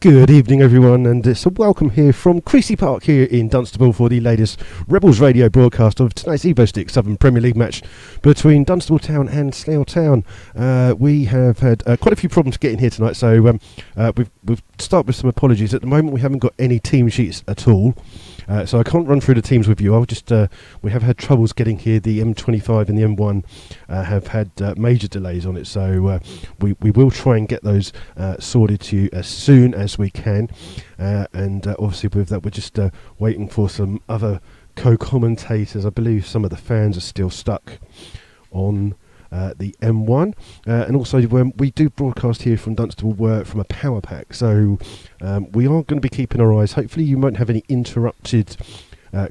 Good evening, everyone, and it's a welcome here from Creasy Park here in Dunstable for the latest Rebels radio broadcast of tonight's Evo Stick Southern Premier League match between Dunstable Town and Slough Town. We have had quite a few problems getting here tonight, so we've started with some apologies. At the moment, we haven't got any team sheets at all. So I can't run through the teams with you. I'll just we have had troubles getting here. The M25 and the M1 have had major delays on it, so we will try and get those sorted to you as soon as we can. And obviously with that, we're just waiting for some other co-commentators. I believe some of the fans are still stuck on the M1, and also we do broadcast here from Dunstable from a power pack, so we are going to be keeping our eyes. Hopefully you won't have any interrupted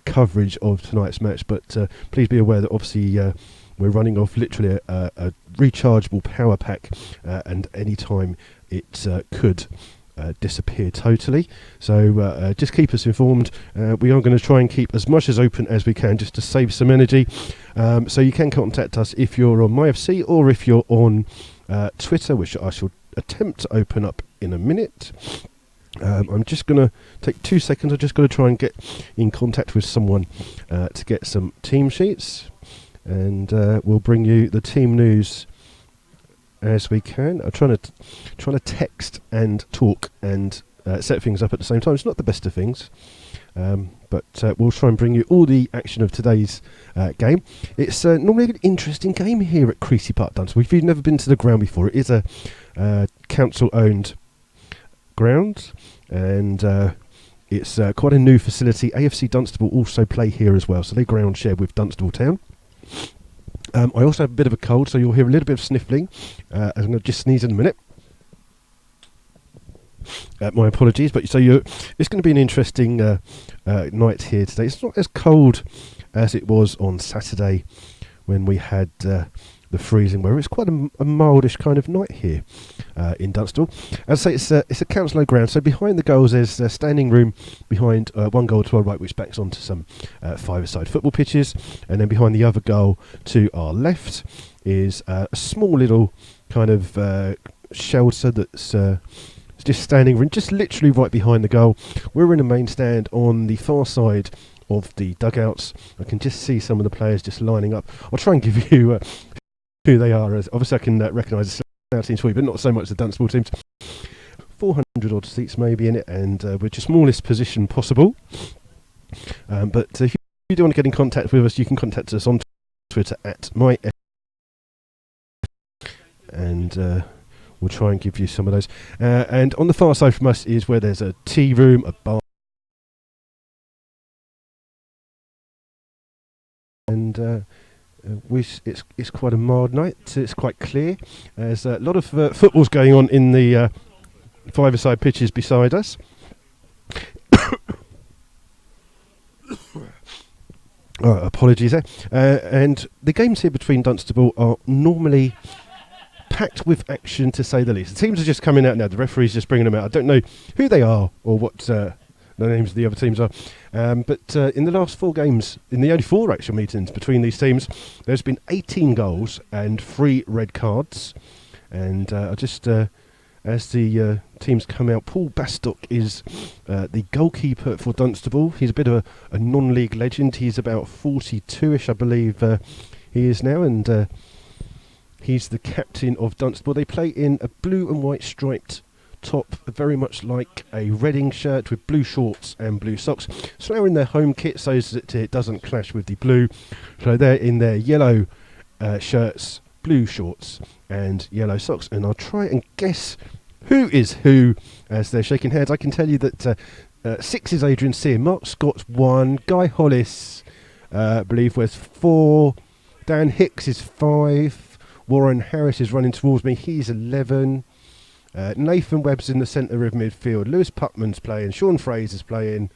coverage of tonight's match, but please be aware that obviously we're running off literally a rechargeable power pack, and any time it could disappear totally, so just keep us informed. We are going to try and keep as much as open as we can just to save some energy, so you can contact us if you're on MyFC or if you're on Twitter, which I shall attempt to open up in a minute. I'm just going to take 2 seconds. I'm just going to try and get in contact with someone to get some team sheets, and we'll bring you the team news as we can. I'm trying to text and talk and set things up at the same time. It's not the best of things, but we'll try and bring you all the action of today's game. It's normally an interesting game here at Creasy Park, Dunstable. If you've never been to the ground before, it is a council-owned ground, and it's quite a new facility. AFC Dunstable also play here as well, so they ground share with Dunstable Town. I also have a bit of a cold, so you'll hear a little bit of sniffling. I'm going to just sneeze in a minute. My apologies, but it's going to be an interesting night here today. It's not as cold as it was on Saturday when we had the freezing weather. It's quite a mildish kind of night here in Dunstable. As I say, it's a council ground, so behind the goals there's a standing room behind one goal to our right, which backs onto some five-a-side football pitches, and then behind the other goal to our left is a small little kind of shelter that's just standing room, just literally right behind the goal. We're in a main stand on the far side of the dugouts. I can just see some of the players just lining up. I'll try and give you who they are, as obviously I can recognise the Slough teams for you, but not so much the Dunstable teams. 400 odd seats maybe in it, and we're the smallest position possible. But if you do want to get in contact with us, you can contact us on Twitter at MyFootballClub, and we'll try and give you some of those. And on the far side from us is where there's a tea room, a bar, and it's quite a mild night. It's quite clear. There's a lot of footballs going on in the five-a-side pitches beside us. Apologies there. And the games here between Dunstable are normally packed with action, to say the least. The teams are just coming out now. The referee's just bringing them out. I don't know who they are or what the names of the other teams are. But in the last 4 games, in the only 4 actual meetings between these teams, there's been 18 goals and 3 red cards. And as the teams come out, Paul Bastock is the goalkeeper for Dunstable. He's a bit of a non-league legend. He's about 42-ish, I believe he is now, and he's the captain of Dunstable. They play in a blue and white striped top, very much like a Reading shirt, with blue shorts and blue socks. So they're in their home kit so that it doesn't clash with the blue. So they're in their yellow shirts, blue shorts and yellow socks. And I'll try and guess who is who as they're shaking hands. I can tell you that 6 is Adrian Sear, Mark Scott's 1, Guy Hollis I believe was 4, Dan Hicks is 5, Warren Harris is running towards me, he's 11. Nathan Webb's in the centre of midfield. Lewis Putman's playing. Sean Fraser's playing.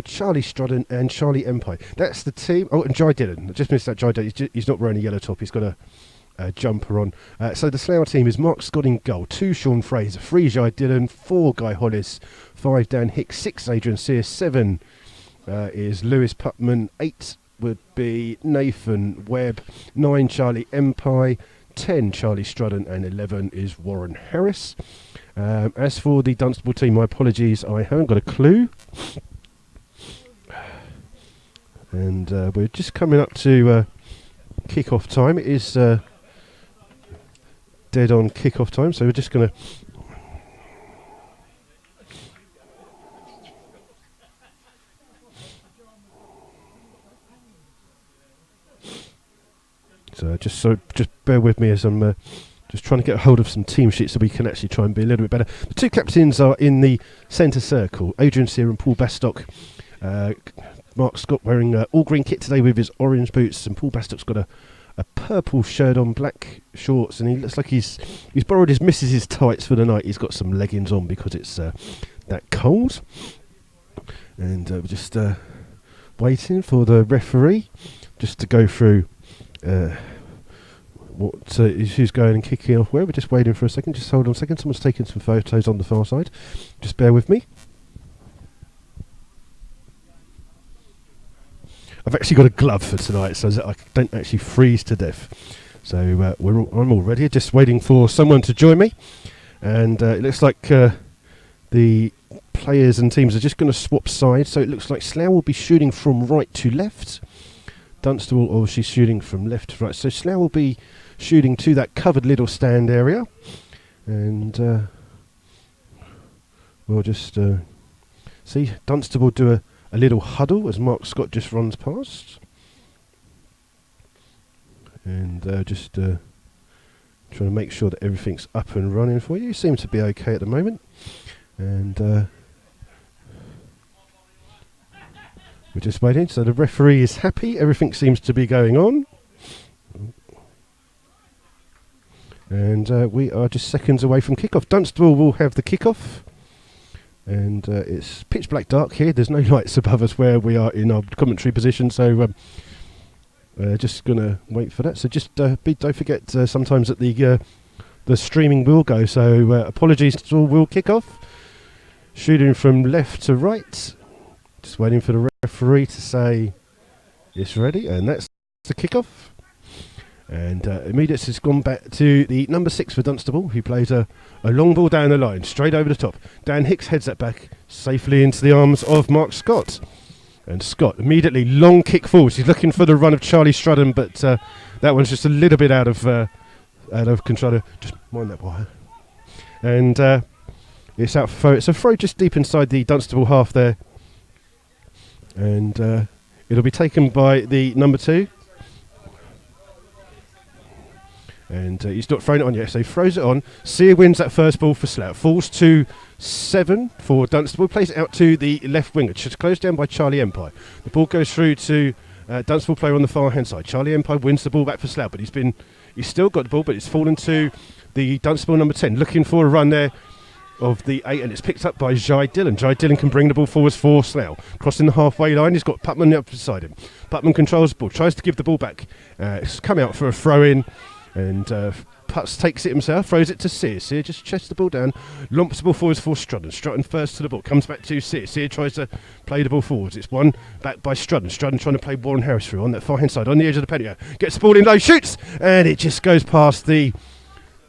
Charlie Strodden and Charlie Empire. That's the team. Oh, and Jai Dillon. I just missed that. Jai Dillon. He's not wearing a yellow top. He's got a jumper on. So the Slough team is Mark Scott in goal. 2 Sean Fraser. 3 Jai Dillon. 4 Guy Hollis. 5 Dan Hicks. 6 Adrian Sear. 7 is Lewis Putman. 8 would be Nathan Webb. 9 Charlie Empire. 10 Charlie Strudden, and 11 is Warren Harris. As for the Dunstable team, my apologies, I haven't got a clue. And we're just coming up to kick-off time. It is dead on kick-off time, so we're just going to... So just bear with me as I'm just trying to get a hold of some team sheets so we can actually try and be a little bit better. The two captains are in the centre circle, Adrian Sear and Paul Bastock. Mark Scott wearing all green kit today with his orange boots, and Paul Bastock's got a purple shirt on, black shorts, and he looks like he's borrowed his missus's tights for the night. He's got some leggings on because it's that cold. And we're just waiting for the referee just to go through what who's going and kicking off where. We're just waiting for a second. Just hold on a second. Someone's taking some photos on the far side. Just bear with me. I've actually got a glove for tonight, so that I don't actually freeze to death. So I'm all ready. Just waiting for someone to join me, and it looks like the players and teams are just going to swap sides. So it looks like Slough will be shooting from right to left. Dunstable obviously shooting from left to right. So Slough will be shooting to that covered little stand area, and we'll just see Dunstable do a little huddle as Mark Scott just runs past, and just trying to make sure that everything's up and running for you. Seems to be okay at the moment, and we're just waiting. So the referee is happy. Everything seems to be going on, and we are just seconds away from kickoff. Dunstable will have the kickoff. And it's pitch black dark here. There's no lights above us where we are in our commentary position, so just gonna wait for that. So just don't forget sometimes that the streaming will go. So apologies to all. Will kick off. Shooting from left to right. Just waiting for the referee to say it's ready, and that's the kickoff. And immediately it's gone back to the number 6 for Dunstable, who plays a long ball down the line, straight over the top. Dan Hicks heads that back safely into the arms of Mark Scott. And Scott immediately long kick forwards. He's looking for the run of Charlie Strudden, but that one's just a little bit out of control. Just mind that wire. And it's out for throw. It's a throw just deep inside the Dunstable half there. And it'll be taken by the number 2. And he's not thrown it on yet, so he throws it on. Sear wins that first ball for Slough. Falls to 7 for Dunstable. Plays it out to the left winger. Just closed down by Charlie Empire. The ball goes through to Dunstable player on the far hand side. Charlie Empire wins the ball back for Slough, but he's still got the ball, but it's fallen to the Dunstable number 10. Looking for a run there of the 8, and it's picked up by Jai Dillon. Jai Dillon can bring the ball forwards for Slough. Crossing the halfway line, he's got Putman up beside him. Putman controls the ball, tries to give the ball back. It's come out for a throw-in. And Putz takes it himself, throws it to Sear. Sear just chests the ball down, lumps the ball forwards for Strudden. Strudden first to the ball, comes back to Sear. Sear tries to play the ball forwards. It's won back by Strudden. Strudden trying to play Warren Harris through on that far hand side, on the edge of the penalty. Gets the ball in low, shoots, and it just goes past the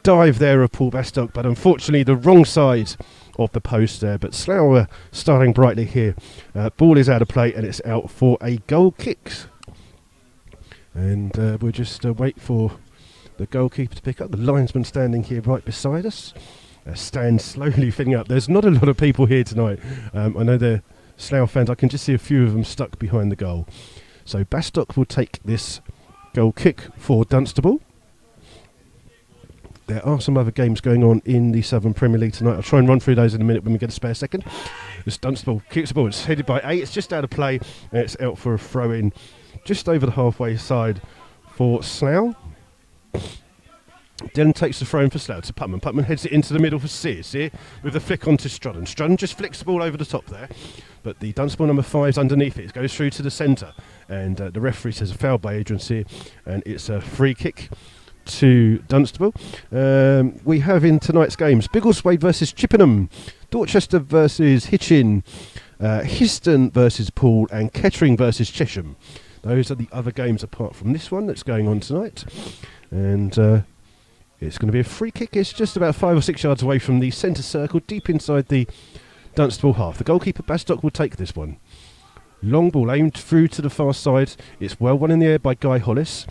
dive there of Paul Bastock, but unfortunately the wrong side of the post there. But Slough starting brightly here. Ball is out of play, and it's out for a goal kick. And we'll just wait for the goalkeeper to pick up. The linesman standing here right beside us stands slowly filling up. There's not a lot of people here tonight. I know they're Slough fans. I can just see a few of them stuck behind the goal. So Bastock will take this goal kick for Dunstable. There are some other games going on in the Southern Premier League tonight. I'll try and run through those in a minute when we get a spare second. This Dunstable kicks the ball. It's headed by 8. It's just out of play, and it's out for a throw-in just over the halfway side for Slough. Dillon takes the throw in for Slough to Putman. Putman heads it into the middle for Sear. Sear with a flick onto Strudden. Strudden just flicks the ball over the top there, but the Dunstable number 5's underneath it. It goes through to the centre, and the referee says a foul by Adrian Sear, and it's a free kick to Dunstable. We have in tonight's games Biggleswade versus Chippenham, Dorchester versus Hitchin, Histon versus Poole, and Kettering versus Chesham. Those are the other games apart from this one that's going on tonight. And It's going to be a free kick. It's just about 5 or 6 yards away from the centre circle, deep inside the Dunstable half. The goalkeeper, Bastock, will take this one. Long ball aimed through to the far side. It's well won in the air by Guy Hollis.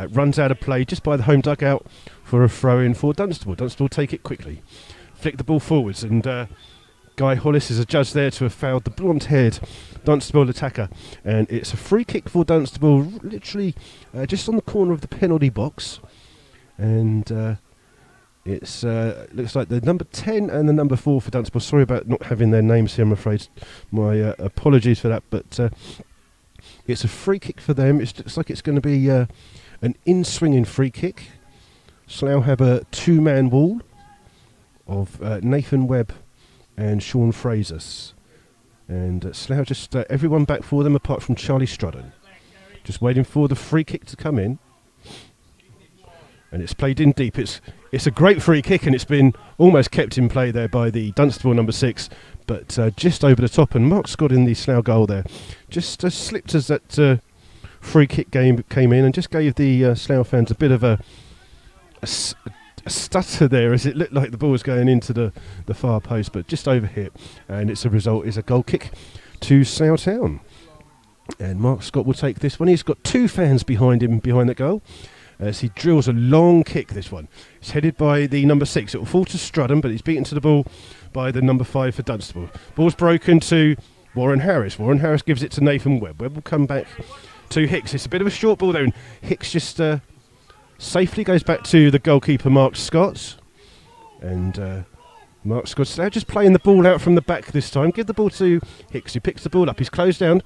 Runs out of play just by the home dugout for a throw-in for Dunstable. Dunstable take it quickly. Flick the ball forwards, and Guy Hollis is adjudged there to have fouled the blonde-haired Dunstable attacker. And it's a free kick for Dunstable, literally just on the corner of the penalty box. And it's looks like the number 10 and the number 4 for Dunstable. Sorry about not having their names here, I'm afraid. My apologies for that. But it's a free kick for them. It looks like it's going to be an in-swinging free kick. Slough have a two-man wall of Nathan Webb and Sean Fraser. And Slough just everyone back for them apart from Charlie Strudden. Just waiting for the free kick to come in. And it's played in deep. It's a great free kick, and it's been almost kept in play there by the Dunstable number 6, but just over the top. And Mark Scott in the Slough goal there just slipped as that free kick game came in, and just gave the Slough fans a bit of a stutter there, as it looked like the ball was going into the far post, but just overhit. And it's a result is a goal kick to Slough Town. And Mark Scott will take this one. He's got 2 fans behind him behind the goal, as he drills a long kick. This one, it's headed by the number 6. It will fall to Strudden, but he's beaten to the ball by the number 5 for Dunstable. Ball's broken to Warren Harris. Warren Harris gives it to Nathan Webb. Webb will come back to Hicks. It's a bit of a short ball there, and Hicks just safely goes back to the goalkeeper, Mark Scott. And Mark Scott's now just playing the ball out from the back this time. Give the ball to Hicks, who picks the ball up. He's closed down.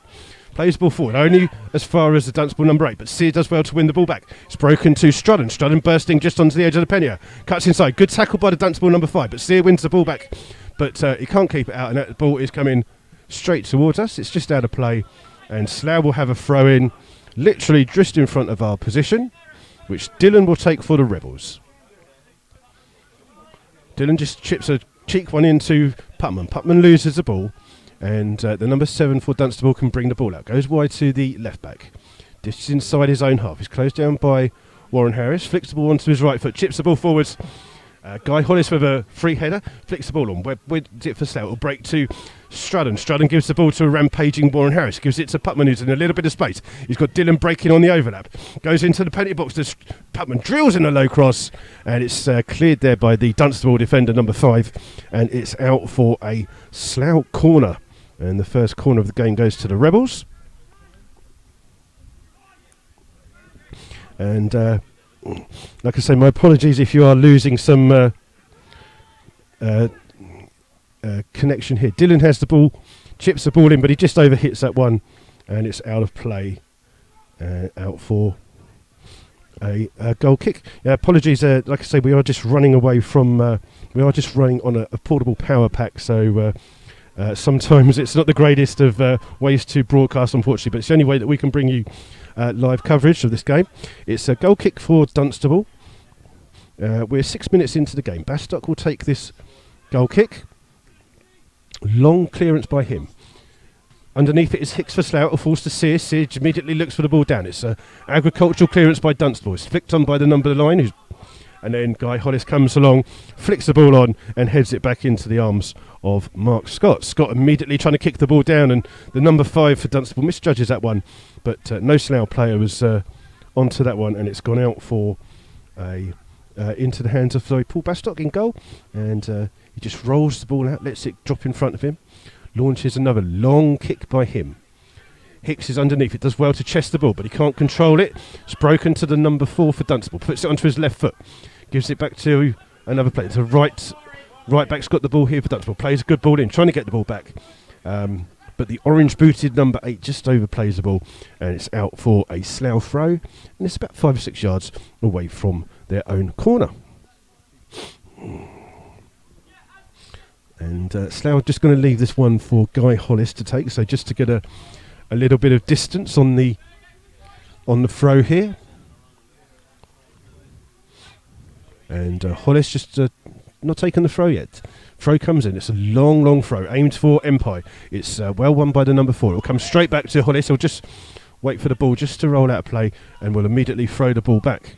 Plays the ball forward, only as far as the Dunstable number 8, but Sear does well to win the ball back. It's broken to Strudden. Strudden bursting just onto the edge of the penny. Cuts inside. Good tackle by the Dunstable number 5, but Sear wins the ball back. But he can't keep it out, and that ball is coming straight towards us. It's just out of play, and Slough will have a throw-in, literally just in front of our position, which Dylan will take for the Rebels. Dylan just chips a cheek one into Putman. Putman loses the ball. And the number 7 for Dunstable can bring the ball out. Goes wide to the left back. Dishes inside his own half. He's closed down by Warren Harris. Flicks the ball onto his right foot. Chips the ball forwards. Guy Hollis with a free header. Flicks the ball on. Webb wins it for Slough. It'll break to Strudden. Strudden gives the ball to a rampaging Warren Harris. Gives it to Putman, who's in a little bit of space. He's got Dylan breaking on the overlap. Goes into the penalty box. Putman drills in a low cross. And it's cleared there by the Dunstable defender, number 5. And it's out for a Slough corner. And the first corner of the game goes to the Rebels. And like I say, my apologies if you are losing some connection here. Dylan has the ball, chips the ball in, but he just overhits that one, and it's out of play, out for a goal kick. Apologies, like I say, we are just running away from, we are just running on a portable power pack, so sometimes it's not the greatest of ways to broadcast, unfortunately, but it's the only way that we can bring you live coverage of this game. It's a goal kick for Dunstable. We're 6 minutes into the game. Bastock will take this goal kick. Long clearance by him. Underneath it is Hicks for Slough. It falls to Sear. Sear immediately looks for the ball down. It's an agricultural clearance by Dunstable. It's flicked on by the number 9, and then Guy Hollis comes along, flicks the ball on, and heads it back into the arms of Mark Scott. Scott immediately trying to kick the ball down, and the number 5 for Dunstable misjudges that one, but no Slough player was onto that one, and it's gone out for into the hands of Paul Bastock in goal, and he just rolls the ball out, lets it drop in front of him, launches another long kick by him. Hicks is underneath. It does well to chest the ball, but he can't control it. It's broken to the number 4 for Dunstable. Puts it onto his left foot. Gives it back to another player. The right back's got the ball here for Dunstable. Plays a good ball in, trying to get the ball back. But the orange-booted number 8 just overplays the ball, and it's out for a Slough throw. And it's about 5 or 6 yards away from their own corner. And Slough just going to leave this one for Guy Hollis to take. So just to get a little bit of distance on the throw here. And Hollis just not taken the throw yet. Throw comes in. It's a long throw aimed for Empire. It's well won by the number 4. It'll come straight back to Hollis. He'll just wait for the ball just to roll out of play, and will immediately throw the ball back.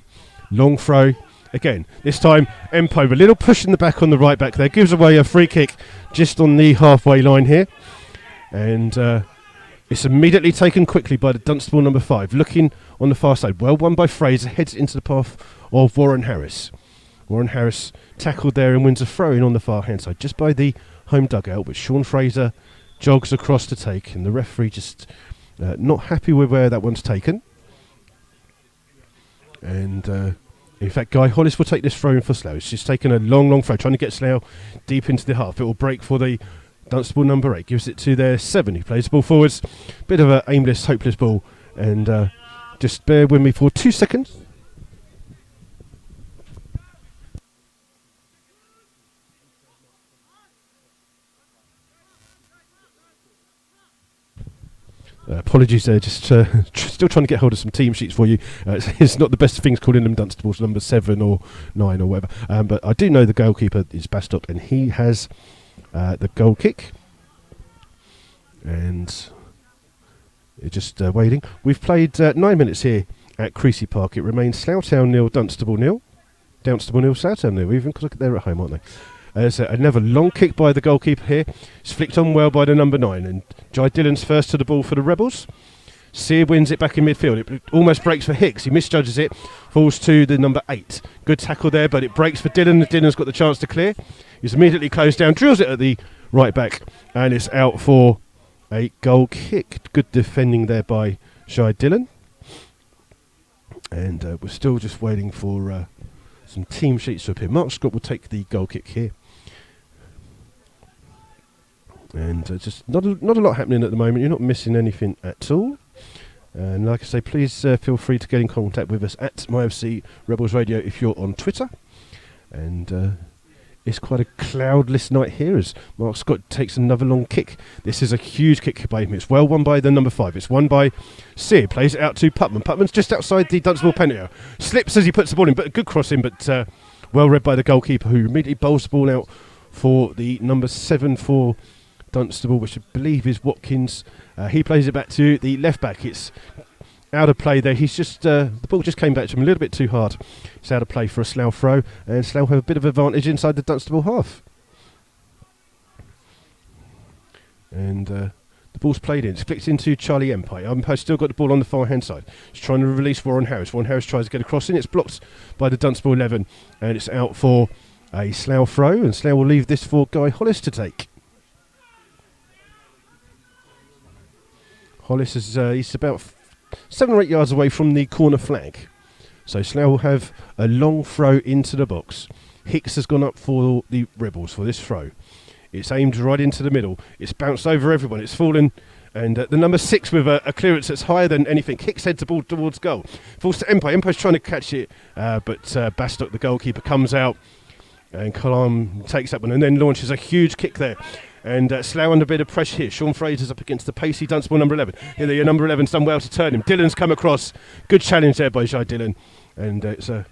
Long throw. again. This time, Empo, a little push in the back on the right back there, gives away a free kick just on the halfway line here. And it's immediately taken quickly by the Dunstable number 5, looking on the far side. Well won by Fraser, heads into the path of Warren Harris. Warren Harris tackled there and wins a throw-in on the far-hand side, just by the home dugout, but Sean Fraser jogs across to take, and the referee just not happy with where that one's taken. And in fact, Guy Hollis will take this throw in for Slough. It's just taken a long throw, trying to get Slough deep into the half. It will break for the Dunstable number 8, gives it to their 7. He plays the ball forwards. Bit of an aimless, hopeless ball. And just bear with me for 2 seconds. Apologies there, just still trying to get hold of some team sheets for you. It's not the best of things calling them Dunstables number 7 or 9 or whatever. But I do know the goalkeeper is Bastock, and he has the goal kick. And you're just waiting. We've played 9 minutes here at Creasy Park. It remains Slough Town 0, Dunstable 0. Dunstable 0, Slough Town 0, even because they're at home, aren't they? There's another long kick by the goalkeeper here. It's flicked on well by the number 9. And Jai Dillon's first to the ball for the Rebels. Sear wins it back in midfield. It almost breaks for Hicks. He misjudges it. Falls to the number 8. Good tackle there, but it breaks for Dillon. Dillon's got the chance to clear. He's immediately closed down. Drills it at the right back. And it's out for a goal kick. Good defending there by Jai Dillon. And we're still just waiting for some team sheets to appear. Mark Scott will take the goal kick here. And just not a lot happening at the moment. You're not missing anything at all. And like I say, please feel free to get in contact with us at MyFC Rebels Radio if you're on Twitter. And it's quite a cloudless night here as Mark Scott takes another long kick. This is a huge kick by him. It's well won by the number 5. It's won by Sear. Plays it out to Putman. Putman's just outside the Dunstable penalty area. Slips as he puts the ball in, but a good crossing, but well read by the goalkeeper, who immediately bowls the ball out for the number 7 for Dunstable, which I believe is Watkins. He plays it back to the left back. It's out of play there. He's just the ball just came back to him a little bit too hard. It's out of play for a Slough throw, and Slough have a bit of advantage inside the Dunstable half. And the ball's played in. It's flicked into Charlie Empire. Empire's still got the ball on the far hand side. He's trying to release Warren Harris. Warren Harris tries to get across in. It's blocked by the Dunstable 11, and it's out for a Slough throw, and Slough will leave this for Guy Hollis to take. Hollis is he's about 7 or 8 yards away from the corner flag. So Slough will have a long throw into the box. Hicks has gone up for the Rebels for this throw. It's aimed right into the middle. It's bounced over everyone. It's fallen. And the number 6 with a clearance that's higher than anything. Hicks heads the ball towards goal. Falls to Empire. Empire's trying to catch it. But Bastock, the goalkeeper, comes out. And Kalam takes that one and then launches a huge kick there. And Slough under a bit of pressure here. Sean Fraser's up against the pacey Dunstable number 11. Here, the number 11's done well to turn him. Dillon's come across. Good challenge there by Jai Dillon. And it's okay.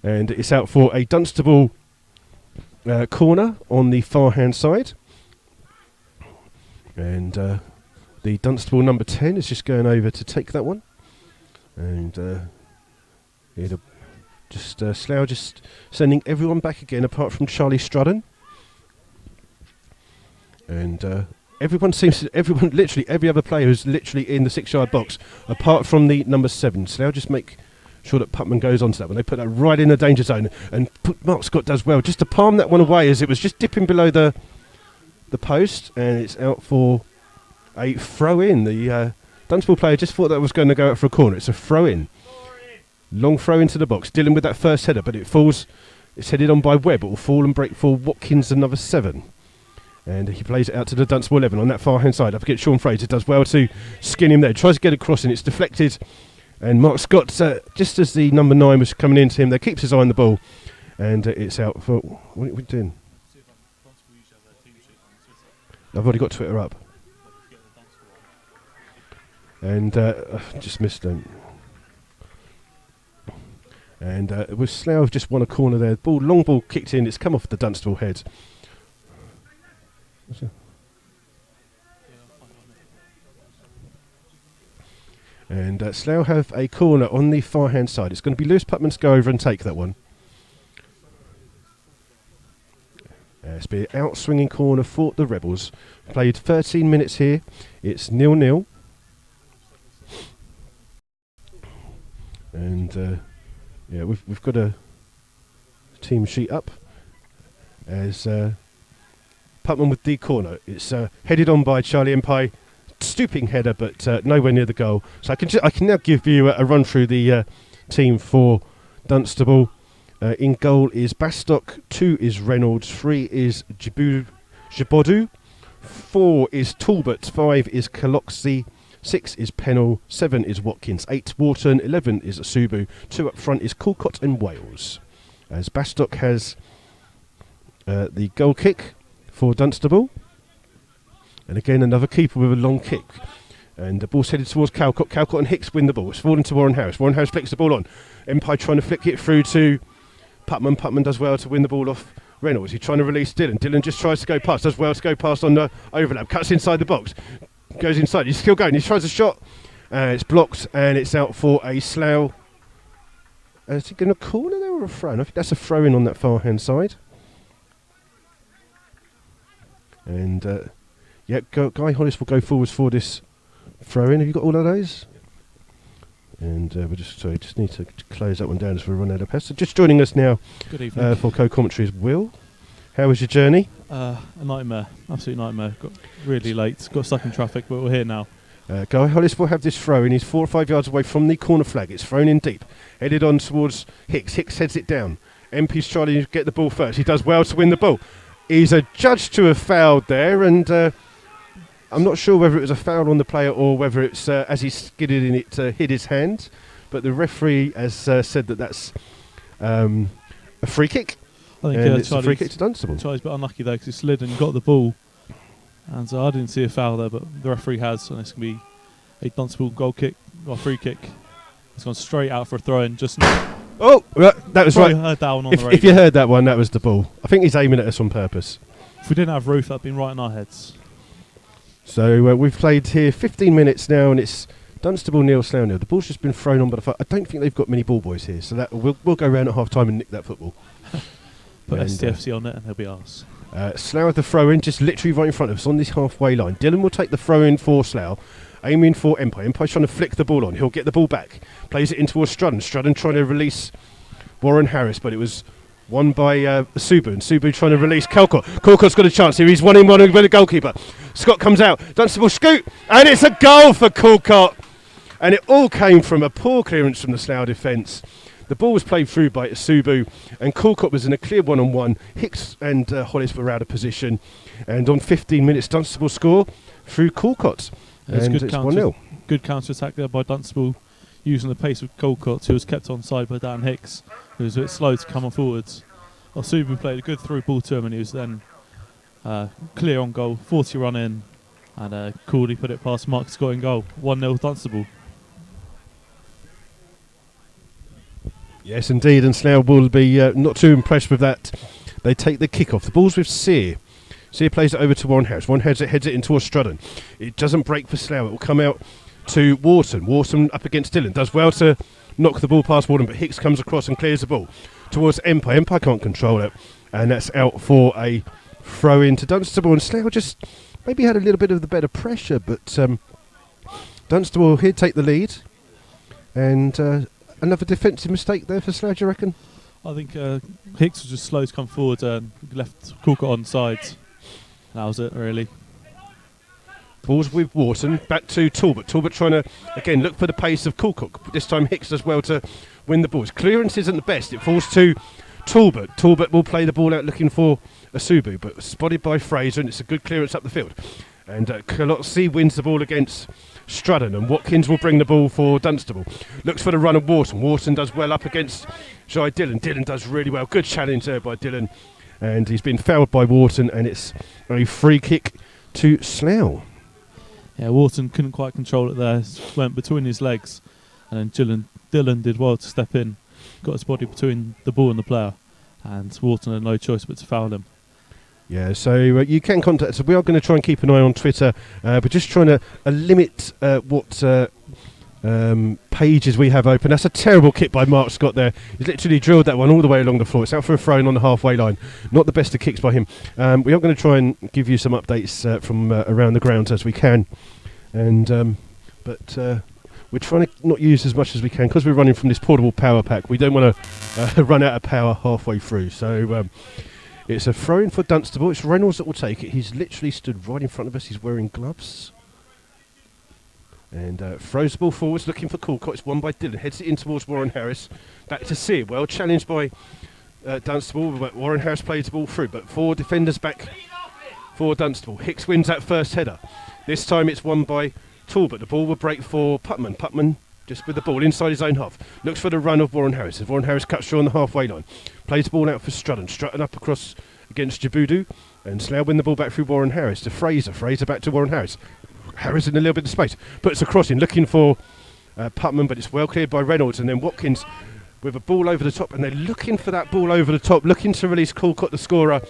And it's out for a Dunstable corner on the far hand side. And the Dunstable number 10 is just going over to take that one. And Slough just sending everyone back again apart from Charlie Strudden. And literally every other player is literally in the 6-yard box apart from the number 7. Slough just make sure that Putman goes onto that one. They put that right in the danger zone, and Mark Scott does well just to palm that one away as it was just dipping below the post, and it's out for a throw in. The Dunstable player just thought that was going to go out for a corner. It's a throw in. Long throw into the box. Dillon with that first header, but it falls. It's headed on by Webb. It will fall and break for Watkins, another 7. And he plays it out to the Dunstable 11 on that far hand side. Up against Sean Fraser. Does well to skin him there. Tries to get across and it's deflected. And Mark Scott, just as the number 9 was coming into him there, keeps his eye on the ball. And it's out for... What are we doing? I've already got Twitter up. And just missed them. And with Slough just won a corner there. Long ball kicked in. It's come off the Dunstable head. And Slough have a corner on the far hand side. It's going to be Lewis Putman to go over and take that one. It's been an out swinging corner for the Rebels. Played 13 minutes here. It's 0-0. And we've got a team sheet up as Putman with the corner. It's headed on by Charlie Empire. Stooping header, but nowhere near the goal. So I can now give you a run through the team for Dunstable. In goal is Bastock, 2 is Reynolds, 3 is Jibodu, 4 is Talbot, 5 is Caloxy, 6 is Pennell, 7 is Watkins, 8 Wharton, 11 is Asubu, 2 up front is Calcott and Wales. As Bastock has the goal kick for Dunstable. And again, another keeper with a long kick. And the ball's headed towards Calcott. Calcott and Hicks win the ball. It's fallen to Warren Harris. Warren Harris flicks the ball on. Empire trying to flick it through to Putman. Putman does well to win the ball off Reynolds. He's trying to release Dillon. Dillon just tries to go past. Does well to go past on the overlap. Cuts inside the box. Goes inside. He's still going. He tries a shot. It's blocked and it's out for a Slough. Is he going to corner there or a throw? I think that's a throw in on that far hand side. And Guy Hollis will go forwards for this throw in. Have you got all of those? And we just need to close that one down as we run out of pass. So just joining us now for co-commentary is Will. How was your journey? A nightmare, absolute nightmare. Got really late, got stuck in traffic, but we're here now. Guy Hollis will have this throw in. He's 4 or 5 yards away from the corner flag. It's thrown in deep, headed on towards Hicks. Hicks heads it down. MP's trying to get the ball first. He does well to win the ball. He's adjudged to have fouled there, and I'm not sure whether it was a foul on the player or whether it's as he skidded in it hit his hand, but the referee has said that that's a free kick. I think it's a free kick to Dunstable. Charlie's a bit unlucky there because he slid and got the ball, and I didn't see a foul there, but the referee has, and it's going to be a Dunstable goal kick or free kick. It's gone straight out for a throw-in. Oh, that was right. Heard that one on the radio. If you heard that one, that was the ball. I think he's aiming at us on purpose. If we didn't have Ruth, that'd been right in our heads. So we've played here 15 minutes now, and it's Dunstable 0, Slough 0. The ball's just been thrown on, but I don't think they've got many ball boys here, so that we'll go round at half time and nick that football. Put STFC on it, and they'll be ours. Slough with the throw in, just literally right in front of us on this halfway line. Dillon will take the throw in for Slough, aiming for Empire. Empire's trying to flick the ball on. He'll get the ball back, plays it in towards Strudden. Strudden trying to release Warren Harris, but it was won by Subu, and Subu trying to release Calcott. Calcott's got a chance here. He's 1-1 with the goalkeeper. Scott comes out. Dunstable scoot, and it's a goal for Calcott. And it all came from a poor clearance from the Slough defence. The ball was played through by Subu, and Calcott was in a clear one-on-one. Hicks and Hollis were out of position, and on 15 minutes, Dunstable score through Calcott. And it's 1-0. Good counter-attack there by Dunstable, using the pace of Calcott, who was kept onside by Dan Hicks, who was a bit slow to come on forwards. Subu played a good through ball to him, and he was then clear on goal, 40 run in, and coolly put it past Mark Scott in goal. 1-0 Dunstable. Yes, indeed, and Slough will be not too impressed with that. They take the kick-off. The ball's with Sear. Sear plays it over to Warren Harris. Warren Harris heads it in towards Strudden. It doesn't break for Slough. It will come out to Wharton. Wharton up against Dillon. Does well to knock the ball past Wharton, but Hicks comes across and clears the ball towards Empire. Empire can't control it, and that's out for a throw-in to Dunstable. And Slough just maybe had a little bit of the better pressure, but Dunstable here take the lead. And another defensive mistake there for Slough, do you reckon? I think Hicks was just slow to come forward and left Calcott on sides. That was it, really. Balls with Wharton, back to Talbot. Talbot trying to, again, look for the pace of Calcott. This time Hicks does well to win the ball. His clearance isn't the best. It falls to Talbot. Talbot will play the ball out looking for Asubu, but spotted by Fraser, and it's a good clearance up the field. And Caloxy wins the ball against Strudden, and Watkins will bring the ball for Dunstable. Looks for the run of Wharton. Wharton does well up against Jai Dillon. Dillon does really well. Good challenge there by Dillon. And he's been fouled by Wharton, and it's a free kick to Slough. Yeah, Wharton couldn't quite control it there. Went between his legs, and then Dillon did well to step in. Got his body between the ball and the player, and Wharton had no choice but to foul him. Yeah, so you can contact us. We are going to try and keep an eye on Twitter. We're just trying to limit what pages we have open. That's a terrible kick by Mark Scott there. He's literally drilled that one all the way along the floor. It's out for a throw-in on the halfway line. Not the best of kicks by him. We are going to try and give you some updates from around the grounds as we can. And but we're trying to not use as much as we can because we're running from this portable power pack. We don't want to run out of power halfway through. So it's a throw-in for Dunstable. It's Reynolds that will take it. He's literally stood right in front of us. He's wearing gloves. And throws the ball forwards, looking for Coolcott. It's won by Dylan. Heads it in towards Warren Harris. Back to Sear. Well challenged by Dunstable. But Warren Harris plays the ball through. But 4 defenders back for Dunstable. Hicks wins that first header. This time it's won by Talbot. The ball will break for Putman. Putman just with the ball inside his own half. Looks for the run of Warren Harris. As Warren Harris cuts through on the halfway line. Plays the ball out for Strudden. Strutton up across against Jabudu. And Slough win the ball back through Warren Harris to Fraser. Fraser back to Warren Harris. Harris in a little bit of space, puts a cross in, looking for Putman, but it's well cleared by Reynolds, and then Watkins with a ball over the top, and they're looking for that ball over the top, looking to release Coolcott, the scorer,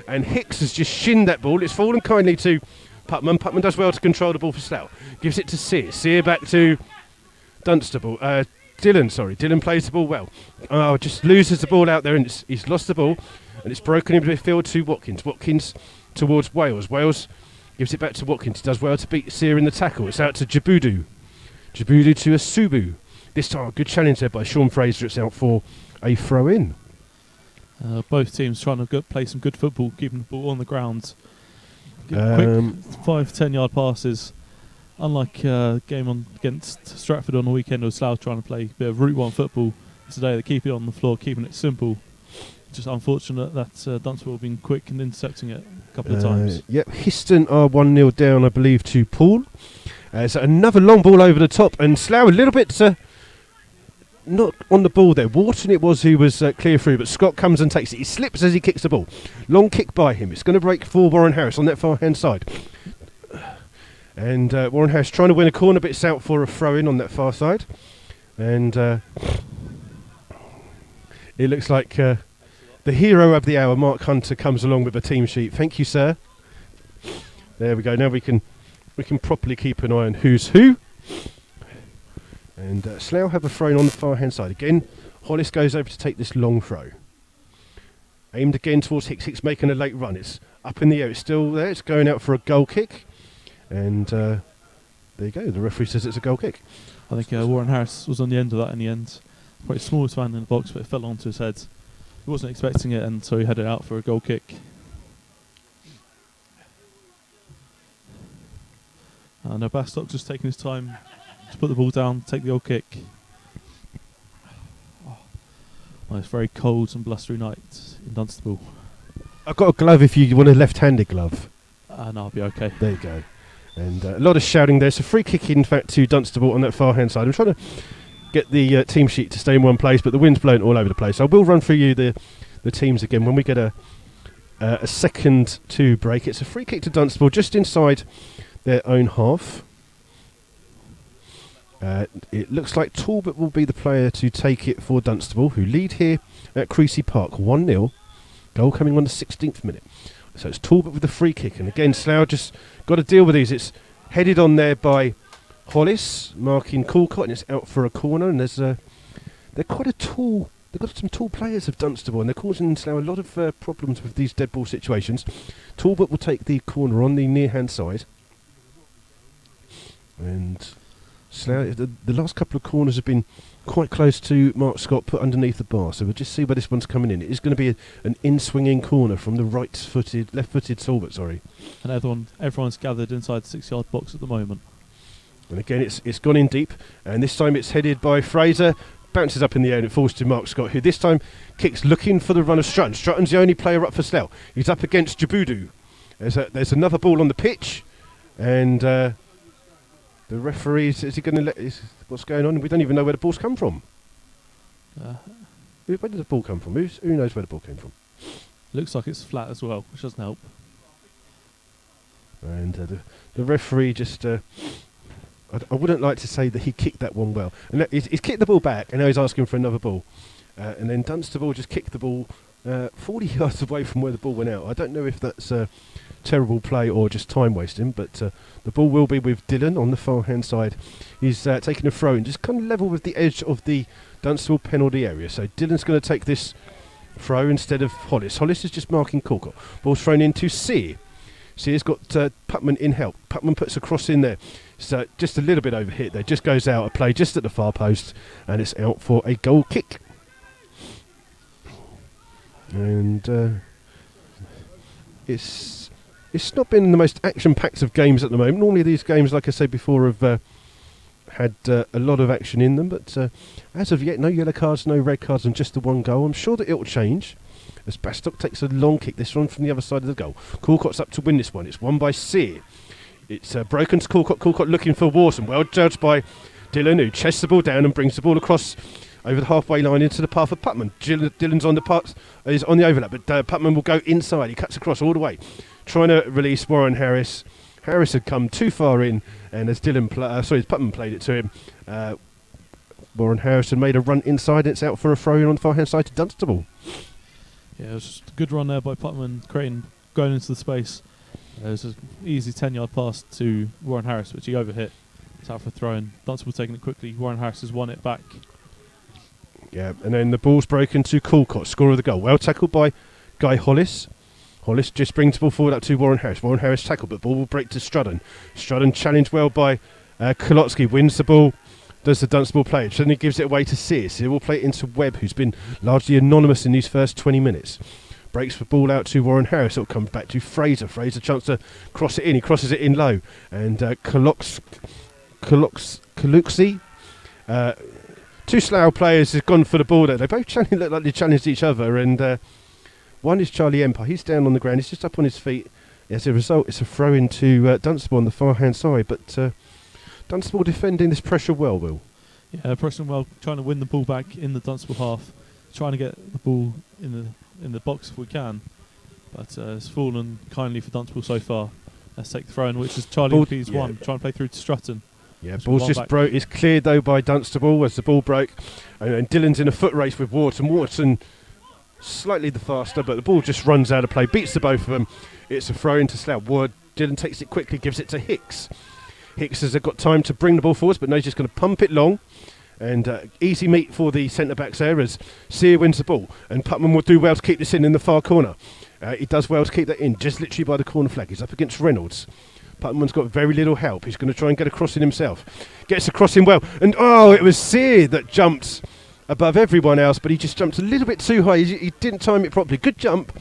and Hicks has just shinned that ball. It's fallen kindly to Putman. Putman does well to control the ball for Slough. Gives it to Sear. Sear back to Dunstable. Dylan plays the ball well. Just loses the ball out there, and he's lost the ball, and it's broken into midfield to Watkins. Watkins towards Wales. Wales gives it back to Watkins. He does well to beat Sear in the tackle. It's out to Jabudu. Jabudu to Asubu. This time a good challenge there by Sean Fraser. It's out for a throw-in. Both teams trying to play some good football, keeping the ball on the ground. Quick 5-10 yard passes. Unlike game against Stratford on the weekend, or Slough trying to play a bit of Route 1 football. Today they keep it on the floor, keeping it simple. Just unfortunate that Dunstable have been quick and intercepting it a couple of times. Yep, Histon are 1-0 down, I believe, to Paul. So another long ball over the top, and Slough a little bit not on the ball there. Wharton it was who was clear through, but Scott comes and takes it. He slips as he kicks the ball. Long kick by him. It's going to break for Warren Harris on that far-hand side. And Warren Harris trying to win a corner, but it's out for a throw-in on that far side. And it looks like the hero of the hour, Mark Hunter, comes along with a team sheet. Thank you, sir. There we go. Now we can properly keep an eye on who's who. And Slough have a throw on the far-hand side. Again, Hollis goes over to take this long throw. Aimed again towards Hicks. Hicks making a late run. It's up in the air. It's still there. It's going out for a goal kick. And there you go. The referee says it's a goal kick. I think Warren Harris was on the end of that in the end. Probably the smallest man in the box, but it fell onto his head. He wasn't expecting it, and so he had it out for a goal kick. Now Bastock's just taking his time to put the ball down, take the goal kick. Oh, it's a very cold and blustery night in Dunstable. I've got a glove if you want a left-handed glove. No, I'll be okay. There you go. And a lot of shouting there. It's a free kick, in fact, to Dunstable on that far-hand side. I'm trying to get the team sheet to stay in one place, but the wind's blowing all over the place. I will run through you the teams again when we get a second to break. It's a free kick to Dunstable just inside their own half. It looks like Talbot will be the player to take it for Dunstable, who lead here at Creasy Park 1-0. Goal coming on the 16th minute. So it's Talbot with the free kick, and again Slough just got to deal with these. It's headed on there by Hollis, marking Coolcott, and it's out for a corner. And they're quite a tall. They've got some tall players of Dunstable, and they're causing Slough a lot of problems with these dead ball situations. Talbot will take the corner on the near hand side, and Slough, the last couple of corners have been quite close to Mark Scott, put underneath the bar. So we'll just see where this one's coming in. It is going to be an in-swinging corner from the left-footed Talbot. Sorry. And everyone's gathered inside the 6-yard box at the moment. And again, it's gone in deep, and this time it's headed by Fraser. Bounces up in the air and it falls to Mark Scott, who this time kicks looking for the run of Strutton. Strutton's the only player up for Slough. He's up against Jabudu. There's another ball on the pitch, and the referee is he going to let? What's going on? We don't even know where the ball's come from. Where did the ball come from? Who knows where the ball came from? Looks like it's flat as well, which doesn't help. And the referee just. I wouldn't like to say that he kicked that one well. And he's kicked the ball back, and now he's asking for another ball. And then Dunstable just kicked the ball 40 yards away from where the ball went out. I don't know if that's terrible play or just time wasting, but the ball will be with Dylan on the far hand side. He's taking a throw and just kind of level with the edge of the Dunstable penalty area. So Dylan's going to take this throw instead of Hollis. Hollis is just marking Corcott. Ball's thrown into Sear. Sear's got Putman in help. Putman puts a cross in there. So just a little bit overhit there. Just goes out of play just at the far post, and it's out for a goal kick. And it's not been the most action-packed of games at the moment. Normally these games, like I said before, have had a lot of action in them, but as of yet, no yellow cards, no red cards, and just the one goal. I'm sure that it will change as Bastock takes a long kick, this one from the other side of the goal. Corcott's up to win this one. It's won by Sear. It's broken to Corcott. Corcott looking for Wharton. Well judged by Dylan, who chests the ball down and brings the ball across over the halfway line into the path of Putman. Dylan's on the is on the overlap, but Putman will go inside. He cuts across all the way, trying to release Warren Harris. Harris had come too far in, and as Putman played it to him, Warren Harris had made a run inside, and it's out for a throw-in on the far-hand side to Dunstable. Yeah, it was just a good run there by Putman, going into the space. It was an easy 10-yard pass to Warren Harris, which he overhit. It's out for a throw-in. Dunstable taking it quickly. Warren Harris has won it back. Yeah, and then the ball's broken to Corcott, scorer of the goal. Well tackled by Guy Hollis. Hollis just brings the ball forward up to Warren Harris. Warren Harris tackled, but the ball will break to Strudden. Strudden challenged well by Kolotsky, wins the ball, does the Dunstable play. Suddenly gives it away to Sear. Sear will play it into Webb, who's been largely anonymous in these first 20 minutes. Breaks the ball out to Warren Harris. It'll come back to Fraser. Fraser chance to cross it in. He crosses it in low. And Kolotsky, two Slough players have gone for the ball there. They both look like they challenged each other, and one is Charlie Empire. He's down on the ground. He's just up on his feet. As a result, it's a throw into Dunstable on the far-hand side, but Dunstable defending this pressure well, Will. Yeah, pressing well, trying to win the ball back in the Dunstable half, trying to get the ball in the box if we can, but it's fallen kindly for Dunstable so far. Let's take the throw-in, which is Charlie P's one, trying to play through to Strutton. Yeah, ball's just broke. It's cleared though by Dunstable as the ball broke, and Dylan's in a foot race with Wharton. Wharton slightly the faster, but the ball just runs out of play, beats the both of them. It's a throw into Slough. Dylan takes it quickly, gives it to Hicks. Hicks has got time to bring the ball forwards, but no, he's just going to pump it long. And easy meet for the centre-backs there as Sear wins the ball. And Putman will do well to keep this in the far corner. He does well to keep that in, just literally by the corner flag. He's up against Reynolds. Putman's got very little help. He's going to try and get a cross in himself. Gets a cross in well. And it was Sear that jumped above everyone else, but he just jumped a little bit too high. He didn't time it properly. Good jump,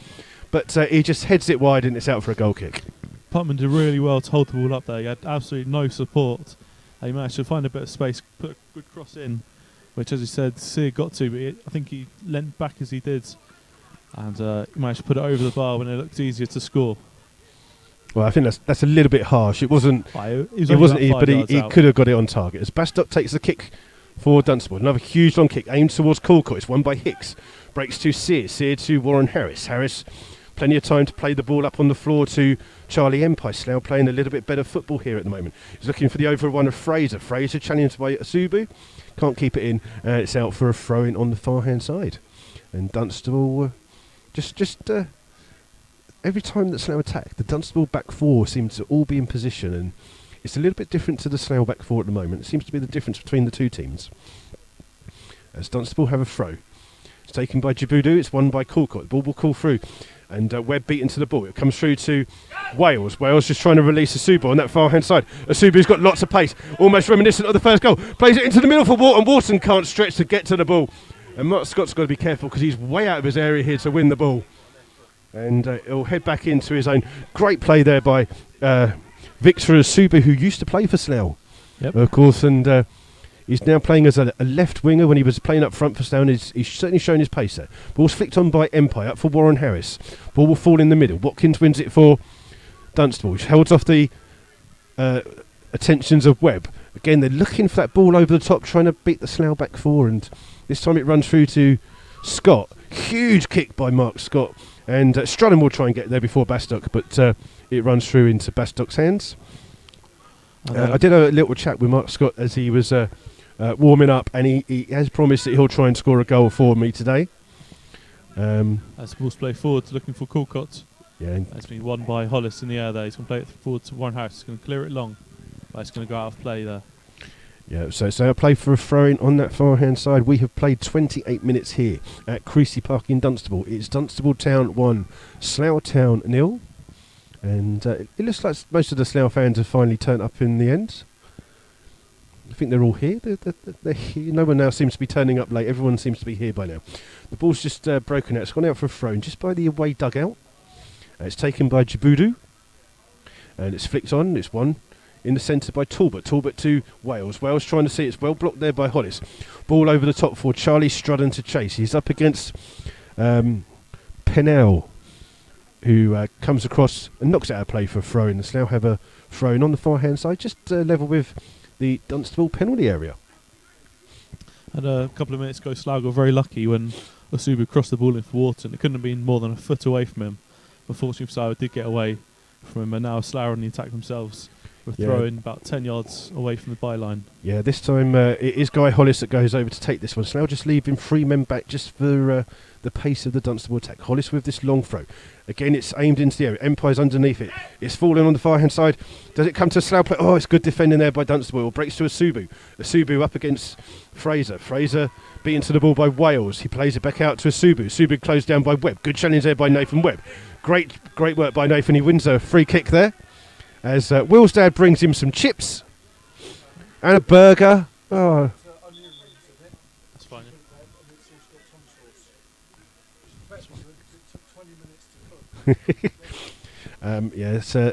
but he just heads it wide and it's out for a goal kick. Putman did really well to hold the ball up there. He had absolutely no support. He managed to find a bit of space, put a good cross in, which, as he said, Sear got to, but I think he leant back as he did, and he managed to put it over the bar when it looked easier to score. Well, I think that's a little bit harsh. It wasn't. But he could have got it on target. As Bastock takes the kick for Dunstable, another huge long kick aimed towards Corcott. It's won by Hicks. Breaks to Sear. Sear to Warren Harris. Harris, plenty of time to play the ball up on the floor to Charlie Empire. Slough playing a little bit better football here at the moment. He's looking for the over one of Fraser. Fraser challenged by Asubu. Can't keep it in. It's out for a throw-in on the far-hand side. And Dunstable just every time that Slough attack, the Dunstable back four seems to all be in position, and it's a little bit different to the Slough back four at the moment. It seems to be the difference between the two teams. As Dunstable have a throw. It's taken by Djibouti. It's won by Corcott. The ball will call through. And Webb beaten to the ball. It comes through to Wales. Wales just trying to release Asubu on that far-hand side. Asubu's got lots of pace, almost reminiscent of the first goal. Plays it into the middle for Wharton. Wharton can't stretch to get to the ball. And Mark Scott's got to be careful because he's way out of his area here to win the ball. And he'll head back into his own. Great play there by Victor Asubu, who used to play for Slough, of course. And he's now playing as a left winger. When he was playing up front for Slough, he's certainly shown his pace there. Ball's flicked on by Empire, up for Warren Harris. Ball will fall in the middle. Watkins wins it for Dunstable, which holds off the attentions of Webb. Again, they're looking for that ball over the top, trying to beat the Slough back four. And this time it runs through to Scott. Huge kick by Mark Scott. And Strudden will try and get there before Bastock, but it runs through into Bastock's hands. I did a little chat with Mark Scott as he was warming up, and he has promised that he'll try and score a goal for me today. As the ball's played forward, looking for Calcott. Yeah. It's been won by Hollis in the air there. He's going to play it forward to Warren Harris. He's going to clear it long, but it's going to go out of play there. Yeah, so I play for a throw-in on that far-hand side. We have played 28 minutes here at Creasy Park in Dunstable. It's Dunstable Town 1, Slough Town 0. And it looks like most of the Slough fans have finally turned up in the end. I think they're all here. They're here. No one now seems to be turning up late. Everyone seems to be here by now. The ball's just broken out. It's gone out for a throw-in just by the away dugout. It's taken by Djibouti. And it's flicked on. It's won in the centre by Talbot. Talbot to Wales. Wales trying to see. It's well blocked there by Hollis. Ball over the top for Charlie Strudden to chase. He's up against Pennell, who comes across and knocks out a play for a throw-in. The Slough have a throw-in on the far-hand side, just level with the Dunstable penalty area. And a couple of minutes ago, Slough got very lucky when Osubu crossed the ball in for Wharton. It couldn't have been more than a foot away from him. Unfortunately, Slough did get away from him, and now Slough on the attack themselves. We're throwing about 10 yards away from the byline. Yeah, this time it is Guy Hollis that goes over to take this one. Slough just leaving 3 men back just for the pace of the Dunstable attack. Hollis with this long throw. Again, it's aimed into the area. Empire's underneath it. It's falling on the far-hand side. Does it come to Slough play? Oh, it's good defending there by Dunstable. Breaks to Osubu. Osubu up against Fraser. Fraser beaten to the ball by Wales. He plays it back out to Osubu. Osubu closed down by Webb. Good challenge there by Nathan Webb. Great work by Nathan. He wins a free kick there. As Will's dad brings him some chips and a burger. Oh. That's fine.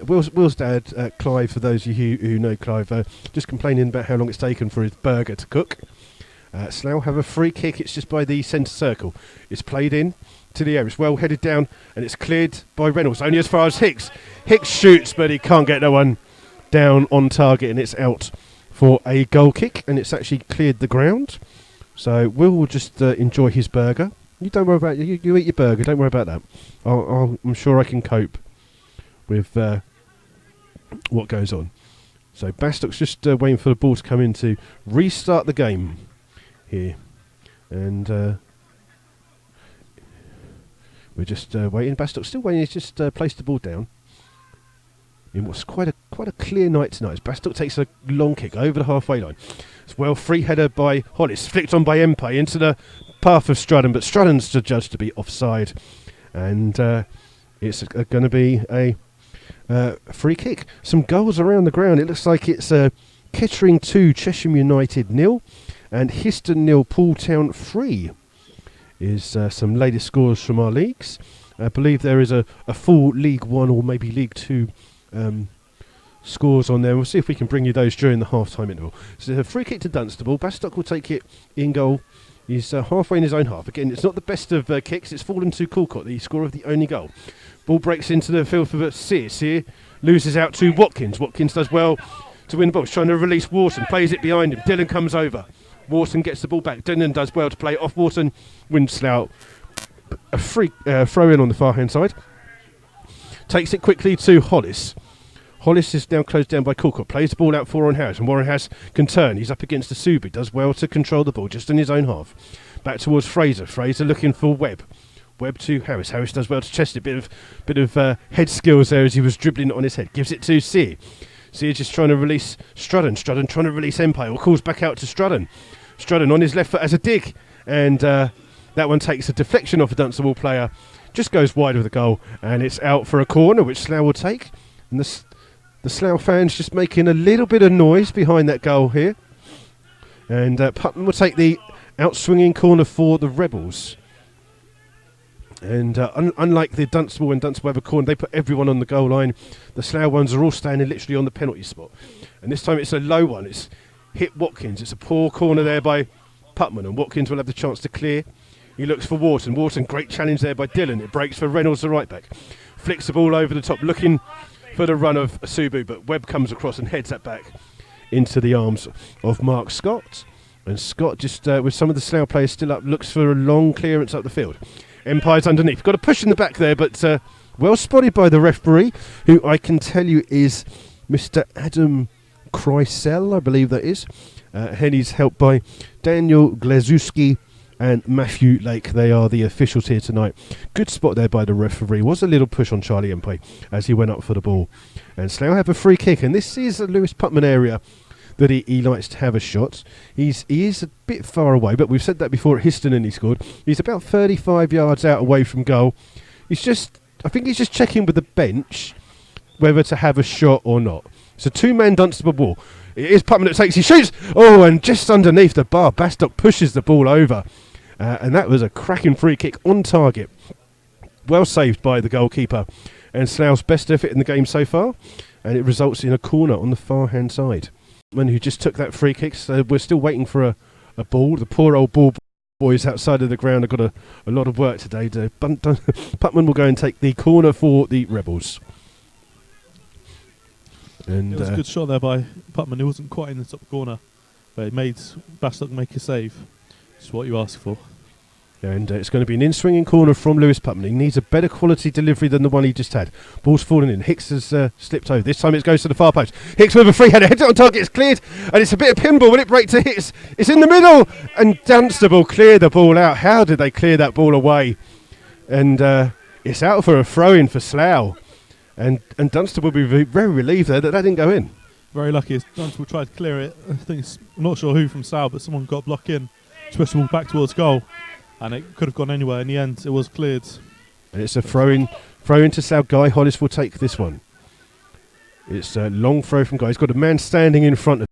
Will's dad, Clive, for those of you who know Clive, just complaining about how long it's taken for his burger to cook. Slough have a free kick. It's just by the centre circle. It's played in to the area. It's well headed down and it's cleared by Reynolds, only as far as Hicks. Hicks shoots, but he can't get no one down on target, and it's out for a goal kick, and it's actually cleared the ground. So Will just enjoy his burger. You don't worry about it. You eat your burger. Don't worry about that. I'm sure I can cope with what goes on. So Bastock's just waiting for the ball to come in to restart the game here, and we're just waiting. Bastock's still waiting. He's just placed the ball down in what's quite a clear night tonight. As Bastock takes a long kick over the halfway line. It's well free header by Hollis, flicked on by Empey into the path of Strudden, but Strudden's judged to be offside, and it's going to be a free kick. Some goals around the ground. It looks like it's Kettering 2, Chesham United 0, and Histon 0, Poole Town 3. Is some latest scores from our leagues. I believe there is a full League 1 or maybe League 2 scores on there. We'll see if we can bring you those during the half-time interval. So a free kick to Dunstable. Bastock will take it in goal. He's halfway in his own half. Again, it's not the best of kicks. It's fallen to Calcott, the scorer of the only goal. Ball breaks into the field for Sear. Sear loses out to Watkins. Watkins does well to win the ball. He's trying to release Wharton. Plays it behind him. Dillon comes over. Wharton gets the ball back. Dillon does well to play off Wharton. Wins Slough. A free throw in on the far hand side. Takes it quickly to Hollis. Hollis is now closed down by Calcott. Plays the ball out for Warren Harris. And Warren Harris can turn. He's up against the Subi. Does well to control the ball just in his own half. Back towards Fraser. Fraser looking for Webb. Webb to Harris. Harris does well to chest it. Bit of head skills there as he was dribbling it on his head. Gives it to Sear. Sear just trying to release Strudden. Strudden trying to release Empire. Calls back out to Strudden. Strudden on his left foot as a dig, and that one takes a deflection off a Dunstable player, just goes wide of the goal, and it's out for a corner which Slough will take. And the Slough fans just making a little bit of noise behind that goal here, and Putnam will take the out-swinging corner for the Rebels. And unlike the Dunstable, when Dunstable have a corner, they put everyone on the goal line. The Slough ones are all standing literally on the penalty spot, and this time it's a low one. It's hit Watkins. It's a poor corner there by Putman, and Watkins will have the chance to clear. He looks for Wharton. Wharton, great challenge there by Dillon. It breaks for Reynolds, the right back. Flicks the ball over the top, looking for the run of Subu, but Webb comes across and heads that back into the arms of Mark Scott. And Scott, just with some of the Slough players still up, looks for a long clearance up the field. Empire's underneath. Got a push in the back there, but well spotted by the referee, who I can tell you is Mr. Adam Kreisel, I believe that is. He's helped by Daniel Glazewski and Matthew Lake. They are the officials here tonight. Good spot there by the referee. Was a little push on Charlie Empey as he went up for the ball. And Slough have a free kick, and this is a Lewis Putman area that he likes to have a shot. He is a bit far away, but we've said that before at Histon and he scored. He's about 35 yards out away from goal. I think he's just checking with the bench whether to have a shot or not. It's a two-man Dunstable ball. It is Putman that takes, he shoots! Oh, and just underneath the bar, Bastock pushes the ball over. And that was a cracking free kick on target. Well saved by the goalkeeper. And Slough's best effort in the game so far. And it results in a corner on the far-hand side. Man who just took that free kick, so we're still waiting for a ball. The poor old ball boys outside of the ground have got a lot of work today. Putman will go and take the corner for the Rebels. And it was a good shot there by Putman. He wasn't quite in the top corner, but it made Bastock make a save. It's what you ask for. And it's going to be an in-swinging corner from Lewis Putman. He needs a better quality delivery than the one he just had. Ball's falling in. Hicks has slipped over. This time it goes to the far post. Hicks with a free header. Heads it on target. It's cleared. And it's a bit of pinball. Will it break to Hicks? It's in the middle. And Dunstable clear the ball out. How did they clear that ball away? And it's out for a throw-in for Slough. And Dunstable will be very relieved there that didn't go in. Very lucky as Dunstable tried to clear it. I'm not sure who from Slough, but someone got blocked in. Pushed the ball back towards goal. And it could have gone anywhere. In the end, it was cleared. And it's a throw-in to Slough. Guy Hollis will take this one. It's a long throw from Guy. He's got a man standing in front of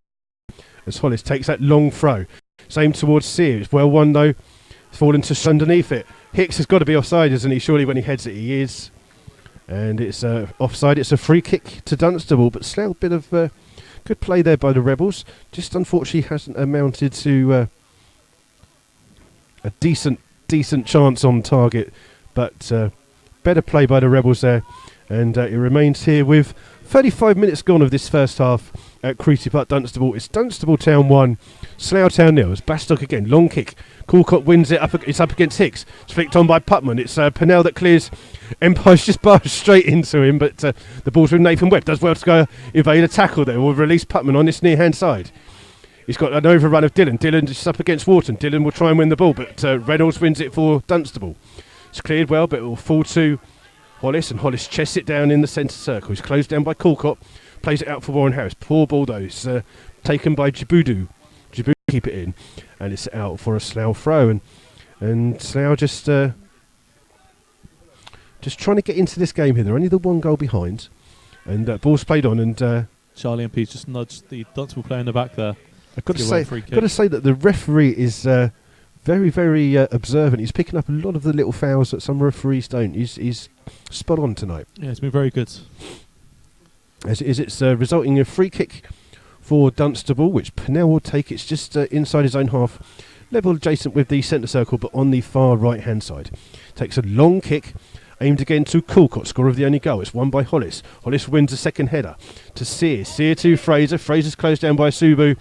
him as Hollis takes that long throw. Same towards Sear. It's well won, though. It's fallen to underneath it. Hicks has got to be offside, isn't he? Surely when he heads it, he is. And it's offside. It's a free kick to Dunstable. But Slough, a bit of good play there by the Rebels. Just unfortunately hasn't amounted to a decent chance on target, but better play by the Rebels there, and it remains here with 35 minutes gone of this first half at Creasy Park, Dunstable. It's Dunstable Town 1, Slough Town 0. It's Bastock again, long kick. Callcott wins it, it's up against Hicks. It's flicked on by Putman. It's Pennell that clears. Empire's just barged straight into him, but the ball's with Nathan Webb. Does well to go evade a tackle there. We'll release Putman on this near-hand side. He's got an overrun of Dillon. Dillon just up against Wharton. Dillon will try and win the ball, but Reynolds wins it for Dunstable. It's cleared well, but it will fall to Hollis, and Hollis chests it down in the centre circle. He's closed down by Callcott. Plays it out for Warren Harris. Poor ball, though. It's taken by Djibouti. Djibouti keep it in, and it's out for a Slough throw. And Slough just trying to get into this game here. They're only the one goal behind, and ball's played on, and Charlie MP just nudged the Dunstable player in the back there. I've got to say that the referee is very, very observant. He's picking up a lot of the little fouls that some referees don't. He's spot on tonight. Yeah, it's been very good. As it is, it's resulting in a free kick for Dunstable, which Pennell will take. It's just inside his own half, level adjacent with the centre circle, but on the far right-hand side. Takes a long kick, aimed again to Callcott, scorer of the only goal. It's won by Hollis. Hollis wins a second header to Sear. Sear to Fraser. Fraser's closed down by Subu.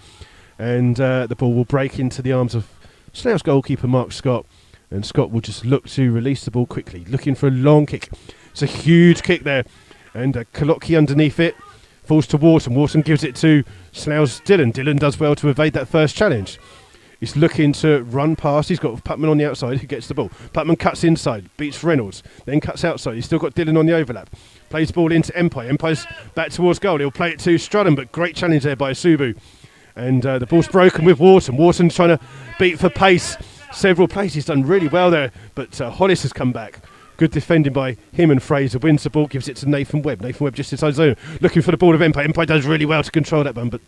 And the ball will break into the arms of Slough's goalkeeper, Mark Scott. And Scott will just look to release the ball quickly, looking for a long kick. It's a huge kick there. And Kolotki underneath it. Falls to Wharton. Wharton gives it to Slough's Dillon. Dillon does well to evade that first challenge. He's looking to run past. He's got Putman on the outside who gets the ball. Putman cuts inside, beats Reynolds, then cuts outside. He's still got Dillon on the overlap. Plays the ball into Empire. Empire's back towards goal. He'll play it to Strudham, but great challenge there by Subu. And the ball's broken with Wharton. Wharton's trying to beat for pace. Several plays. He's done really well there, but Hollis has come back. Good defending by him, and Fraser wins the ball, gives it to Nathan Webb. Nathan Webb just inside his zone, looking for the ball of Empire. Empire does really well to control that one, but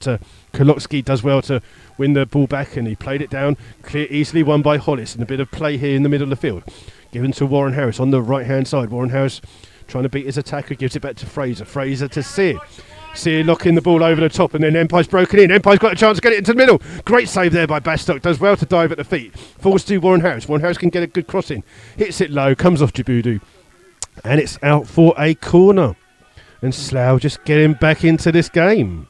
Kolotski does well to win the ball back, and he played it down. Clear, easily won by Hollis, and a bit of play here in the middle of the field. Given to Warren Harris on the right-hand side. Warren Harris trying to beat his attacker, gives it back to Fraser. Fraser to Sear. Sear locking the ball over the top, and then Empire's broken in. Empire's got a chance to get it into the middle. Great save there by Bastock. Does well to dive at the feet. Falls to Warren Harris. Warren Harris can get a good cross in. Hits it low, comes off Djibouti. And it's out for a corner. And Slough just getting back into this game.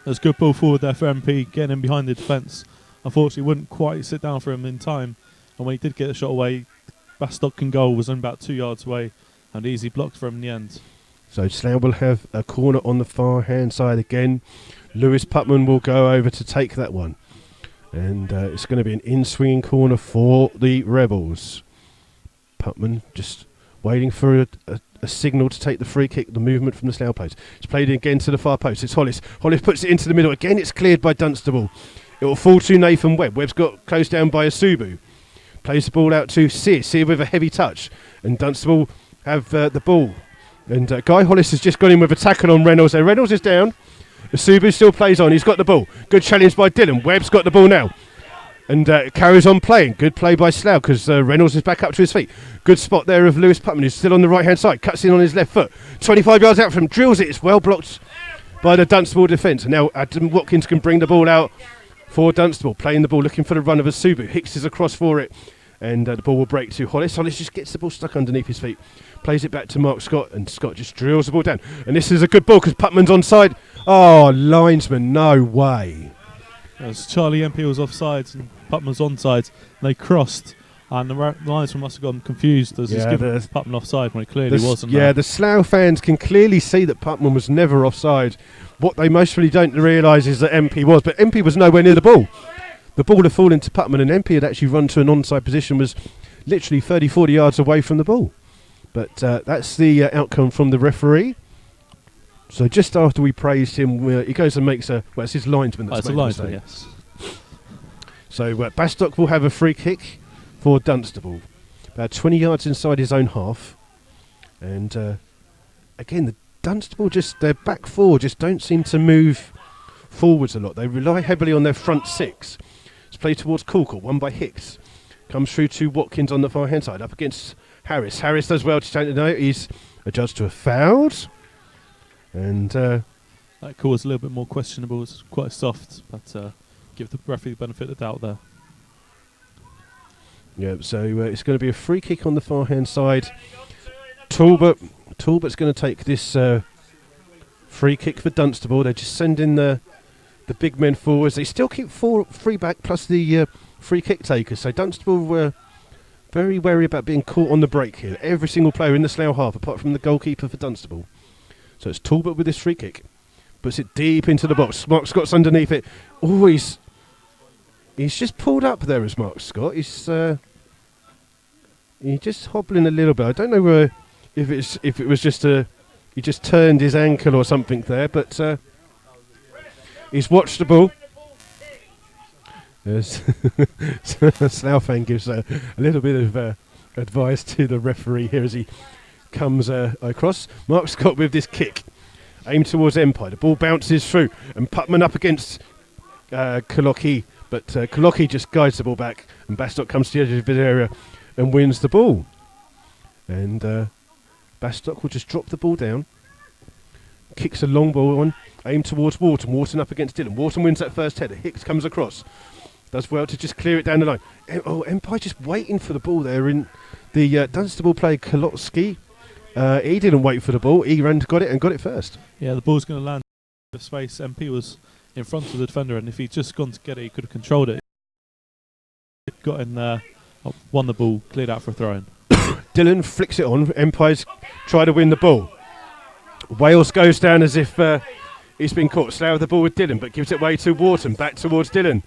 There's a good ball forward there for MP, getting in behind the defence. Unfortunately, wouldn't quite sit down for him in time. And when he did get a shot away, Bastock and goal was only about 2 yards away, and easy blocked for him in the end. So Slough will have a corner on the far hand side again. Lewis Putman will go over to take that one. And it's going to be an in-swinging corner for the Rebels. Putman just waiting for a signal to take the free kick, the movement from the Slough post. It's played again to the far post. It's Hollis. Hollis puts it into the middle. Again, it's cleared by Dunstable. It will fall to Nathan Webb. Webb's got closed down by Asubu. Plays the ball out to Sear. Sear with a heavy touch. And Dunstable have the ball. And Guy Hollis has just gone in with a tackle on Reynolds there. Reynolds is down. Asubu still plays on. He's got the ball. Good challenge by Dylan. Webb's got the ball now. And carries on playing. Good play by Slough because Reynolds is back up to his feet. Good spot there of Lewis Putman, who's still on the right-hand side. Cuts in on his left foot. 25 yards out from him. Drills it. It's well blocked by the Dunstable defence. And now Adam Watkins can bring the ball out for Dunstable. Playing the ball, looking for the run of Asubu. Hicks is across for it. And the ball will break to Hollis. Hollis just gets the ball stuck underneath his feet. Plays it back to Mark Scott. And Scott just drills the ball down. And this is a good ball because Putman's onside. Oh, linesman, no way. As Charlie MP was offsides and Putman was onside, they crossed, and the linesman must have gotten confused as he's given Putman offside when it clearly wasn't. Yeah, the Slough fans can clearly see that Putman was never offside. What they mostly don't realise is that MP was, but MP was nowhere near the ball. The ball had fallen to Putman, and MP had actually run to an onside position, was literally 30, 40 yards away from the ball. But that's the outcome from the referee. So just after we praised him, he goes and makes it's his linesman that's made the mistake. Yes. So Bastock will have a free kick for Dunstable. About 20 yards inside his own half. And again, the Dunstable their back four just don't seem to move forwards a lot. They rely heavily on their front six. It's played towards Coolcourt, won by Hicks. Comes through to Watkins on the far hand side, up against Harris. Harris does well to take the note. He's adjudged to a foul. And that call was a little bit more questionable. It's quite soft, but give the referee the benefit of the doubt there. Yeah, so it's going to be a free kick on the far hand side. Talbot's going to take this free kick for Dunstable. They're just sending the big men forwards. They still keep three back plus the free kick takers. So Dunstable were very wary about being caught on the break here. Every single player in the Slough half, apart from the goalkeeper for Dunstable. So it's Talbot with this free kick. Puts it deep into the box. Mark Scott's underneath it. Oh, he's just pulled up there as Mark Scott. He's just hobbling a little bit. I don't know if it was just he just turned his ankle or something there, but he's watched the ball. Yes. Slough fan gives a little bit of advice to the referee here as he comes across. Mark Scott with this kick aimed towards Empire. The ball bounces through and Putman up against Kolocki, but Kolocki just guides the ball back and Bastock comes to the edge of the area and wins the ball. And Bastock will just drop the ball down, kicks a long ball on, aimed towards Wharton. Wharton up against Dylan. Wharton wins that first header. Hicks comes across. Does well to just clear it down the line. Empire just waiting for the ball there. In the Dunstable player Kolocki. He didn't wait for the ball. He ran, got it first. Yeah, the ball's going to land in space. MP was in front of the defender, and if he'd just gone to get it, he could have controlled it. Got in there, won the ball, cleared out for a throw-in. Dylan flicks it on. Empire's try to win the ball. Wales goes down as if he's been caught. Slough with the ball with Dylan, but gives it away to Wharton. Back towards Dylan.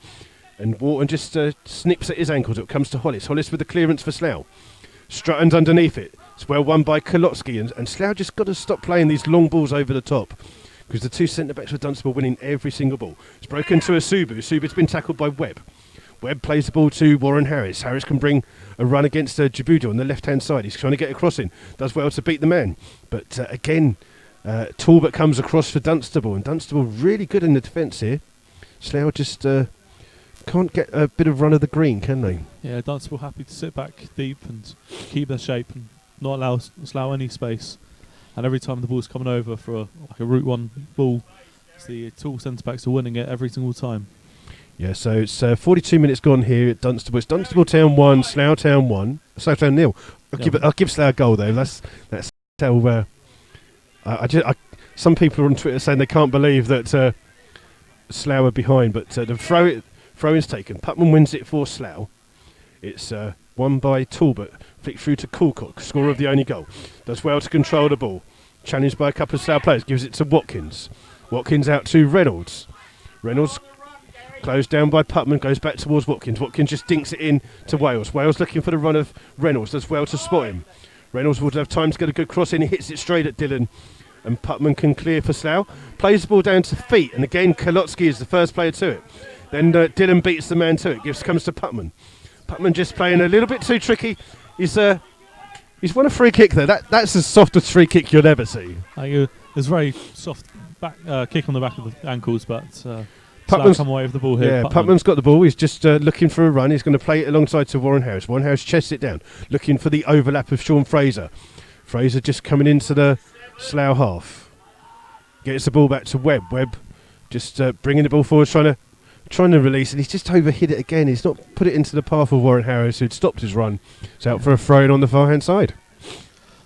And Wharton just snips at his ankles. It comes to Hollis. Hollis with the clearance for Slough. Strutton's underneath it. It's well won by Kolocki, and Slough just got to stop playing these long balls over the top because the two centre-backs for Dunstable winning every single ball. It's broken to Asubu. Asubu's been tackled by Webb. Webb plays the ball to Warren Harris. Harris can bring a run against Djibouti on the left-hand side. He's trying to get a cross in. Does well to beat the man. But again, Talbot comes across for Dunstable, and Dunstable really good in the defence here. Slough just can't get a bit of run of the green, can they? Yeah, Dunstable happy to sit back deep and keep their shape and not allow Slough any space. And every time the ball's coming over for a Route 1 ball, the two centre-backs are winning it every single time. Yeah, so it's 42 minutes gone here at Dunstable. It's Dunstable Town 1, Slough Town 1. Slough Town 0. I'll give Slough a goal though. That's how. Some people are on Twitter saying they can't believe that Slough are behind, but the throw-in's taken. Putman wins it for Slough. It's won by Talbot. Flick through to Coolcock, scorer of the only goal. Does well to control the ball. Challenged by a couple of Slough players. Gives it to Watkins. Watkins out to Reynolds. Reynolds Closed down by Putman, goes back towards Watkins. Watkins just dinks it in to Wales. Wales looking for the run of Reynolds, does well to spot him. Reynolds would have time to get a good cross in. He hits it straight at Dillon. And Putman can clear for Slough. Plays the ball down to feet. And again, Kolotsky is the first player to it. Then Dillon beats the man to it. Comes to Putman. Putman just playing a little bit too tricky. He's won a free kick there. That's the softest free kick you'll ever see. It's very soft back kick on the back of the ankles, but Putman's come away with the ball here. Yeah, Putman's got the ball. He's just looking for a run. He's going to play it alongside to Warren Harris. Warren Harris chests it down, looking for the overlap of Sean Fraser. Fraser just coming into the Slough half. Gets the ball back to Webb. Webb just bringing the ball forward, trying to release, and he's just overhit it again. He's not put it into the path of Warren Harris, who'd stopped his run. It's out for a throw-in on the far-hand side.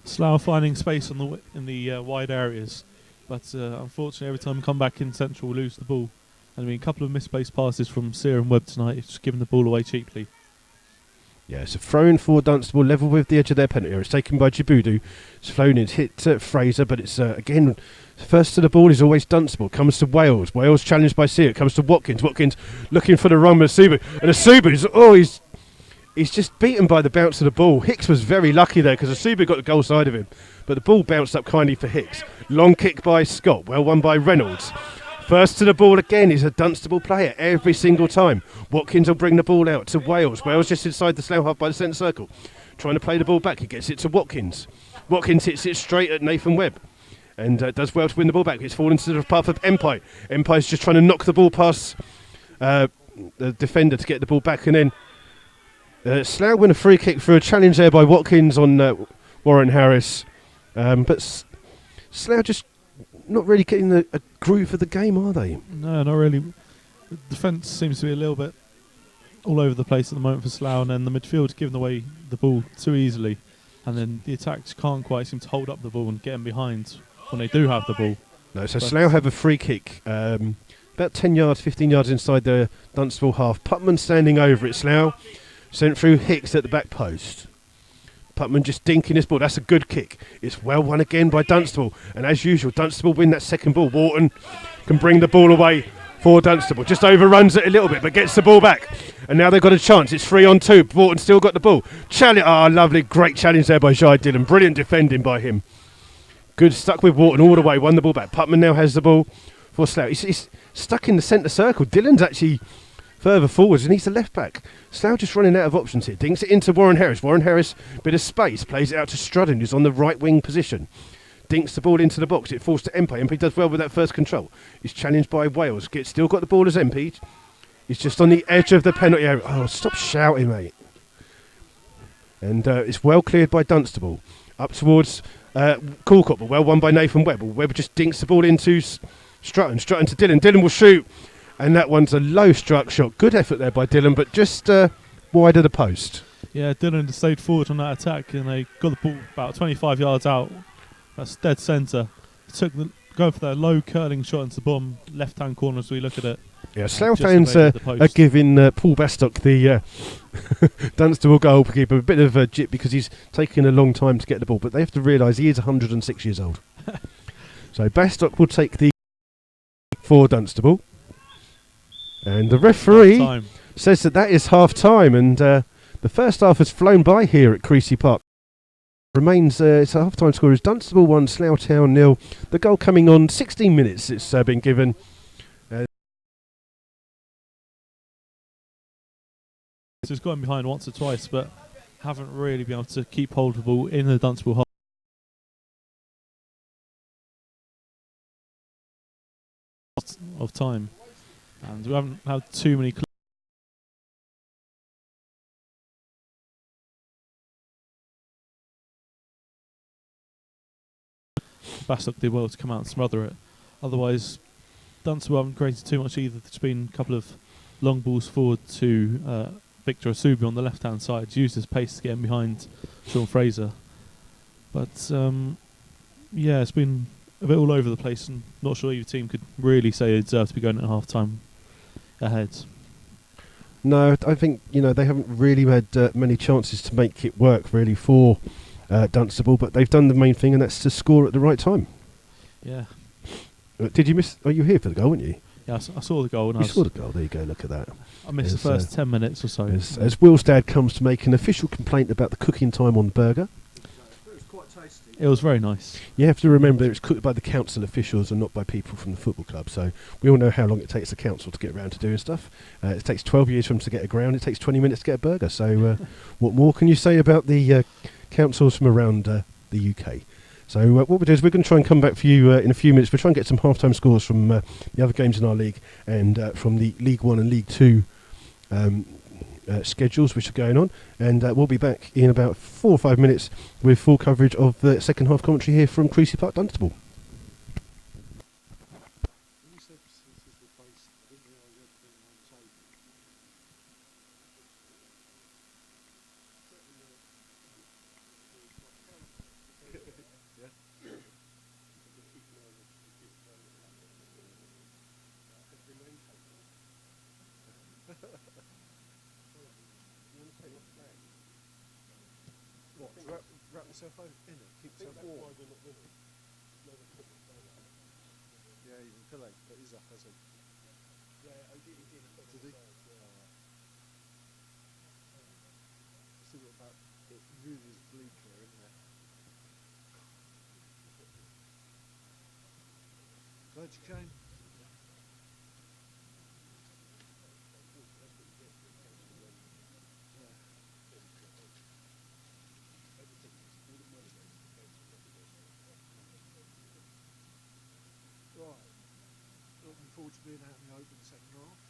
Slough finding space in the wide areas, but unfortunately every time we come back in central we lose the ball. And I mean, a couple of misplaced passes from Sear and Webb tonight. It's just giving the ball away cheaply. Yeah, it's a throw-in for Dunstable, level with the edge of their penalty area. It's taken by Djibouti. It's flown in, hit Fraser, but it's again, first to the ball is always Dunstable. Comes to Wales. Wales challenged by Sear. Comes to Watkins. Watkins looking for the run with Asubu. And Asubu's, he's just beaten by the bounce of the ball. Hicks was very lucky there because Asubu got the goal side of him. But the ball bounced up kindly for Hicks. Long kick by Scott. Well won by Reynolds. First to the ball again is a Dunstable player every single time. Watkins will bring the ball out to Wales. Wales just inside the Slough half by the centre circle. Trying to play the ball back. He gets it to Watkins. Watkins hits it straight at Nathan Webb. And does well to win the ball back. It's fallen into the path of Empire. Empire's just trying to knock the ball past the defender to get the ball back. And then Slough win a free kick for a challenge there by Watkins on Warren Harris. But Slough just not really getting a groove of the game, are they? No, not really. The defence seems to be a little bit all over the place at the moment for Slough, and then the midfield's giving away the ball too easily. And then the attacks can't quite seem to hold up the ball and get them behind when they do have the ball. No, so Slough have a free kick about 10 yards, 15 yards inside the Dunstable half. Putman standing over it. Slough sent through Hicks at the back post. Putman just dinking his ball. That's a good kick. It's well won again by Dunstable. And as usual, Dunstable win that second ball. Wharton can bring the ball away for Dunstable. Just overruns it a little bit, but gets the ball back. And now they've got a chance. It's 3-on-2. Wharton still got the ball. Lovely, great challenge there by Jai Dillon. Brilliant defending by him. Good, stuck with Wharton all the way. Won the ball back. Putman now has the ball for Slough. He's stuck in the centre circle. Dillon's actually further forwards, and he's the left back. Slough just running out of options here. Dinks it into Warren Harris. Warren Harris, bit of space, plays it out to Strudden, who's on the right wing position. Dinks the ball into the box. It falls to MP. MP does well with that first control. He's challenged by Wales. Still got the ball as MP. He's just on the edge of the penalty area. Oh, stop shouting, mate. And it's well cleared by Dunstable. Up towards Coolcott, but well won by Nathan Webb. Webb just dinks the ball into Strutton. Strutton to Dillon. Dillon will shoot. And that one's a low struck shot. Good effort there by Dillon, but just wide of the post. Yeah, Dillon just stayed forward on that attack, and they got the ball about 25 yards out. That's dead centre. Going for that low curling shot into the bottom left-hand corner as we look at it. Yeah, Slough fans are giving Paul Bastock, the Dunstable goalkeeper, a bit of a jip because he's taking a long time to get the ball, but they have to realise he is 106 years old. So Bastock will take the for Dunstable. And the referee says that is half-time, and the first half has flown by here at Creasy Park. Remains, it's a half-time score is Dunstable 1, Slough Town 0. The goal coming on 16 minutes it's been given. It's gone behind once or twice, but haven't really been able to keep hold of the ball in the Dunstable half of time. And we haven't had too many Bastock did well to come out and smother it. Otherwise, Dunstable haven't created too much either. There's been a couple of long balls forward to Victor Asubu on the left-hand side. He's used his pace to get in behind Sean Fraser. But, yeah, it's been a bit all over the place, and not sure either team could really say they deserve to be going at half-time ahead. No, I think they haven't really had many chances to make it work really for Dunstable, but they've done the main thing, and that's to score at the right time. Yeah. Did you miss? Oh, you were here for the goal, weren't you? Yeah, Yeah, I saw the goal. And You saw the goal. There you go. Look at that. I missed the first 10 minutes or so. As Will's dad comes to make an official complaint about the cooking time on the burger. It was quite tasty. It was very nice. You have to remember it's cooked by the council officials and not by people from the football club. So we all know how long it takes the council to get around to doing stuff. It takes 12 years for them to get a ground. It takes 20 minutes to get a burger. So what more can you say about the councils from around the UK? So what we'll do is we're going to try and come back for you in a few minutes. We'll try and get some half-time scores from the other games in our league and from the League 1 and League 2 schedules which are going on. And we'll be back in about 4 or 5 minutes with full coverage of the second half commentary here from Creasy Park, Dunstable. Wrap yourself in it. Keep yourself warm. Yeah, even Pele put his up, has he? Yeah, he did. Did he? Still got about it really is bleak here, isn't it? Glad you came. Right. Looking forward to being out in the open second half.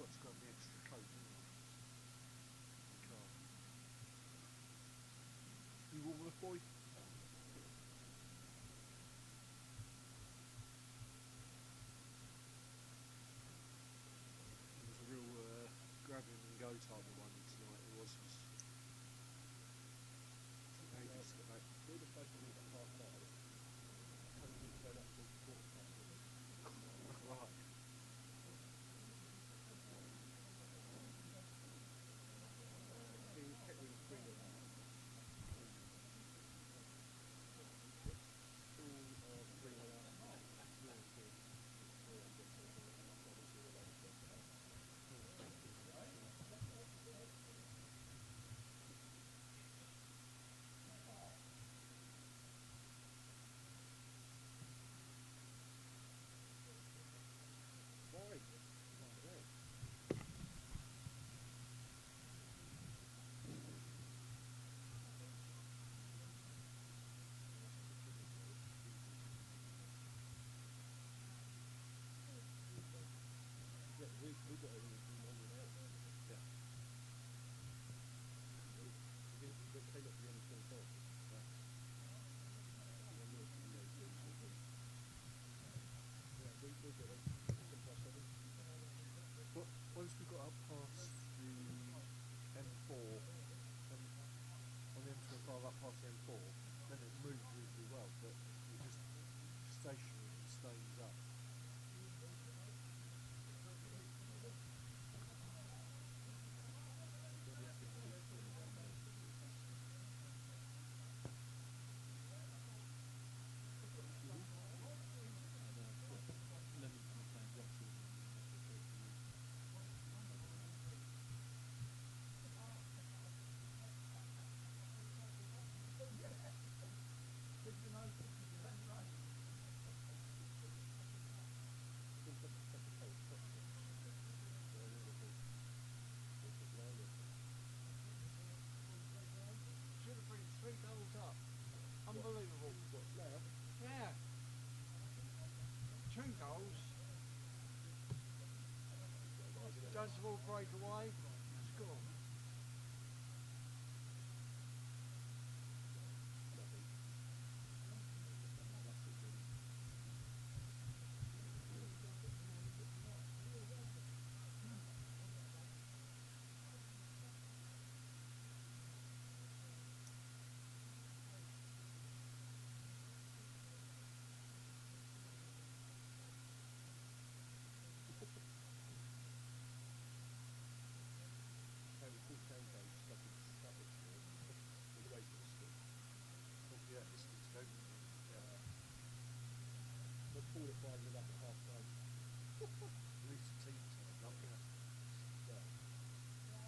Got to grab the extra coat, haven't I? Car. You warm enough, boy? It was a real grab him and go type of one tonight. It was. Ages to get back. Right. Once we got up past the M4, on the M25 up past the M4, then it moved really well, but it just stationary and stays up. Should have been 3 goals up. Unbelievable. What, Slough? Yeah. 2 goals. Dunstable breakaway. Score. At least the team turned up.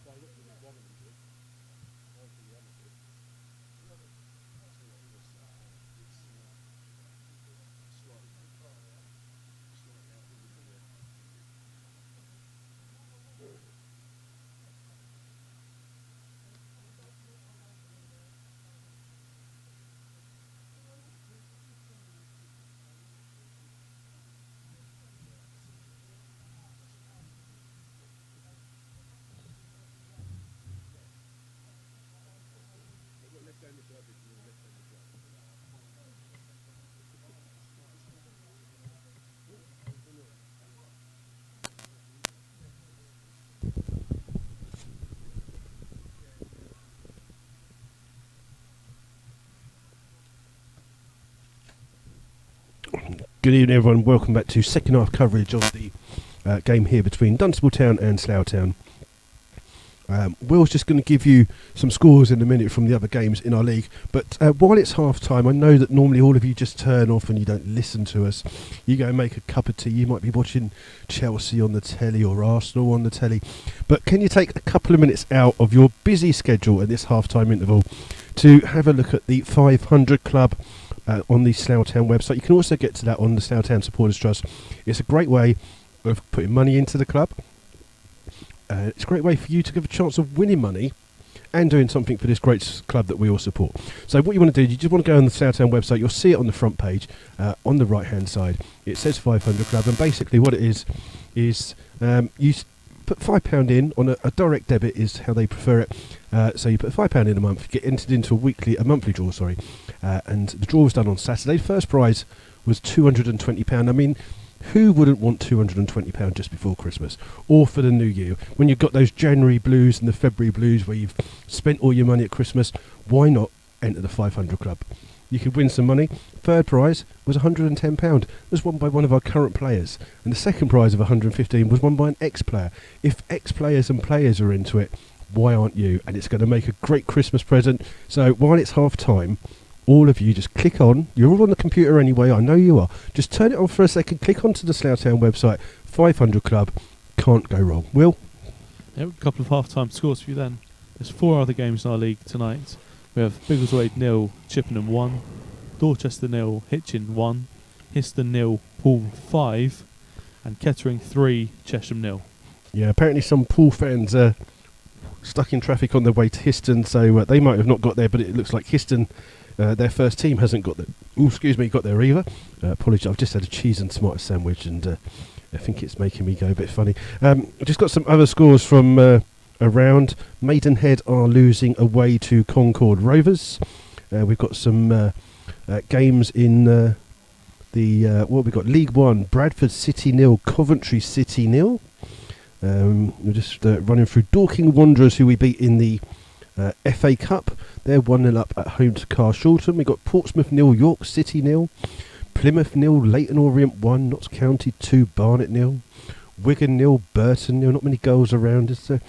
But I looked at what one of them did. I think the other did. I'll tell you what, it was it's slightly out of the Good evening, everyone. Welcome back to second half coverage of the game here between Dunstable Town and Slough Town. Will's just going to give you some scores in a minute from the other games in our league, but while it's half time, I know that normally all of you just turn off and you don't listen to us. You go and make a cup of tea. You might be watching Chelsea on the telly or Arsenal on the telly, but can you take a couple of minutes out of your busy schedule at this half time interval to have a look at the 500 Club on the Slough Town website? You can also get to that on the Slough Town Supporters Trust. It's a great way of putting money into the club. It's a great way for you to give a chance of winning money and doing something for this great club that we all support. So what you want to do, you just want to go on the Slough Town website. You'll see it on the front page on the right hand side. It says 500 Club, and basically what it is you put £5 in on a direct debit is how they prefer it. So you put £5 in a month, get entered into a monthly draw, and the draw was done on Saturday. First prize was £220. I mean, who wouldn't want £220 just before Christmas or for the new year? When you've got those January blues and the February blues where you've spent all your money at Christmas, why not enter the 500 Club? You could win some money. Third prize was £110. It was won by one of our current players. And the second prize of £115 was won by an ex-player. If ex-players and players are into it, why aren't you? And it's going to make a great Christmas present. So while it's half time, all of you just click on. You're all on the computer anyway, I know you are. Just turn it on for a second, click onto the Slough Town website, 500 Club. Can't go wrong. Will? Yeah, a couple of half-time scores for you then. There's 4 other games in our league tonight. We have Biggleswade 0, Chippenham 1, Dorchester 0, Hitchin 1, Histon 0, Poole 5, and Kettering 3, Chesham 0. Yeah, apparently some Poole fans are stuck in traffic on their way to Histon, so they might have not got there, but it looks like Histon, their first team, hasn't got there. Got there either. Apologies, I've just had a cheese and tomato sandwich, and I think it's making me go a bit funny. Just got some other scores from around. Maidenhead are losing away to Concord Rovers. We've got some games in what we've got. League 1, Bradford City 0, Coventry City 0. We're just running through Dorking Wanderers, who we beat in the FA Cup. They're 1-0 up at home to Carshalton. We've got Portsmouth 0, York City 0, Plymouth 0, Leyton Orient 1, Notts County 2, Barnet 0, Wigan 0, Burton 0. Not many goals around, is there?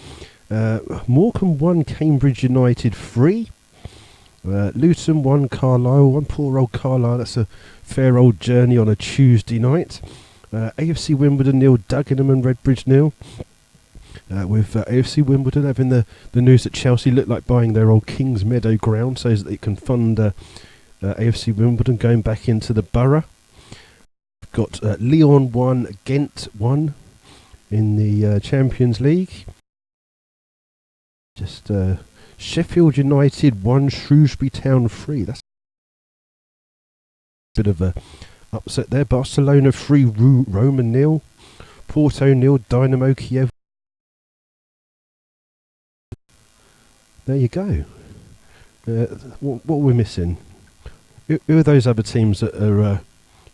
Morecambe 1, Cambridge United 3. Luton 1, Carlisle 1. Poor old Carlisle, that's a fair old journey on a Tuesday night. AFC Wimbledon 0, Dagenham and Redbridge 0. With AFC Wimbledon having the news that Chelsea look like buying their old Kings Meadow ground so that it can fund AFC Wimbledon going back into the borough. We've got Lyon 1, Ghent 1 in the Champions League. Just Sheffield United 1, Shrewsbury Town 3. That's a bit of a upset there. Barcelona 3, Roma 0, Porto 0, Dynamo Kiev. There you go. What are we missing? Who are those other teams that are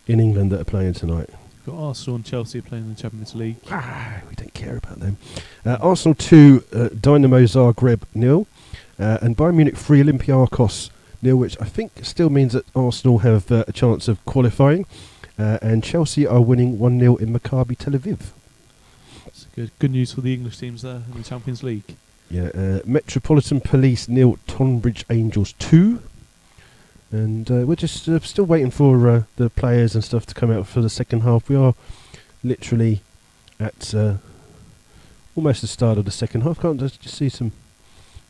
in England that are playing tonight? We've got Arsenal and Chelsea playing in the Champions League. We don't care about them. Arsenal 2, Dynamo Zagreb 0, and Bayern Munich 3, Olympiacos 0, which I think still means that Arsenal have a chance of qualifying, and Chelsea are winning 1-0 in Maccabi Tel Aviv. That's good news for the English teams there in the Champions League. Yeah, Metropolitan Police 0, Tonbridge Angels 2. And we're just still waiting for the players and stuff to come out for the second half. We are literally at almost the start of the second half. Can't just see some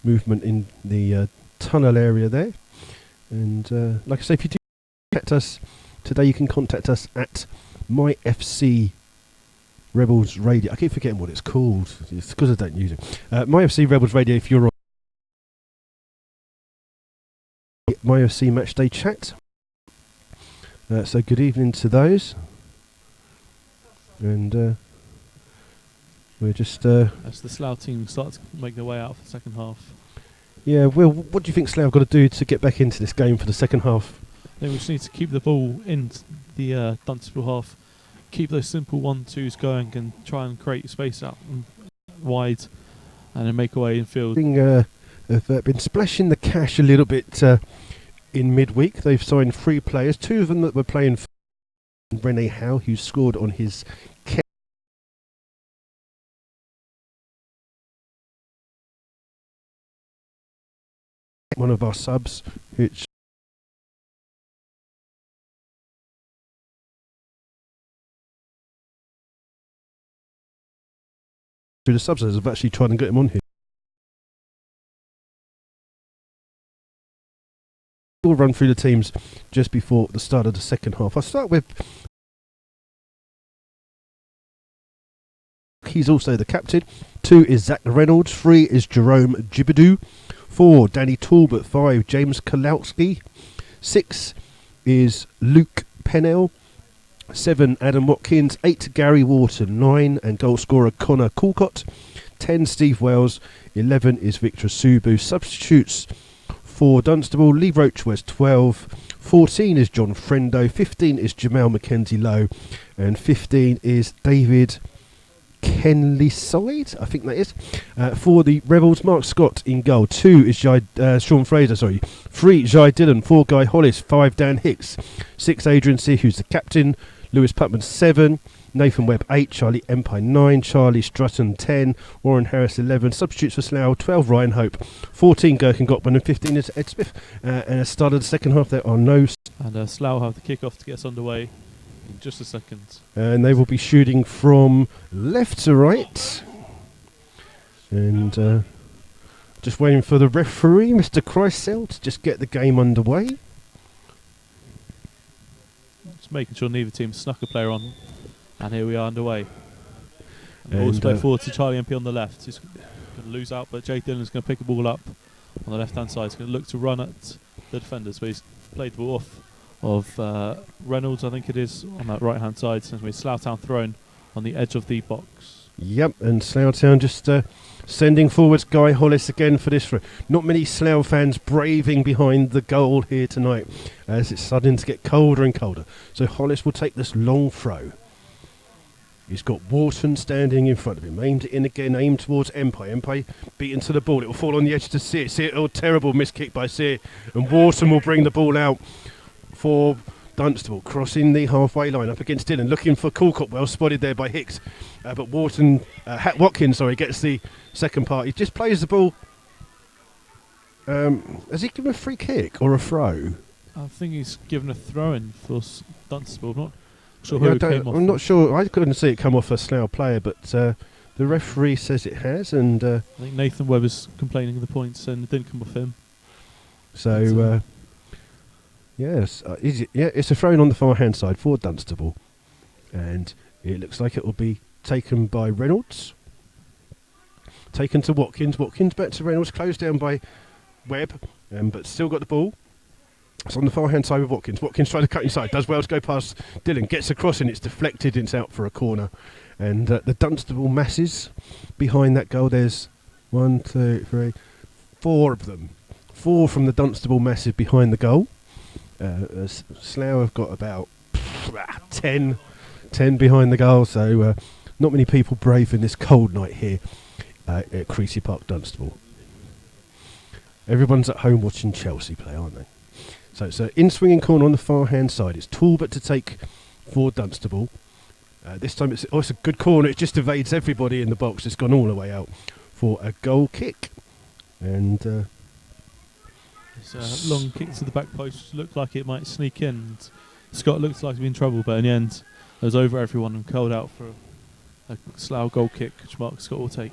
movement in the tunnel area there. And like I say, if you do contact us today, you can contact us at MyFC Rebels Radio. I keep forgetting what it's called. It's because I don't use it. MyFC Rebels Radio if you're on MyFC Matchday Chat. So good evening to those. And we're just... as the Slough team start to make their way out for the second half. Yeah, Will, what do you think Slough have got to do to get back into this game for the second half? I think we just need to keep the ball in the Dunstable half, keep those simple 1-2s going and try and create space out and wide and then make a way in field. Have been splashing the cash a little bit in midweek. They've signed 3 players, 2 of them that were playing for Rene Howe, who scored on his one of our subs, which through the subs have actually tried and get him on here. We'll run through the teams just before the start of the second half. I'll start with... He's also the captain. 2 is Zach Reynolds. 3 is Jerome Jibidou. 4, Danny Talbot. 5, James Kalowski. 6 is Luke Pennell. 7, Adam Watkins. 8, Gary Wharton. 9, and goal scorer Connor Coolcott. 10, Steve Wells. 11 is Victor Subu. Substitutes for Dunstable, Lee Roach was 12. 14 is John Frendo. 15 is Jamal Mackenzie Lowe. And 15 is David Kenlyside, I think that is. For the Rebels, Mark Scott in goal. 2 is Sean Fraser, 3, Jai Dillon. 4, Guy Hollis. 5, Dan Hicks. 6, Adrian C, who's the captain. Lewis Putman, 7. Nathan Webb, 8. Charlie Empire, 9. Charlie Strutton, 10. Warren Harris, 11. Substitutes for Slough, 12, Ryan Hope. 14, Gherkin Gottman. And 15 is Ed Smith. And at the start of the second half, there are no... And Slough have the kick-off to get us underway in just a second. And they will be shooting from left to right. And just waiting for the referee, Mr. Kreisel, to just get the game underway. Just making sure neither team snuck a player on. And here we are underway. And ball's played forward to Charlie MP on the left. He's going to lose out, but Jay Dillon's going to pick the ball up on the left-hand side. He's going to look to run at the defenders, but he's played the ball off of Reynolds, I think it is, on that right-hand side. So it's Slough Town thrown on the edge of the box. Yep, and Slough Town just sending forwards Guy Hollis again for this. Not many Slough fans braving behind the goal here tonight, as it's starting to get colder and colder. So Hollis will take this long throw. He's got Wharton standing in front of him. Aimed it in again, aimed towards Empire. Empire beaten to the ball. It will fall on the edge to Sear. Sear, oh, terrible miss kick by Sear. And Wharton will bring the ball out for Dunstable, crossing the halfway line up against Dillon, looking for Coolcott, well spotted there by Hicks. But Watkins, gets the second part. He just plays the ball. Has he given a free kick or a throw? I think he's given a throw-in for Dunstable. I'm not sure who it came off. I'm not sure. I couldn't see it come off a Slough player, but the referee says it has. And I think Nathan Webb is complaining of the points, and it didn't come off him. So, yes, it's a throw-in on the far-hand side for Dunstable, and it looks like it will be taken by Reynolds. Taken to Watkins. Watkins back to Reynolds, closed down by Webb, but still got the ball. It's on the far-hand side with Watkins. Watkins trying to cut inside. Does well to go past Dillon. Gets across and it's deflected. It's out for a corner. And the Dunstable masses behind that goal. There's 1, 2, 3, 4 of them. 4 from the Dunstable massive behind the goal. Slough have got about 10 behind the goal. So not many people brave in this cold night here at Creasy Park, Dunstable. Everyone's at home watching Chelsea play, aren't they? So it's an in-swinging corner on the far-hand side. It's Talbot to take for Dunstable. This time it's a good corner. It just evades everybody in the box. It's gone all the way out for a goal kick. And it's a long kick to the back post. Looked like it might sneak in. Scott looks like he's been in trouble, but in the end, it was over everyone and curled out for a Slough goal kick, which Mark Scott will take.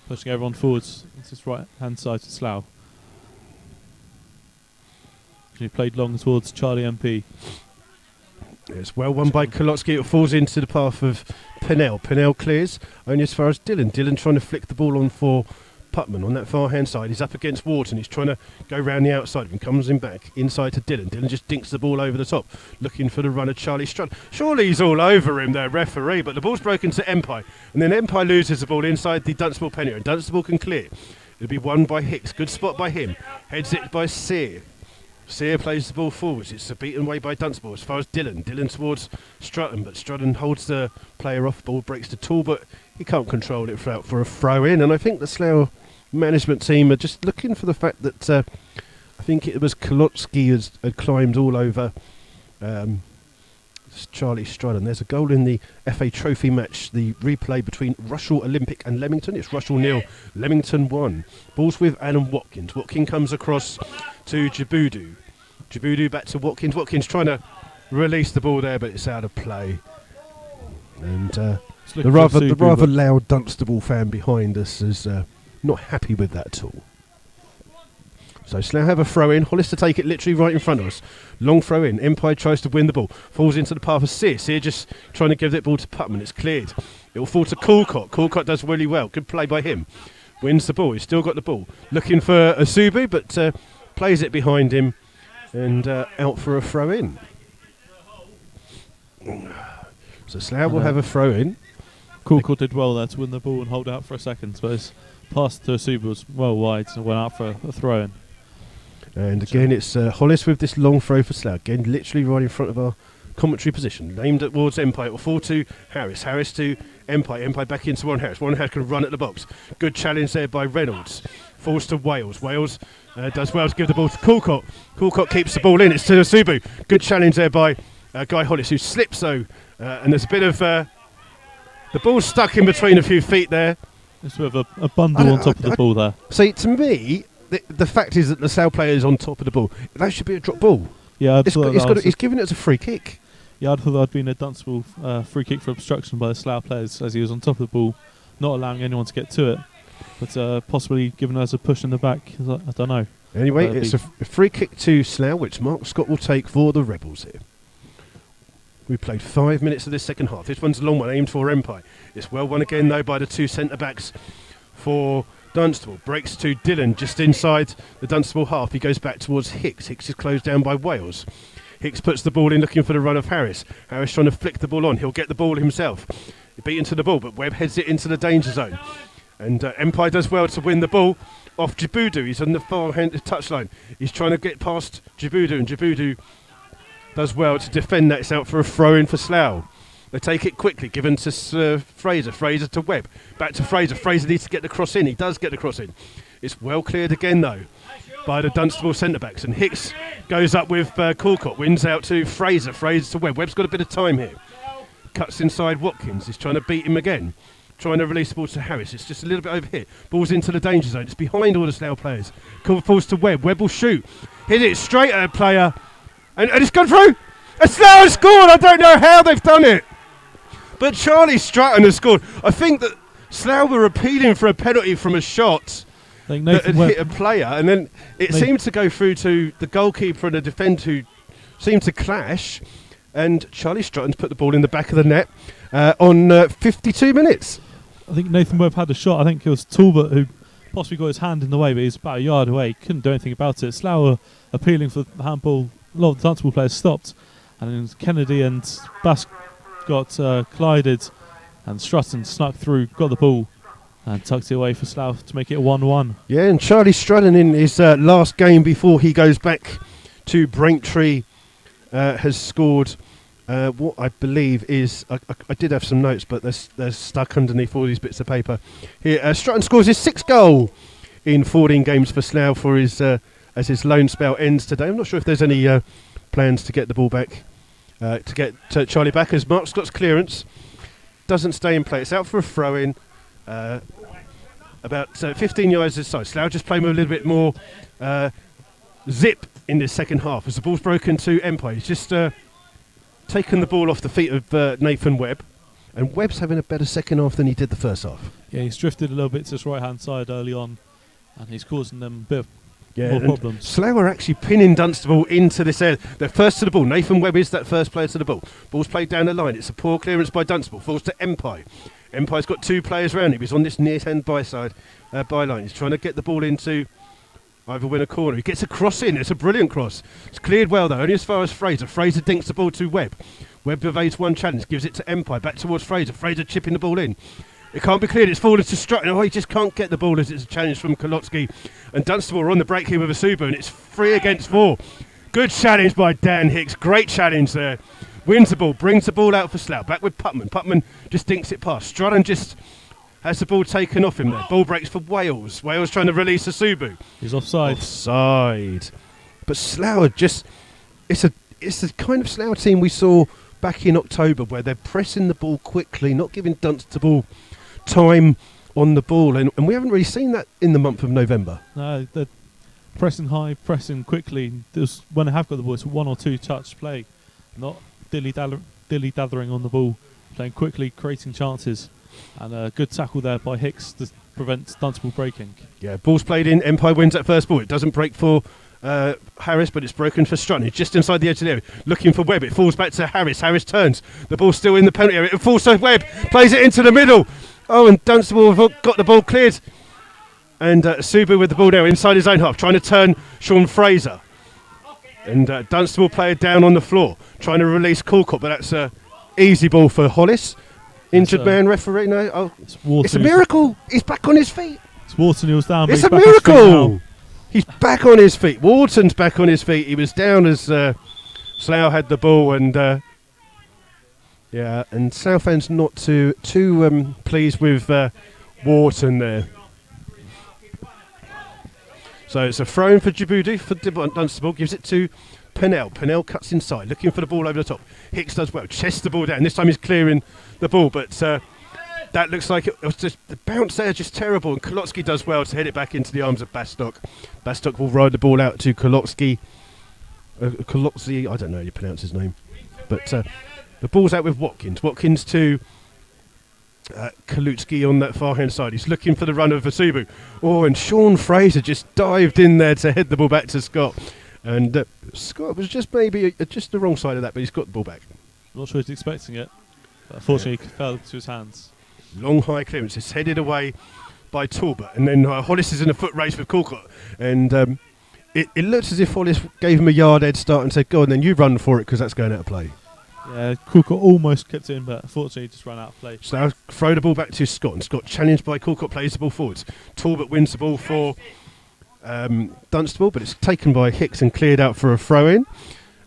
Pushing everyone forwards. It's his right hand side to Slough. He played long towards Charlie MP. It's well won by Kolotsky. It falls into the path of Pennell. Pennell clears only as far as Dillon. Dillon trying to flick the ball on for Putman on that far hand side. He's up against Wharton. He's trying to go round the outside of him. Comes him back inside to Dillon. Dillon just dinks the ball over the top, looking for the runner Charlie Strutt. Surely he's all over him there, referee, but the ball's broken to Empire, and then Empire loses the ball inside the Dunstable pen area, and Dunstable can clear. It'll be won by Hicks. Good spot by him. Heads it by Sear. Sear plays the ball forwards. It's a beaten way by Dunstable as far as Dillon. Dillon towards Strutton, but Strutton holds the player off. Ball breaks to Talbot. He can't control it for a throw in, and I think the Slough management team are just looking for the fact that I think it was Kolotsky had climbed all over Charlie Strutton. There's a goal in the FA Trophy match, the replay between Rushall Olympic and Leamington. It's Rushall 0, Leamington 1. Ball's with Alan Watkins. Watkins comes across to Djibouti. Djibouti back to Watkins. Watkins trying to release the ball there, but it's out of play. And the rather loud Dunstable fan behind us is not happy with that at all. So Slough have a throw in. Hollis to take it literally right in front of us. Long throw in. Empire tries to win the ball. Falls into the path of Sear. Sear just trying to give that ball to Putman. It's cleared. It will fall to Coolcott. Coolcott does really well. Good play by him. Wins the ball. He's still got the ball. Looking for Asubu, but plays it behind him and out for a throw in. So Slough will have a throw in. Coolcott did well there to win the ball and hold out for a second, but his pass to Asubu was well wide and went out for a throw in. And again, it's Hollis with this long throw for Slough. Again, literally right in front of our commentary position. Aimed towards Empire. It will fall to Harris. Harris to Empire. Empire back into Warren Harris. Warren Harris can run at the box. Good challenge there by Reynolds. Falls to Wales. Wales does well to give the ball to Coolcott. Coolcott keeps the ball in. It's to Asubu. Good challenge there by Guy Hollis, who slips though. And there's a bit of... the ball's stuck in between a few feet there. It's with a bundle on top of the ball there. See, to me... The fact is that the Slough player is on top of the ball. That should be a drop ball. Yeah, he's giving it as a free kick. Yeah, I thought that had been a Dunstable free kick for obstruction by the Slough players as he was on top of the ball, not allowing anyone to get to it, but possibly giving us a push in the back. I don't know. Anyway, it's a free kick to Slough, which Mark Scott will take for the Rebels here. We played 5 minutes of this second half. This one's a long one, aimed for Empire. It's well won again, though, by the two centre-backs for Dunstable. Breaks to Dillon just inside the Dunstable half. He goes back towards Hicks. Hicks is closed down by Wales. Hicks puts the ball in looking for the run of Harris. Harris trying to flick the ball on. He'll get the ball himself. Beaten to the ball, but Webb heads it into the danger zone. And Empire does well to win the ball off Djibouti. He's on the far hand touchline. He's trying to get past Djibouti, and Djibouti does well to defend that. It's out for a throw-in for Slough. They take it quickly, given to Fraser. Fraser to Webb. Back to Fraser. Fraser needs to get the cross in. He does get the cross in. It's well cleared again, though, by the Dunstable centre-backs. And Hicks goes up with Coolcott. Wins out to Fraser. Fraser to Webb. Webb's got a bit of time here. Cuts inside Watkins. He's trying to beat him again. Trying to release the ball to Harris. It's just a little bit over here. Ball's into the danger zone. It's behind all the Slough players. Coolcott falls to Webb. Webb will shoot. Hit it straight at a player. And it's gone through. And Slough has scored. I don't know how they've done it. But Charlie Strutton has scored. I think that Slough were appealing for a penalty from a shot that had hit a player, and then it seemed to go through to the goalkeeper and the defender who seemed to clash, and Charlie Strutton's put the ball in the back of the net on 52 minutes. I think Nathan Webb had a shot. I think it was Talbot who possibly got his hand in the way, but he's about a yard away. Couldn't do anything about it. Slough were appealing for the handball. A lot of the Dunstable players stopped, and then Kennedy and Bass got collided, and Strutton snuck through, got the ball and tucked it away for Slough to make it a 1-1. Yeah, and Charlie Strutton in his last game before he goes back to Braintree has scored what I believe is, I did have some notes, but they're stuck underneath all these bits of paper. Here, Strutton scores his 6th goal in 14 games for Slough for his as his loan spell ends today. I'm not sure if there's any plans to get the ball back. To get Charlie back, as Mark Scott's clearance doesn't stay in play. It's out for a throw-in about 15 yards this side. Slough just playing with a little bit more zip in this second half as the ball's broken to Empire. He's just taken the ball off the feet of Nathan Webb. And Webb's having a better second half than he did the first half. Yeah, he's drifted a little bit to his right-hand side early on, and he's causing them a bit Yeah, more problems. Slough are actually pinning Dunstable into this area. They're first to the ball. Nathan Webb is that first player to the ball. Ball's played down the line. It's a poor clearance by Dunstable. Falls to Empire. Empire's got 2 players around him. He's on this near-hand byline. He's trying to get the ball into either win a corner. He gets a cross in. It's a brilliant cross. It's cleared well, though, only as far as Fraser. Fraser dinks the ball to Webb. Webb evades one challenge, gives it to Empire. Back towards Fraser. Fraser chipping the ball in. It can't be cleared. It's fallen to Strutton. Oh, he just can't get the ball as it's a challenge from Kolotsky. And Dunstable are on the break here with Asubu, and it's 3 against 4. Good challenge by Dan Hicks. Great challenge there. Wins the ball, brings the ball out for Slough. Back with Putman. Putman just dinks it past. Strutton just has the ball taken off him there. Ball breaks for Wales. Wales trying to release Asubu. He's offside. Offside. But Slough are just... It's the kind of Slough team we saw back in October, where they're pressing the ball quickly, not giving Dunstable time on the ball, and we haven't really seen that in the month of November. No, they're pressing high, pressing quickly. When they have got the ball, it's 1 or 2 touch play, not dilly-dathering on the ball, playing quickly, creating chances, and a good tackle there by Hicks to prevent Dunstable breaking. Yeah, ball's played in. Empire wins that first ball. It doesn't break for Harris, but it's broken for Strutton. He's just inside the edge of the area, looking for Webb. It falls back to Harris. Harris turns. The ball's still in the penalty area. It falls to Webb. Plays it into the middle. Oh, and Dunstable have got the ball cleared. And Subu with the ball now inside his own half, trying to turn Sean Fraser. And Dunstable player down on the floor, trying to release Coolcott, but that's an easy ball for Hollis. Injured man referee. No, oh, it's a miracle. He's back on his feet. It's Wharton who's down. It's a miracle. He's back on his feet. Wharton's back on his feet. He was down as Slough had the ball, and and Slough fans not too pleased with Wharton there. So it's a throw in for Djibouti for Dunstable. Gives it to Pennell. Pennell cuts inside, looking for the ball over the top. Hicks does well. Chests the ball down. This time he's clearing the ball, but that looks like it was just the bounce there, just terrible. And Kolotsky does well to head it back into the arms of Bastock. Bastock will ride the ball out to Kolotsky. Kolotsky, I don't know how you pronounce his name, but the ball's out with Watkins. Watkins to Kalutsky on that far hand side. He's looking for the run of Vasubu. Oh, and Sean Fraser just dived in there to head the ball back to Scott. And Scott was just maybe just the wrong side of that, but he's got the ball back. Not sure he's expecting it, but unfortunately it fell to his hands. Long high clearance. It's headed away by Talbot, and then Hollis is in a foot race with Coolcott, and it looks as if Hollis gave him a yard head start and said, go on then, you run for it, because that's going out of play. Yeah, Coolcott almost kept it in, but unfortunately he just ran out of play. So now throw the ball back to Scott, and Scott challenged by Coolcott plays the ball forwards. Talbot wins the ball for Dunstable, but it's taken by Hicks and cleared out for a throw-in,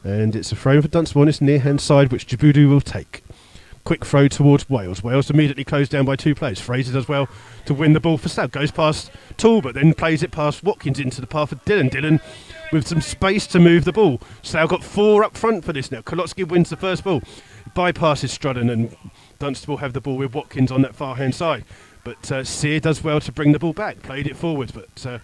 and it's a throw-in for Dunstable on his near-hand side, which Djibouti will take. Quick throw towards Wales. Wales immediately closed down by 2 players. Fraser does well to win the ball for Slough. Goes past Talbot, then plays it past Watkins into the path of Dillon. Dillon with some space to move the ball. Slough got 4 up front for this now. Kolotsky wins the first ball. Bypasses Strudden, and Dunstable have the ball with Watkins on that far hand side. But Sear does well to bring the ball back. Played it forwards, but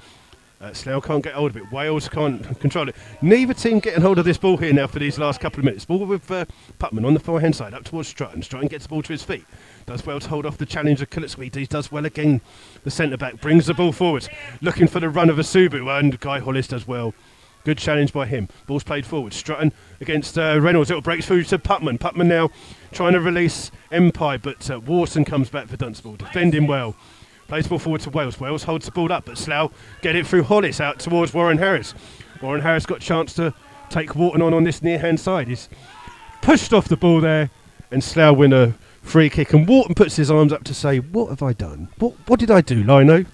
Slough can't get hold of it. Wales can't control it. Neither team getting hold of this ball here now for these last couple of minutes. Ball with Putman on the far hand side up towards Strutton. Strutton gets the ball to his feet. Does well to hold off the challenge of Kolotsky. He does well again. The centre back brings the ball forward, looking for the run of Asubu, and Guy Hollis does well. Good challenge by him. Ball's played forward. Strutton against Reynolds. It'll break through to Putman. Putman now trying to release Empire, but Wharton comes back for Dunstable. Defending well. Plays the ball forward to Wales. Wales holds the ball up, but Slough get it through Hollis out towards Warren Harris. Warren Harris got a chance to take Wharton on this near-hand side. He's pushed off the ball there, and Slough win a free kick. And Wharton puts his arms up to say, what have I done? What did I do, Lino?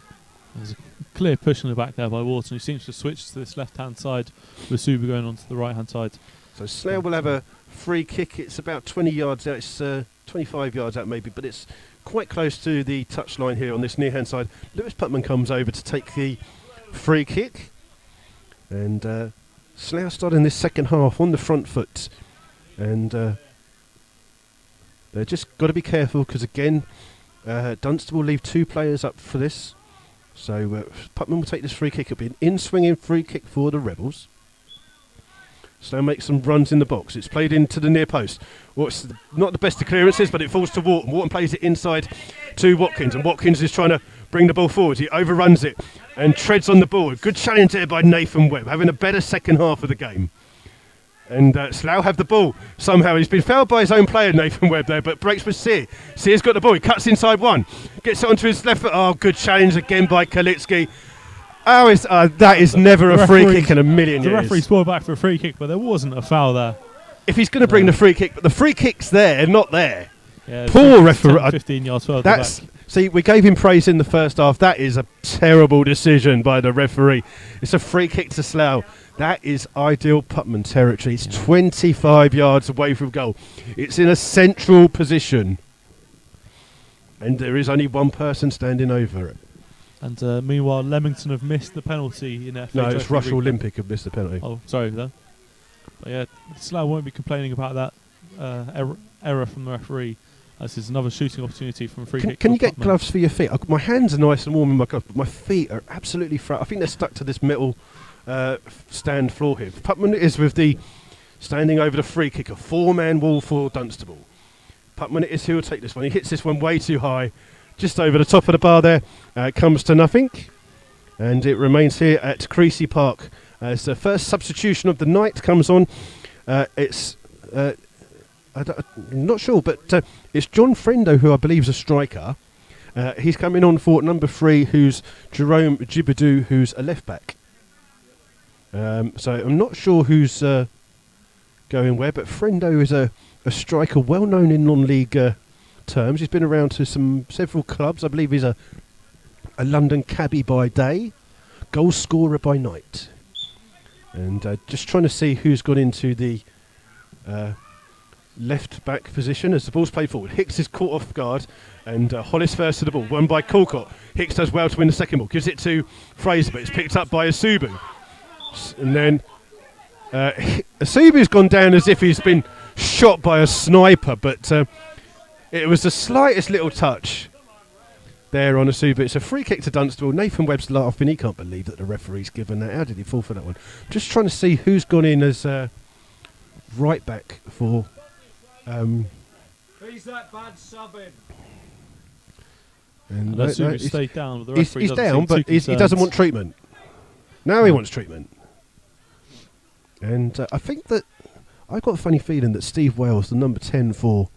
There's a clear push in the back there by Wharton, who seems to switch to this left-hand side, with Suba going on to the right-hand side. So Slough will have a free kick. It's about 20 yards out. It's 25 yards out maybe, but it's quite close to the touchline here on this near-hand side. Lewis Putman comes over to take the free kick. And Slough starting this second half on the front foot. And they've just got to be careful because, again, Dunstable will leave 2 players up for this. So Putman will take this free kick. It'll be an in-swinging free kick for the Rebels. Slough makes some runs in the box. It's played into the near post. What's not the best of clearances, but it falls to Wharton. Wharton plays it inside to Watkins, and Watkins is trying to bring the ball forward. He overruns it and treads on the ball. Good challenge there by Nathan Webb, having a better second half of the game. And Slough have the ball. Somehow he's been fouled by his own player, Nathan Webb, there, but breaks with Sear. Sear's got the ball. He cuts inside one. Gets it onto his left foot. Oh, good challenge again by Kalitsky. Oh, that is never a free kick in a million years. The referee scored back for a free kick, but there wasn't a foul there. If he's going to bring the free kick, but the free kick's there, not there. Yeah, poor referee. 15 yards further back. See, we gave him praise in the first half. That is a terrible decision by the referee. It's a free kick to Slough. That is ideal Putman territory. It's 25 yards away from goal. It's in a central position. And there is only one person standing over it. And meanwhile, Leamington have missed the penalty in FA. No, it's Rushall Olympic have missed the penalty. Oh, sorry then. But yeah, Slough won't be complaining about that error from the referee, as is another shooting opportunity from a free kick. Can you get gloves for your feet? My hands are nice and warm in my gloves, but my feet are absolutely I think they're stuck to this metal stand floor here. Putman is with the standing over the free kick, a 4-man wall for Dunstable. Putman it is who will take this one. He hits this one way too high, just over the top of the bar there. Comes to nothing, and it remains here at Creasy Park as the first substitution of the night comes on. It's I'm not sure, but it's John Frendo, who I believe is a striker. He's coming on for number 3, who's Jerome Jibadou, who's a left back. So I'm not sure who's going where, but Frendo is a striker well known in non-league terms. He's been around to several clubs. I believe he's a London cabbie by day, goal scorer by night. And just trying to see who's gone into the left back position as the ball's played forward. Hicks is caught off guard, and Hollis first to the ball, won by Colcott. Hicks does well to win the second ball, gives it to Fraser, but it's picked up by Asubu. And then Asubu's gone down as if he's been shot by a sniper, but it was the slightest little touch there on Asubu. It's a free kick to Dunstable. Nathan Webb's laughing. He can't believe that the referee's given that. How did he fall for that one? Just trying to see who's gone in as right back for... Who's that bad subbing? And Asubu stayed down. But the referee he's down, but he doesn't want treatment. Now he wants treatment. And I think that... I've got a funny feeling that Steve Wales, the number 10 for...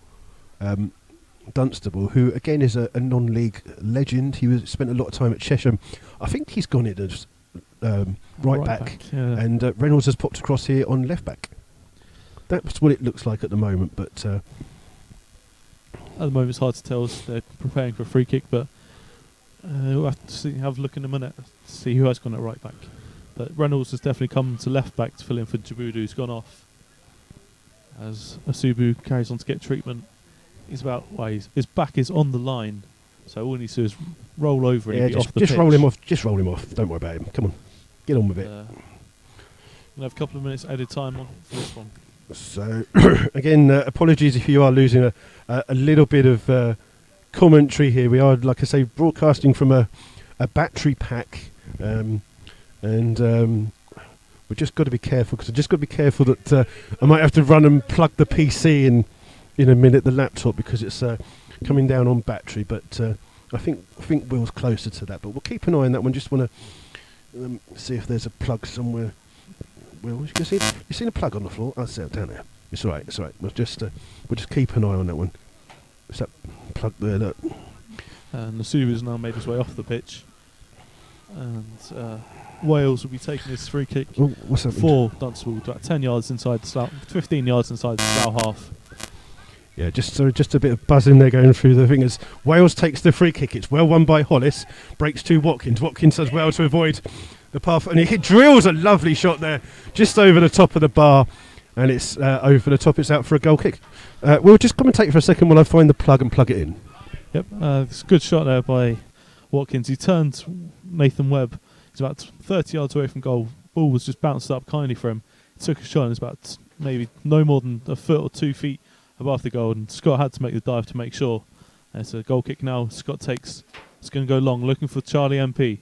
Dunstable, who again is a non-league legend. He spent a lot of time at Chesham. I think he's gone in as right back, yeah. And Reynolds has popped across here on left back. That's what it looks like at the moment. But at the moment, it's hard to tell. They're preparing for a free kick, but we'll have to have a look in a minute to see who has gone at right back. But Reynolds has definitely come to left back to fill in for Djibouti, who's gone off as Asubu carries on to get treatment. He's about his back is on the line, so all he needs to do is roll over and be off the pitch. Roll him off. Just roll him off. Don't worry about him. Come on, get on with it. We'll have a couple of minutes added time on for this one. So again, apologies if you are losing a little bit of commentary here. We are, like I say, broadcasting from a battery pack, and we've just got to be careful because I've just got to be careful that I might have to run and plug the PC in a minute, the laptop, because it's coming down on battery. But I think Will's closer to that. But we'll keep an eye on that one. Just want to see if there's a plug somewhere. Will, you seen a plug on the floor? I'll set it down there. It's all right. It's all right. We'll just keep an eye on that one. Is that plug there? Look. And Nasubu's now made his way off the pitch, and Wales will be taking this free kick for Dunstable, about 10 yards inside the Slough, 15 yards inside the Slough half. Yeah, just a bit of buzzing there going through the fingers. Wales takes the free kick. It's well won by Hollis. Breaks to Watkins. Watkins does well to avoid the path, and he drills a lovely shot there, just over the top of the bar, and it's over the top. It's out for a goal kick. We'll just commentate for a second while I find the plug and plug it in. Yep, it's a good shot there by Watkins. He turned Nathan Webb. He's about 30 yards away from goal. Ball was just bounced up kindly for him. He took a shot and it's about maybe no more than a foot or 2 feet above the goal, and Scott had to make the dive to make sure. And it's a goal kick now. Scott takes. It's going to go long, looking for Charlie MP,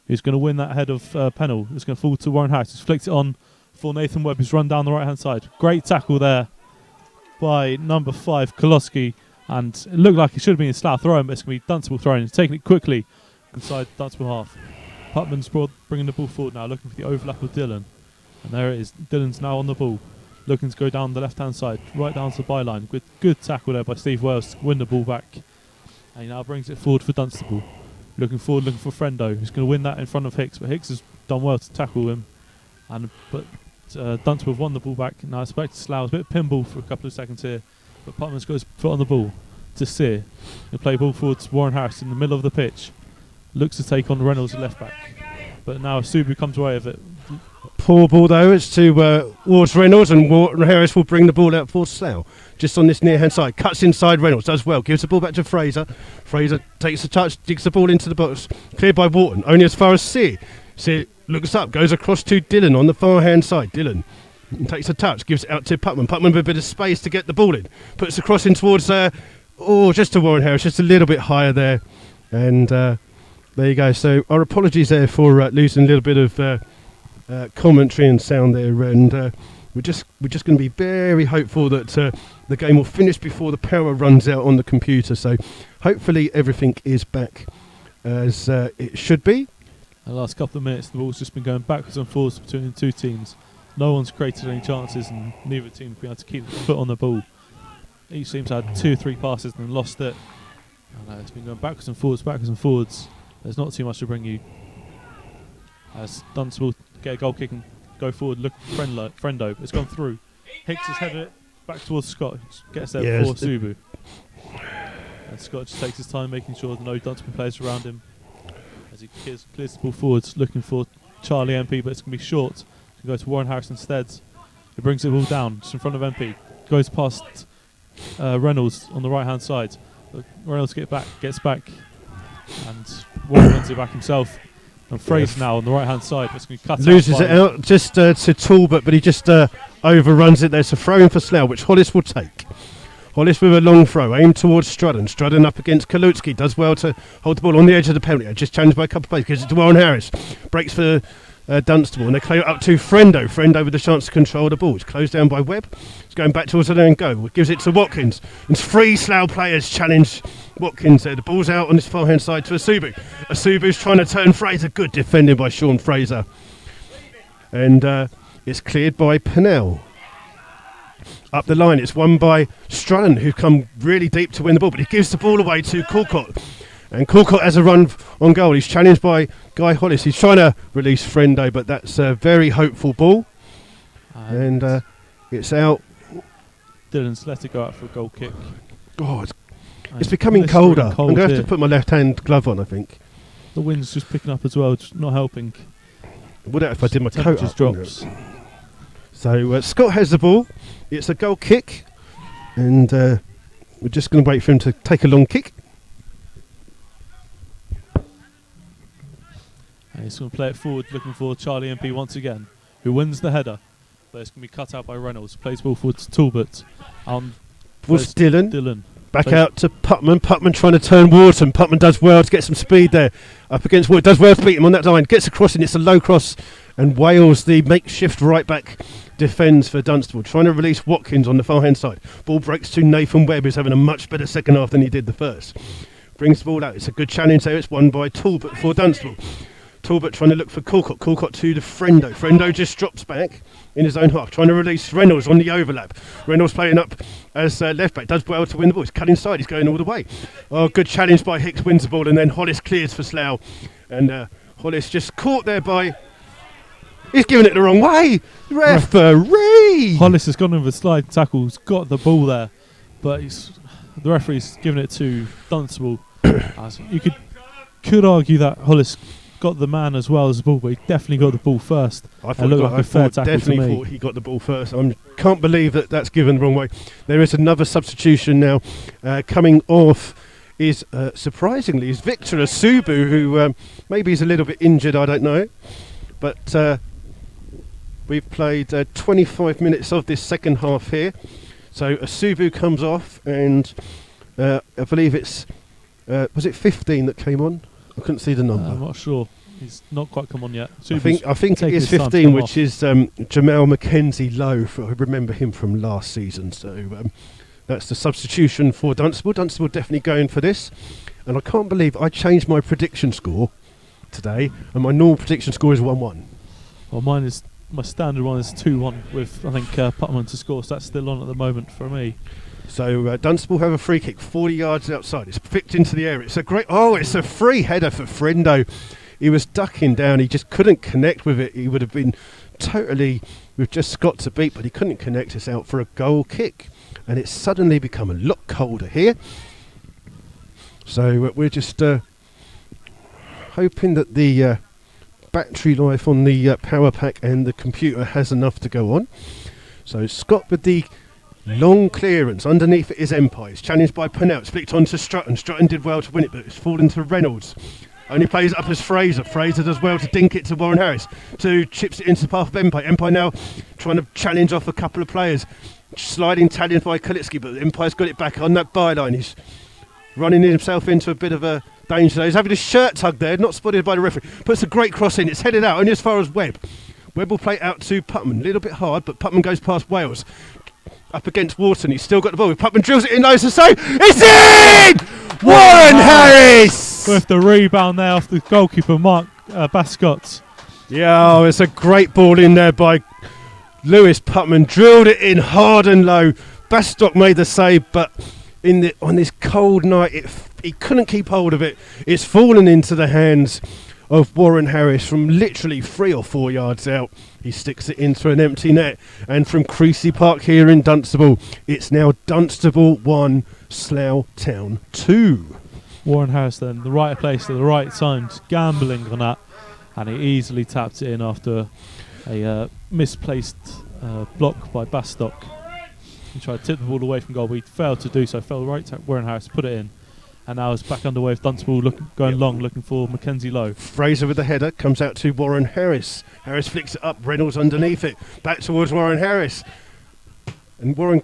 who's going to win that head of Pennell. It's going to fall to Warren House. He's flicked it on before Nathan Webb is run down the right-hand side. Great tackle there by number 5, Koloski, and it looked like it should have been a Slough throwing, but it's going to be Dunstable throwing. He's taking it quickly inside Dunstable half. Putman's bringing the ball forward now, looking for the overlap of Dylan. And there it is. Dylan's now on the ball, looking to go down the left-hand side, right down to the byline. Good tackle there by Steve Wells to win the ball back. And he now brings it forward for Dunstable. Looking forward, looking for Frendo, who's going to win that in front of Hicks, but Hicks has done well to tackle him. But Dunstable have won the ball back. Now it's back to Slough. A bit of pinball for a couple of seconds here, but Putman's got his foot on the ball to Sear. He'll play ball forward to Warren Harris in the middle of the pitch. Looks to take on Reynolds at left back, but now Subu comes away with it. Poor ball though, it's to towards Reynolds, and Warren Harris will bring the ball out for Slough. Just on this near hand side, cuts inside Reynolds, does well, gives the ball back to Fraser. Fraser takes a touch, digs the ball into the box, cleared by Wharton, only as far as Sear. Sear looks up, goes across to Dylan on the far hand side. Dylan takes a touch, gives it out to Putman. Putman with a bit of space to get the ball in, puts the cross in towards just to Warren Harris, just a little bit higher there, and there you go. So our apologies there for losing a little bit of commentary and sound there, and we're just going to be very hopeful that the game will finish before the power runs out on the computer. So hopefully everything is back as it should be. The last couple of minutes, the ball's just been going backwards and forwards between the two teams. No one's created any chances, and neither team has been able to keep the foot on the ball. Each team's had 2 or 3 passes and then lost it. It's been going backwards and forwards. There's not too much to bring you. As Dunstable get a goal kick and go forward, look for Frendo. It's gone through. Hicks has headed it back towards Scott. Gets there before Subu. And Scott just takes his time, making sure there are no Dunstable players around him. As he clears the ball forwards, looking for Charlie MP, but it's going to be short. Go to Warren Harris instead. He brings it all down just in front of MP. Goes past Reynolds on the right hand side. But Reynolds gets back, and Warren wins it back himself. And Fraser now on the right hand side. It's going to cut loses it out just to Talbot, but he just overruns it. There's a throw in for Slough, which Hollis will take. Hollis with a long throw, aimed towards Strudden. Strudden up against Kalutsky, does well to hold the ball on the edge of the penalty. Just challenged by a couple of players, gives it to Warren Harris. Breaks for Dunstable, and they clear it up to Frendo. Frendo with the chance to control the ball. It's closed down by Webb. It's going back towards the and go. Gives it to Watkins. And 3 Slough players challenge Watkins there. The ball's out on his far hand side to Asubu. Asubu's trying to turn Fraser. Good defending by Sean Fraser. And it's cleared by Pennell. Up the line, it's won by Strudden, who's come really deep to win the ball, but he gives the ball away to Corcott. And Corcott has a run on goal. He's challenged by Guy Hollis. He's trying to release Frendo, but that's a very hopeful ball. And it's out. Dylan's let it go out for a goal kick. Oh, it's becoming colder. I'm going to have here. to put my left-hand glove on, I think. The wind's just picking up as well, just not helping. Would have if I did my coat Temperatures up. drops. So Scott has the ball. It's a goal kick. And we're just going to wait for him to take a long kick. And he's going to play it forward, looking for Charlie MP once again, who wins the header. But it's going to be cut out by Reynolds. Plays ball forward to Talbot. Was Dylan. Back out to Putman. Putman trying to turn Wharton. Putman does well to get some speed there. Up against Wharton. Does well to beat him on that line. Gets across and it's a low cross. And Wales, the makeshift right back, defends for Dunstable. Trying to release Watkins on the far hand side. Ball breaks to Nathan Webb, who's having a much better second half than he did the first. Brings the ball out. It's a good challenge there. It's won by Talbot for Dunstable. Talbot trying to look for Corcott. Corcott to the Frendo. Frendo just drops back in his own half, trying to release Reynolds on the overlap. Reynolds playing up as left back. Does well to win the ball. He's cut inside. He's going all the way. Oh, good challenge by Hicks. Wins the ball, and then Hollis clears for Slough. And Hollis just caught there by... He's giving it the wrong way. Referee! Hollis has gone in with a slide tackle. He's got the ball there, but the referee's given it to Dunstable. You could argue that Hollis got the man as well as the ball, but he definitely got the ball first. I definitely thought he got the ball first. I can't believe that's given the wrong way. There is another substitution now coming off. Is surprisingly is Victor Asubu, who maybe is a little bit injured. I don't know, but we've played 25 minutes of this second half here. So Asubu comes off, and I believe it's was it 15 that came on? I couldn't see the number. I'm not sure. He's not quite come on yet. I think it is 15, which is Jamal Mackenzie Lowe. I remember him from last season. So that's the substitution for Dunstable. Dunstable definitely going for this. And I can't believe I changed my prediction score today, and my normal prediction score is 1-1. Well, my standard one is 2-1 with, I think, Putman to score, so that's still on at the moment for me. So Dunstable have a free kick 40 yards outside. It's flicked into the air. It's a free header for Friendo. He was ducking down. He just couldn't connect with it. He would have been totally with just Scott to beat, but he couldn't connect us out for a goal kick. And it's suddenly become a lot colder here. So we're just hoping that the battery life on the power pack and the computer has enough to go on. So Scott with the long clearance. Underneath it is Empire. It's challenged by Purnell. It's flicked onto Strutton. Strutton did well to win it, but it's fallen to Reynolds. Only plays it up as Fraser. Fraser does well to dink it to Warren Harris. Chips it into the path of Empire. Empire now trying to challenge off a couple of players. Sliding challenge by Kalitsky, but Empire's got it back on that byline. He's running himself into a bit of a danger. He's having his shirt tugged there, not spotted by the referee. Puts a great cross in. It's headed out only as far as Webb. Webb will play out to Putman. A little bit hard, but Putman goes past Wales. Up against Wharton. He's still got the ball. Putman drills it in low to save. It's in! Warren Harris! With the rebound there off the goalkeeper, Mark Bascott. Yeah, it's a great ball in there by Lewis Putman. Drilled it in hard and low. Bastock made the save, but on this cold night, he couldn't keep hold of it. It's fallen into the hands of Warren Harris from literally 3 or 4 yards out. He sticks it into an empty net. And from Creasy Park here in Dunstable, it's now Dunstable 1, Slough Town 2. Warren Harris then, the right place at the right time, just gambling on that. And he easily tapped it in after a misplaced block by Bastock. He tried to tip the ball away from goal, but he failed to do so. Fell right to Warren Harris, put it in. And now it's back underway with Dunstable going long, looking for Mackenzie Lowe. Fraser with the header, comes out to Warren Harris. Harris flicks it up, Reynolds underneath it. Back towards Warren Harris. And Warren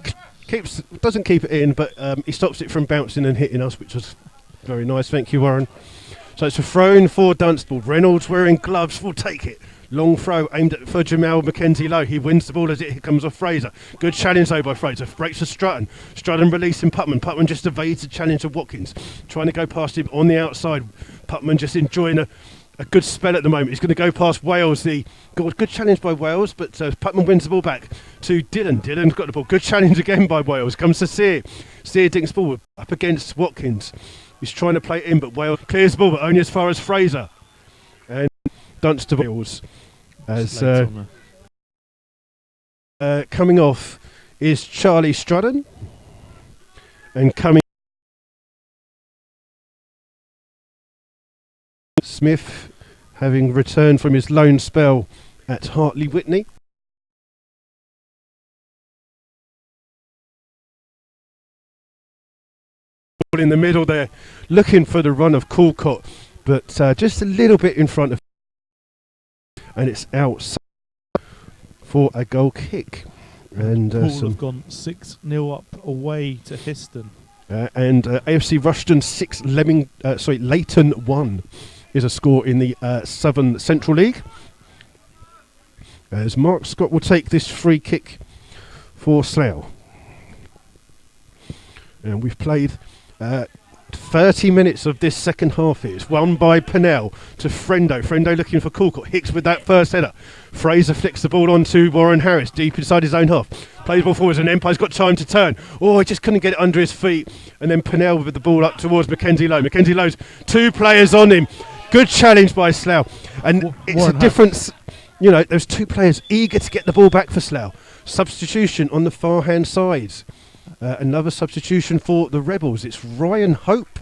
doesn't keep it in, but he stops it from bouncing and hitting us, which was very nice. Thank you, Warren. So it's a throw in for Dunstable. Reynolds wearing gloves will take it. Long throw aimed at for Jamal Mackenzie Lowe. He wins the ball as it comes off Fraser. Good challenge though by Fraser. Breaks to Strutton. Strutton releasing Putman. Putman just evades the challenge of Watkins. Trying to go past him on the outside. Putman just enjoying a good spell at the moment. He's going to go past Wales. Good challenge by Wales, but Putman wins the ball back to Dylan. Dylan's got the ball. Good challenge again by Wales. Comes to Sear. Sear dinks forward up against Watkins. He's trying to play it in, but Wales clears the ball, but only as far as Fraser. And Dunstable as coming off is Charlie Strudden, and coming Smith, having returned from his loan spell at Hartley Whitney. In the middle there, looking for the run of Coolcott, but just a little bit in front of, and it's out for a goal kick. And Poole have gone 6-0 up away to Histon. And AFC Rushden 6, Leighton 1 is a score in the Southern Central League. As Mark Scott will take this free kick for Slough. And we've played 30 minutes of this second half here. It's won by Purnell to Friendo. Friendo looking for Coolcott. Hicks with that first header. Fraser flicks the ball on to Warren Harris deep inside his own half. Plays the ball forwards and Empire's got time to turn. Oh, he just couldn't get it under his feet. And then Purnell with the ball up towards Mackenzie Lowe. Mackenzie Lowe's 2 players on him. Good challenge by Slough. And it's Warren a difference. You know, there's 2 players eager to get the ball back for Slough. Substitution on the far hand side. Another substitution for the Rebels. It's Ryan Hope,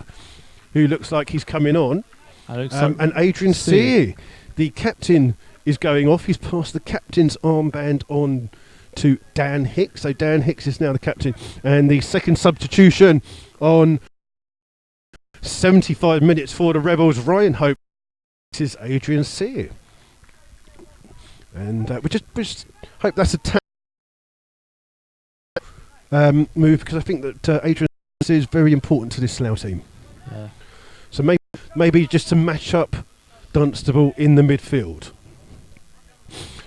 who looks like he's coming on. And Adrian Sear, the captain, is going off. He's passed the captain's armband on to Dan Hicks. So Dan Hicks is now the captain. And the second substitution on 75 minutes for the Rebels, Ryan Hope. This is Adrian Sear. And we just hope that's a move, because I think that Adrian is very important to this Slough team. Yeah. So maybe just to match up Dunstable in the midfield.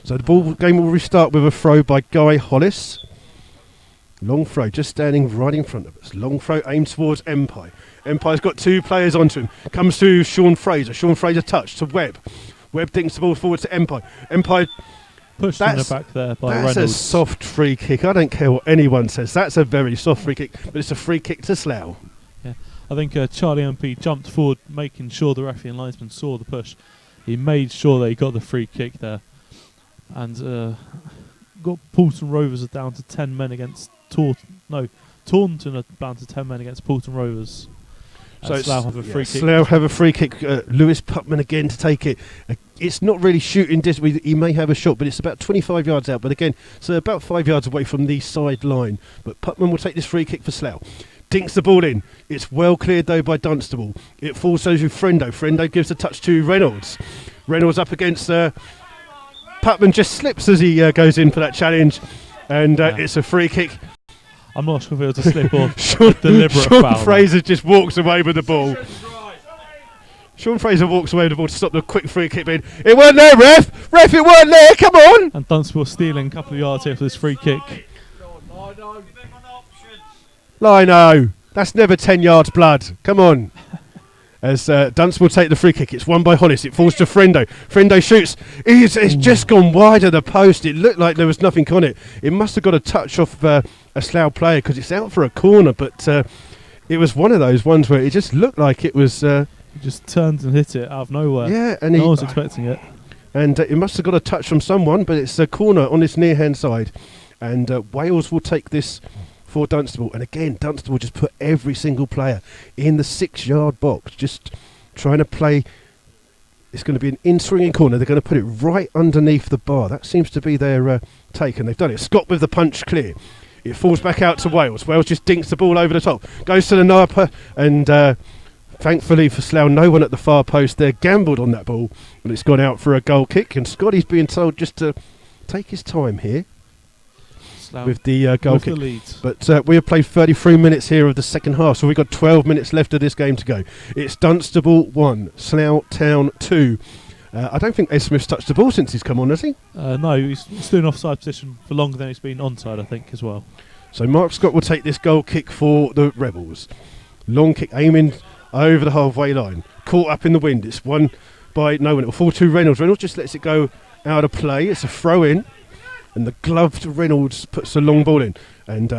So the game will restart with a throw by Guy Hollis. Long throw, just standing right in front of us. Long throw aimed towards Empire. Empire's got 2 players onto him. Comes to Sean Fraser. Sean Fraser touch to Webb. Webb dinks the ball forward to Empire. Empire pushed in the back there by Reynolds. That's a soft free kick. I don't care what anyone says. That's a very soft free kick, but it's a free kick to Slough. Yeah, I think Charlie MP jumped forward, making sure the referee and linesman saw the push. He made sure that he got the free kick there, and got Poulton Rovers down to 10 men against Taunton are down to 10 men against Poulton Rovers. So Slough have a free kick. Slough have a free kick. Lewis Putman again to take it. It's not really shooting distance. He may have a shot, but it's about 25 yards out. But again, so about 5 yards away from the sideline. But Putman will take this free kick for Slough. Dinks the ball in. It's well cleared though by Dunstable. It falls over to Frendo. Frendo gives a touch to Reynolds. Reynolds up against Putman, just slips as he goes in for that challenge. And it's a free kick. I'm not sure if it was a slip or deliberate Sean foul. Fraser just walks away with the ball. Sean Fraser walks away with the ball to stop the quick free kick in. It weren't there, ref! Ref, it weren't there, come on! And Dunstable stealing a couple of yards here for this free kick. Lino, that's never 10 yards blood. Come on. As Dunstable take the free kick, it's won by Hollis. It falls to Frendo. Frendo shoots. It's just gone wide of the post. It looked like there was nothing on it. It must have got a touch off a Slough player because it's out for a corner. But it was one of those ones where it just looked like it was. He just turned and hit it out of nowhere. Yeah, and no one was expecting it. And it must have got a touch from someone, but it's a corner on this near hand side. And Wales will take this for Dunstable. And again, Dunstable just put every single player in the 6-yard box, just trying to play. It's going to be an in-swinging corner. They're going to put it right underneath the bar. That seems to be their take, and they've done it. Scott with the punch clear. It falls back out to Wales. Wales just dinks the ball over the top. Goes to the Napa, and thankfully for Slough, no one at the far post there gambled on that ball, and it's gone out for a goal kick. And Scotty's being told just to take his time here with the goal kick. But we have played 33 minutes here of the second half, so we've got 12 minutes left of this game to go. It's Dunstable 1, Slough Town 2. I don't think Ed Smith's touched the ball since he's come on, has he? No, he's still in offside position for longer than he's been onside, I think, as well. So Mark Scott will take this goal kick for the Rebels. Long kick aiming over the halfway line. Caught up in the wind. It's won by no one. It will fall to Reynolds. Reynolds just lets it go out of play. It's a throw in. And the gloved Reynolds puts the long ball in. And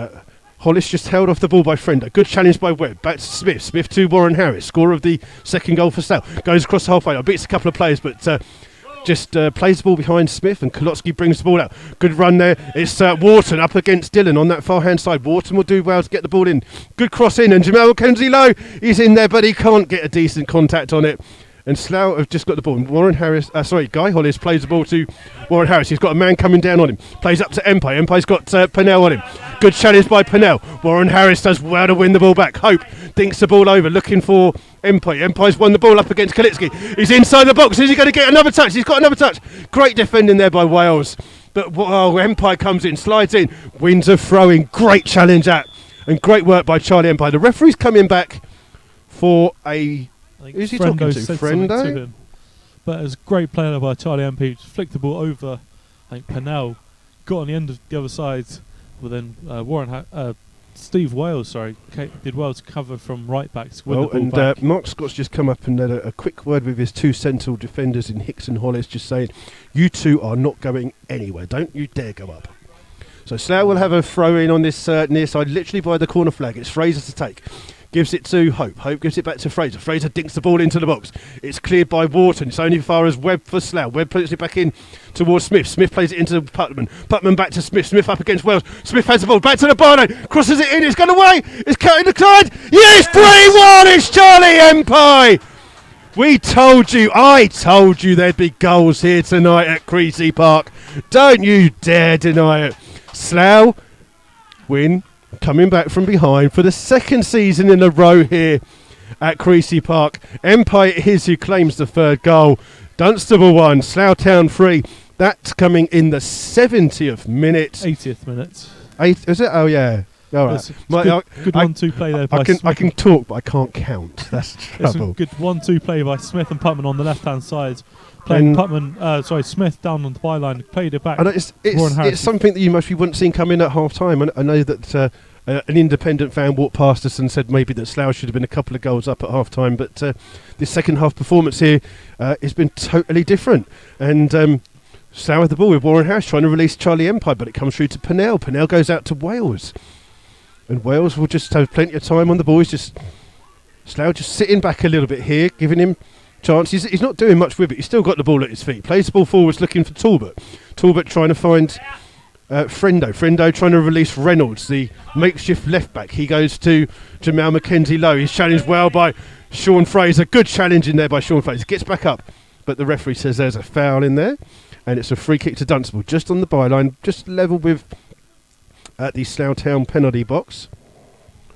Hollis just held off the ball by Frender. Good challenge by Webb. Back to Smith. Smith to Warren Harris. Scorer of the second goal for Slough. Goes across the halfway line. Beats a couple of players, but just plays the ball behind Smith. And Kolotsky brings the ball out. Good run there. It's Wharton up against Dillon on that far hand side. Wharton will do well to get the ball in. Good cross in. And Jamal Kenzie Lowe. He's in there, but he can't get a decent contact on it. And Slough have just got the ball. And Guy Hollis plays the ball to Warren Harris. He's got a man coming down on him. Plays up to Empire. Empire's got Pennell on him. Good challenge by Pennell. Warren Harris does well to win the ball back. Hope dinks the ball over, looking for Empire. Empire's won the ball up against Kalitsky. He's inside the box. Is he going to get another touch? He's got another touch. Great defending there by Wales. But Empire comes in, slides in, wins a throw-in. Great challenge at. And great work by Charlie Empire. The referee's coming back for a... Who's he talking to? Frendo? But it was a great play there by Charlie MP. Just flicked the ball over. I think Pennell got on the end of the other side. But then Steve Wales, did well to cover from right back to win the ball back. Mark Scott's just come up and had a quick word with his two central defenders in Hicks and Hollis, just saying, you two are not going anywhere. Don't you dare go up. So Slough will have a throw in on this near side, literally by the corner flag. It's Fraser to take. Gives it to Hope. Hope gives it back to Fraser. Fraser dinks the ball into the box. It's cleared by Wharton. It's only as far as Webb for Slough. Webb puts it back in towards Smith. Smith plays it into Putman. Putman back to Smith. Smith up against Wells. Smith has the ball back to the bar line. Crosses it in. It's gone away. It's cutting the side. Yes, 3-1. It's Charlie Empire. I told you there'd be goals here tonight at Creasy Park. Don't you dare deny it. Slough win. Coming back from behind for the second season in a row here at Creasy Park. Empire is who claims the third goal. Dunstable 1, Slough Town 3. That's coming in the 70th minute. 80th minute. Is it? Oh, yeah. All right. It's good 1-2 play there by Smith. I can talk, but I can't count. That's the It's a trouble. good 1-2 play by Smith and Putman on the left-hand side. Playing Smith down on the byline, played it back. I know it's something that you mostly wouldn't seen come in at half time. I know that an independent fan walked past us and said maybe that Slough should have been a couple of goals up at half time, but this second half performance here has been totally different. And Slough with the ball with Warren House trying to release Charlie Empire, but it comes through to Pennell. Pennell goes out to Wales, and Wales will just have plenty of time on the ball. Slough just sitting back a little bit here, giving him chance. He's not doing much with it. He's still got the ball at his feet. Plays the ball forwards, looking for Talbot. Talbot trying to find Frendo. Frendo trying to release Reynolds, the makeshift left back. He goes to Jamal Mackenzie Lowe. He's challenged well by Sean Fraser. Good challenge in there by Sean Fraser. Gets back up, but the referee says there's a foul in there, and it's a free kick to Dunstable, just on the byline, just level with the Slough Town penalty box.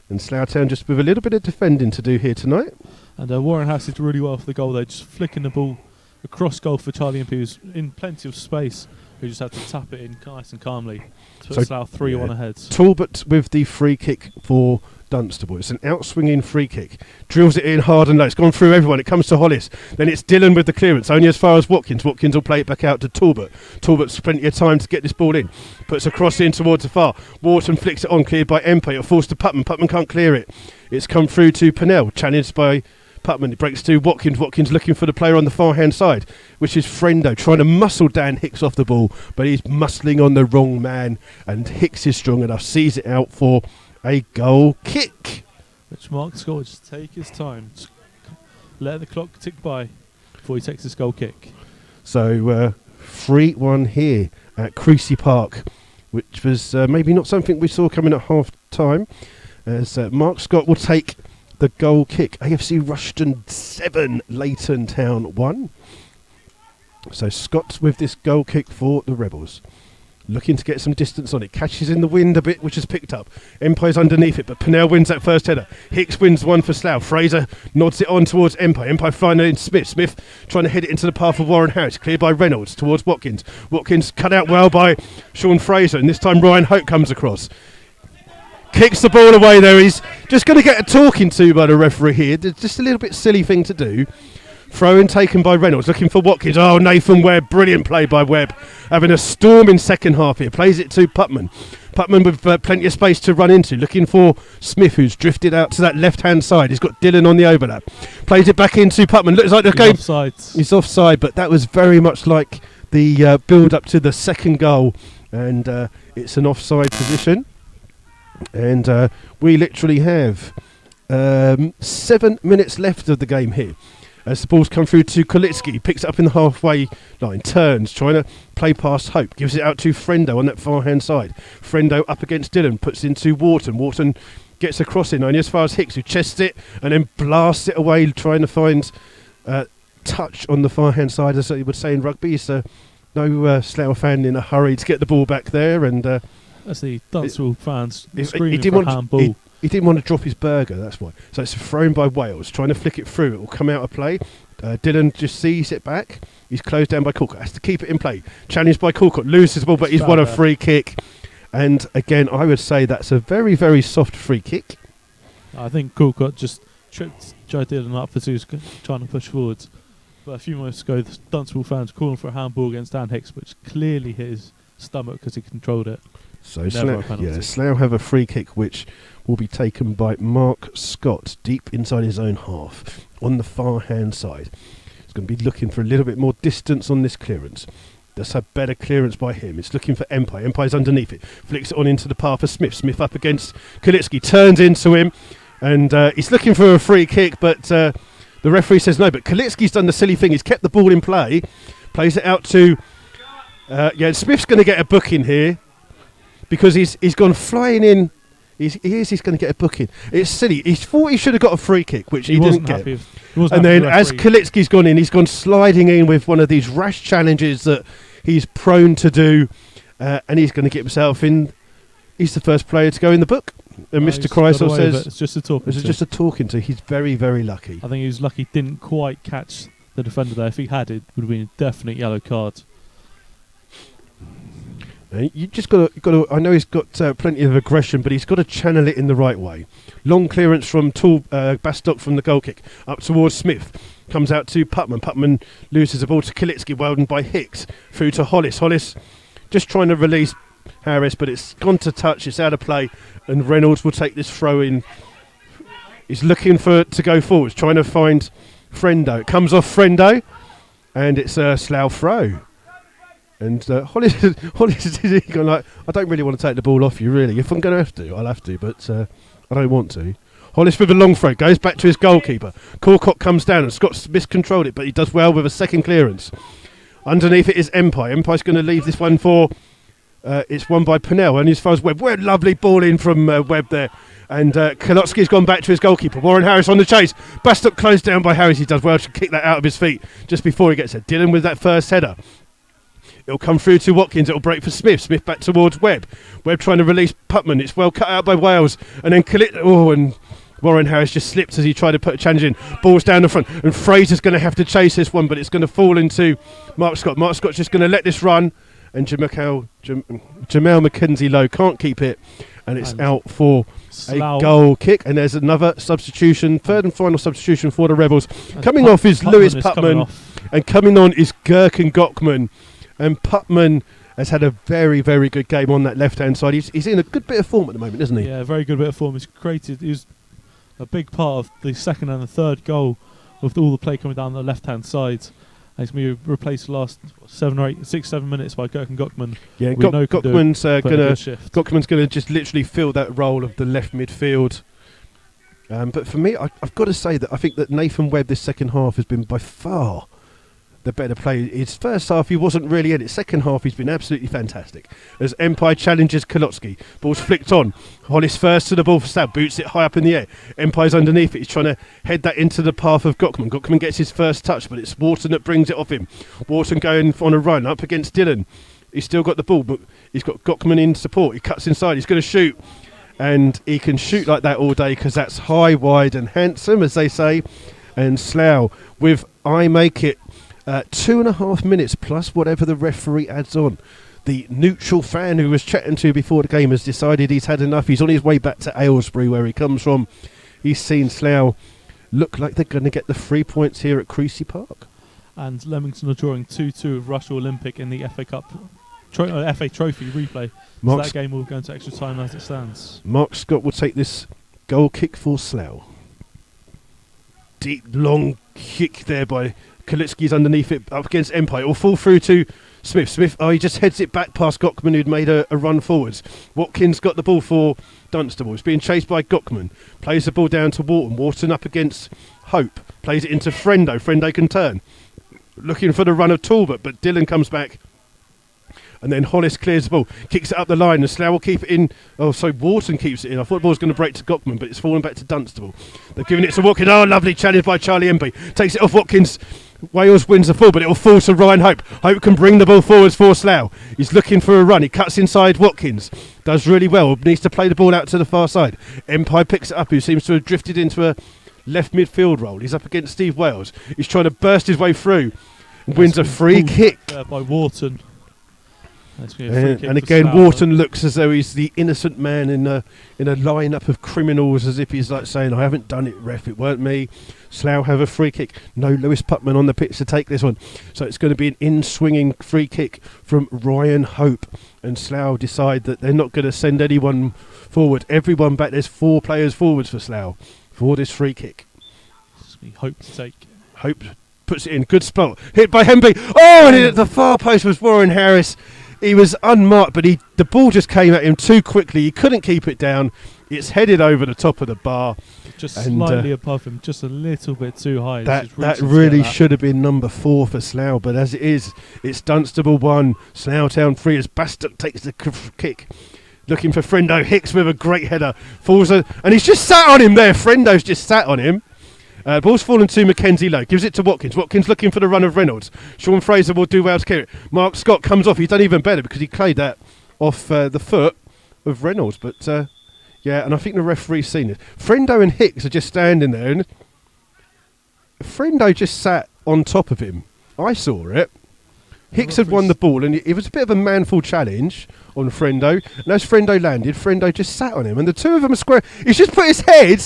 And Slough Town just with a little bit of defending to do here tonight. And Warren House did really well for the goal there, just flicking the ball across goal for Charlie Impey, who's in plenty of space, who just had to tap it in nice and calmly to put Slough 3-1 ahead. Talbot with the free kick for Dunstable. It's an outswinging free kick. Drills it in hard and low. It's gone through everyone. It comes to Hollis. Then it's Dillon with the clearance, only as far as Watkins. Watkins will play it back out to Talbot. Talbot's plenty of time to get this ball in. Puts a cross in towards the far. Wharton flicks it on, cleared by Empey. Forced to Putman. Putman can't clear it. It's come through to Pennell, challenged by Putman. It breaks to Watkins. Watkins looking for the player on the far hand side, which is Frendo, trying to muscle Dan Hicks off the ball, but he's muscling on the wrong man, and Hicks is strong enough, sees it out for a goal kick. Which Mark Scott will just take his time, let the clock tick by before he takes this goal kick. So 3-1 here at Creasy Park, which was maybe not something we saw coming at half time, as Mark Scott will take the goal kick. AFC Rushden 7, Leighton Town 1. So Scott with this goal kick for the Rebels. Looking to get some distance on it. Catches in the wind a bit, which is picked up. Empire's underneath it, but Pennell wins that first header. Hicks wins one for Slough. Fraser nods it on towards Empire. Empire finding Smith. Smith trying to head it into the path of Warren Harris. Cleared by Reynolds towards Watkins. Watkins cut out well by Sean Fraser, and this time Ryan Hope comes across. Kicks the ball away there. He's just going to get a talking to by the referee here. Just a little bit silly thing to do. Throw in taken by Reynolds, looking for Watkins. Oh, Nathan Webb, brilliant play by Webb. Having a storming second half here. Plays it to Putman. Putman with plenty of space to run into. Looking for Smith, who's drifted out to that left-hand side. He's got Dillon on the overlap. Plays it back into Putman. Looks like the game. He's offside, but that was very much like the build-up to the second goal. And it's an offside position. And we literally have 7 minutes left of the game here. As the ball's come through to Kolitsky, picks it up in the halfway line, turns, trying to play past Hope, gives it out to Frendo on that far-hand side. Frendo up against Dillon, puts into Wharton. Wharton gets a cross in, only as far as Hicks, who chests it and then blasts it away, trying to find touch on the far-hand side, as they would say in rugby. So no Slough fan in a hurry to get the ball back there. And that's the Dunstable fans screaming for a handball. He didn't want to drop his burger, that's why. So it's thrown by Wales, trying to flick it through. It will come out of play. Dillon just sees it back. He's closed down by Calcott. Has to keep it in play. Challenged by Calcott. Loses the ball, but he's won a free kick. And again, I would say that's a very, very soft free kick. I think Calcott just tripped Joe Dillon up as he was trying to push forwards. But a few moments ago, the Dunstable fans calling for a handball against Dan Hicks, which clearly hit his stomach because he controlled it. So Slough have a free kick which will be taken by Mark Scott deep inside his own half on the far hand side. He's going to be looking for a little bit more distance on this clearance. Does have better clearance by him. It's looking for Empire. Empire's underneath it. Flicks it on into the path of Smith. Smith up against Kolitsky. Turns into him. And he's looking for a free kick, but the referee says no. But Kolitsky's done the silly thing. He's kept the ball in play. Plays it out to... Smith's going to get a booking here, because he's gone flying in. He's going to get a booking. It's silly. He thought he should have got a free kick, which he didn't get. And then as Kolitsky's gone in, he's gone sliding in with one of these rash challenges that he's prone to do, and he's going to get himself in. He's the first player to go in the book. And Mr. Kreisel says it's just a talking to. Just a talking to. He's very, very lucky. I think he was lucky. Didn't quite catch the defender there. If he had, it would have been a definite yellow card. You just got to. I know he's got plenty of aggression, but he's got to channel it in the right way. Long clearance from Bastock from the goal kick up towards Smith. Comes out to Putman. Putman loses the ball to Kalitsky. Well done by Hicks. Through to Hollis. Hollis just trying to release Harris, but it's gone to touch. It's out of play, and Reynolds will take this throw in. He's looking to go forwards, trying to find Frendo. It comes off Frendo, and it's a Slough throw. And Hollis is going like, I don't really want to take the ball off you, really. If I'm going to have to, I'll have to, but I don't want to. Hollis with a long throw, goes back to his goalkeeper. Corcock comes down, and Scott's miscontrolled it, but he does well with a second clearance. Underneath it is Empire. Empire's going to leave this one for... it's won by Pennell, and as far as Webb. Lovely ball in from Webb there. And Kolotsky's gone back to his goalkeeper. Warren Harris on the chase. Bastock closed down by Harris. He does well to kick that out of his feet just before he gets it. Dillon with that first header. It'll come through to Watkins. It'll break for Smith. Smith back towards Webb. Webb trying to release Putman. It's well cut out by Wales. And then and Warren Harris just slipped as he tried to put a challenge in. Ball's down the front. And Fraser's going to have to chase this one, but it's going to fall into Mark Scott. Mark Scott's just going to let this run. And Jamal McKenzie-Lowe can't keep it. And it's out for Slough. A goal kick. And there's another substitution, third and final substitution for the Rebels. And coming off is Lewis Putman. And coming on is Gherkin Gockman. And Putman has had a very, very good game on that left-hand side. He's in a good bit of form at the moment, isn't he? Yeah, very good bit of form. He was a big part of the second and the third goal with all the play coming down the left-hand side. And he's going to be replaced the last 7 minutes by Gherkin Gockman. Yeah, Gockman's going to just literally fill that role of the left midfield. But for me, I've got to say that I think that Nathan Webb this second half has been by far the better player. His first half he wasn't really in it. Second half he's been absolutely fantastic. As Empire challenges Kolotsky, ball's flicked on. Hollis first to the ball for Slough, boots it high up in the air. Empire's underneath it. He's trying to head that into the path of Gockman. Gockman gets his first touch, but it's Wharton that brings it off him. Wharton going on a run up against Dillon. He's still got the ball, but he's got Gockman in support. He cuts inside. He's going to shoot. And he can shoot like that all day because that's high, wide and handsome, as they say. And Slough with I make it 2.5 minutes plus whatever the referee adds on. The neutral fan who was chatting to before the game has decided he's had enough. He's on his way back to Aylesbury, where he comes from. He's seen Slough look like they're going to get the 3 points here at Creasy Park. And Leamington are drawing 2-2 with Rush Olympic in the FA Cup FA Trophy replay. So that game will go into extra time as it stands. Mark Scott will take this goal kick for Slough. Deep, long kick there by Kalitsky's underneath it, up against Empire. It will fall through to Smith. He just heads it back past Gockman, who'd made a run forwards. Watkins got the ball for Dunstable. It's being chased by Gockman. Plays the ball down to Wharton. Wharton up against Hope. Plays it into Frendo. Frendo can turn. Looking for the run of Talbot, but Dillon comes back. And then Hollis clears the ball, kicks it up the line, and Slough will keep it in. Wharton keeps it in. I thought the ball was going to break to Gockman, but it's fallen back to Dunstable. They've given it to Watkins. Oh, lovely challenge by Charlie Empey. Takes it off Watkins. Wales wins the ball, but it will fall to Ryan Hope. Hope can bring the ball forwards for Slough. He's looking for a run. He cuts inside Watkins. Does really well. Needs to play the ball out to the far side. Empire picks it up, who seems to have drifted into a left midfield role. He's up against Steve Wales. He's trying to burst his way through. Wins a free kick. By Wharton. And again, Wharton looks as though he's the innocent man in a lineup of criminals, as if he's like saying, I haven't done it, ref, it weren't me. Slough have a free kick. No Lewis Putman on the pitch to take this one. So it's going to be an in-swinging free kick from Ryan Hope. And Slough decide that they're not going to send anyone forward. Everyone back. There's 4 players forwards for Slough for this free kick. Hope to take. Hope puts it in. Good spot. Hit by Hemby. Oh, and at the far post was Warren Harris. He was unmarked, but the ball just came at him too quickly. He couldn't keep it down. It's headed over the top of the bar. Just slightly above him, just a little bit too high. That really should have been number 4 for Slough, but as it is, it's Dunstable 1, Slough Town 3 as Bastock takes the kick. Looking for Frendo. Hicks with a great header. And he's just sat on him there. Frendo's just sat on him. Ball's fallen to McKenzie-Lowe. Gives it to Watkins. Watkins looking for the run of Reynolds. Sean Fraser will do well to carry it. Mark Scott comes off. He's done even better because he played that off the foot of Reynolds. But, and I think the referee's seen it. Frendo and Hicks are just standing there. And Frendo just sat on top of him. I saw it. Hicks had won the ball, and it was a bit of a manful challenge on Frendo. And as Frendo landed, Frendo just sat on him, and the two of them are square. He's just put his head.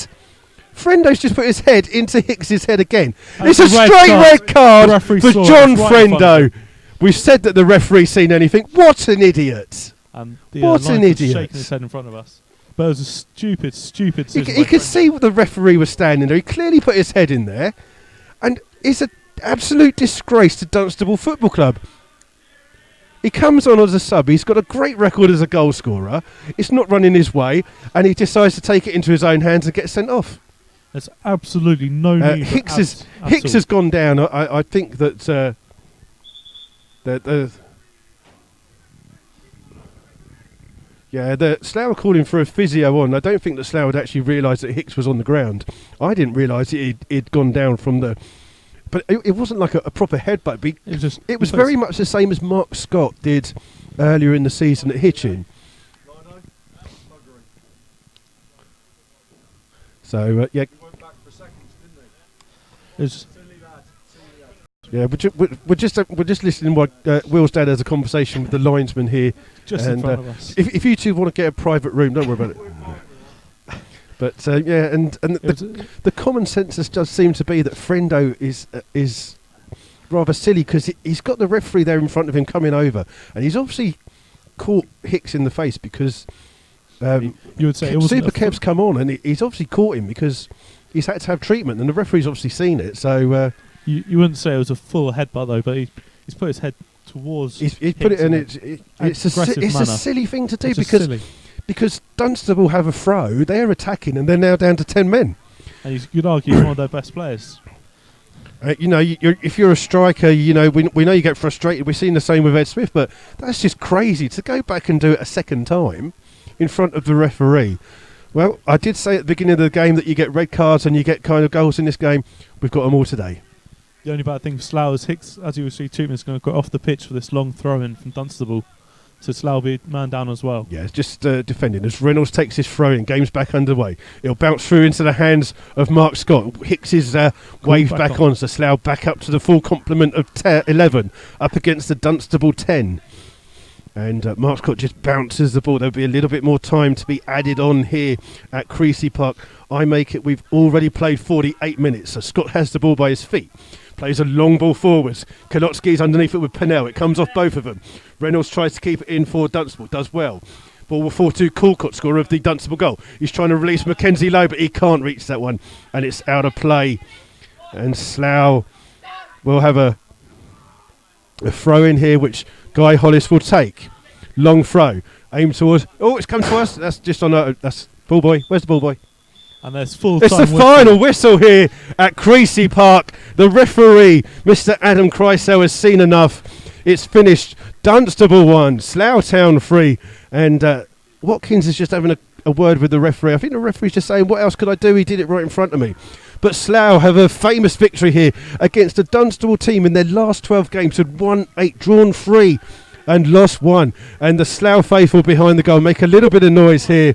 Frendo's just put his head into Hicks's head again. It's a straight red card for John Frendo. We've said that the referee's seen anything. What an idiot! What an idiot! Shaking his head in front of us. But it was a stupid decision. He could see the referee was standing there. He clearly put his head in there, and it's an absolute disgrace to Dunstable Football Club. He comes on as a sub. He's got a great record as a goal scorer. It's not running his way, and he decides to take it into his own hands and get sent off. There's absolutely no need. Hicks has gone down. I think that the Slough are calling for a physio on. I don't think that Slough had actually realised that Hicks was on the ground. I didn't realise he'd gone down from the... But it wasn't like a proper headbutt. It was very much the same as Mark Scott did earlier in the season at Hitchin. So, yeah. He went back for seconds, didn't he? Yeah, we're just listening while Will's dad has a conversation with the linesman here. Just in front of us. If you two want to get a private room, don't worry about it. But the common census does seem to be that Frendo is rather silly because he's got the referee there in front of him coming over, and he's obviously caught Hicks in the face because you would say Super Kev's come on, and he's obviously caught him because he's had to have treatment, and the referee's obviously seen it. So you wouldn't say it was a full headbutt though, but he's put his head towards. He's put it in. It's a silly thing to do because Dunstable have a throw, they're attacking, and they're now down to 10 men. And you'd argue he's one of their best players. If you're a striker, we know you get frustrated. We've seen the same with Ed Smith, but that's just crazy to go back and do it a second time in front of the referee. Well, I did say at the beginning of the game that you get red cards and you get kind of goals in this game. We've got them all today. The only bad thing for Slough is Hicks, as you will see, Tootman is going to go off the pitch for this long throw-in from Dunstable. So Slough will be man down as well. Yeah, it's just defending. As Reynolds takes his throw-in, game's back underway. It'll bounce through into the hands of Mark Scott. Hicks is waved back on, so Slough back up to the full complement of 11, up against the Dunstable 10. And Mark Scott just bounces the ball. There'll be a little bit more time to be added on here at Creasy Park. We've already played 48 minutes, so Scott has the ball by his feet. Plays a long ball forwards. Kalotsky's underneath it with Pennell. It comes off both of them. Reynolds tries to keep it in for Dunstable. Does well. Ball will fall to Coolcott, scorer of the Dunstable goal. He's trying to release Mackenzie Lowe, but he can't reach that one. And it's out of play. And Slough will have a throw in here, which Guy Hollis will take. Long throw. Aim towards... Oh, it's come to us. That's just on... that's ball boy. Where's the ball boy? And there's full time. It's the final whistle here at Creasy Park. The referee, Mr. Adam Kreisel, has seen enough. It's finished. Dunstable 1, Slough Town 3. And Watkins is just having a word with the referee. I think the referee's just saying, what else could I do? He did it right in front of me. But Slough have a famous victory here against a Dunstable team in their last 12 games had won 8, drawn 3 and lost 1. And the Slough faithful behind the goal make a little bit of noise here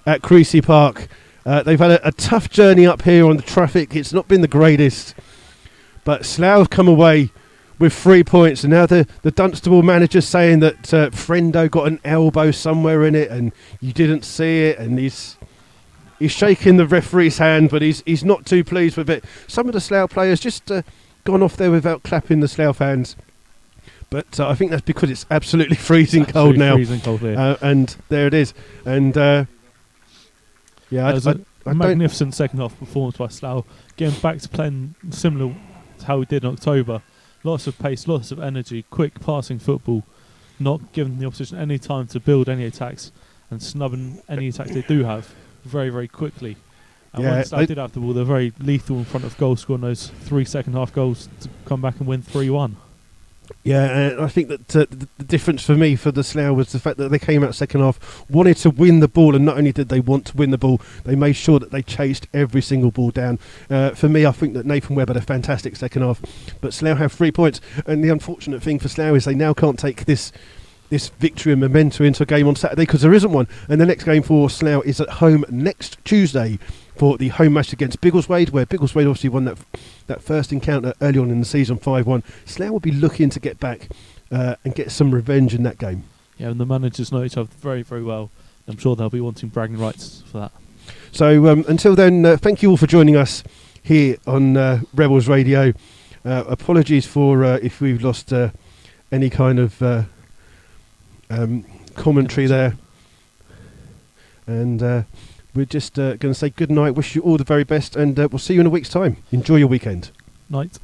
at Creasy Park. They've had a tough journey up here on the traffic. It's not been the greatest. But Slough have come away with 3 points. And now the Dunstable manager's saying that Frendo got an elbow somewhere in it and you didn't see it. And he's shaking the referee's hand, but he's not too pleased with it. Some of the Slough players just gone off there without clapping the Slough fans. But I think that's because it's absolutely freezing cold now. Freezing cold here. And there it is. And... yeah, it was a magnificent second half performance by Slough, getting back to playing similar to how we did in October. Lots of pace, lots of energy, quick passing football, not giving the opposition any time to build any attacks and snubbing any attacks they do have very, very quickly. And when Slough did have the ball, they're very lethal in front of goal, scoring those 3 second half goals to come back and win 3-1. Yeah, I think that the difference for me for the Slough was the fact that they came out second half, wanted to win the ball, and not only did they want to win the ball, they made sure that they chased every single ball down. For me, I think that Nathan Webb had a fantastic second half, but Slough have 3 points, and the unfortunate thing for Slough is they now can't take this victory and memento into a game on Saturday because there isn't one, and the next game for Slough is at home next Tuesday for the home match against Biggleswade, where Biggleswade obviously won that first encounter early on in the season 5-1. Slough will be looking to get back and get some revenge in that game. Yeah, and the managers know each other very, very well. I'm sure they'll be wanting bragging rights for that. So until then, thank you all for joining us here on Rebels Radio. Apologies for if we've lost any kind of commentary there. And we're just going to say good night, wish you all the very best, and we'll see you in a week's time. Enjoy your weekend. Night.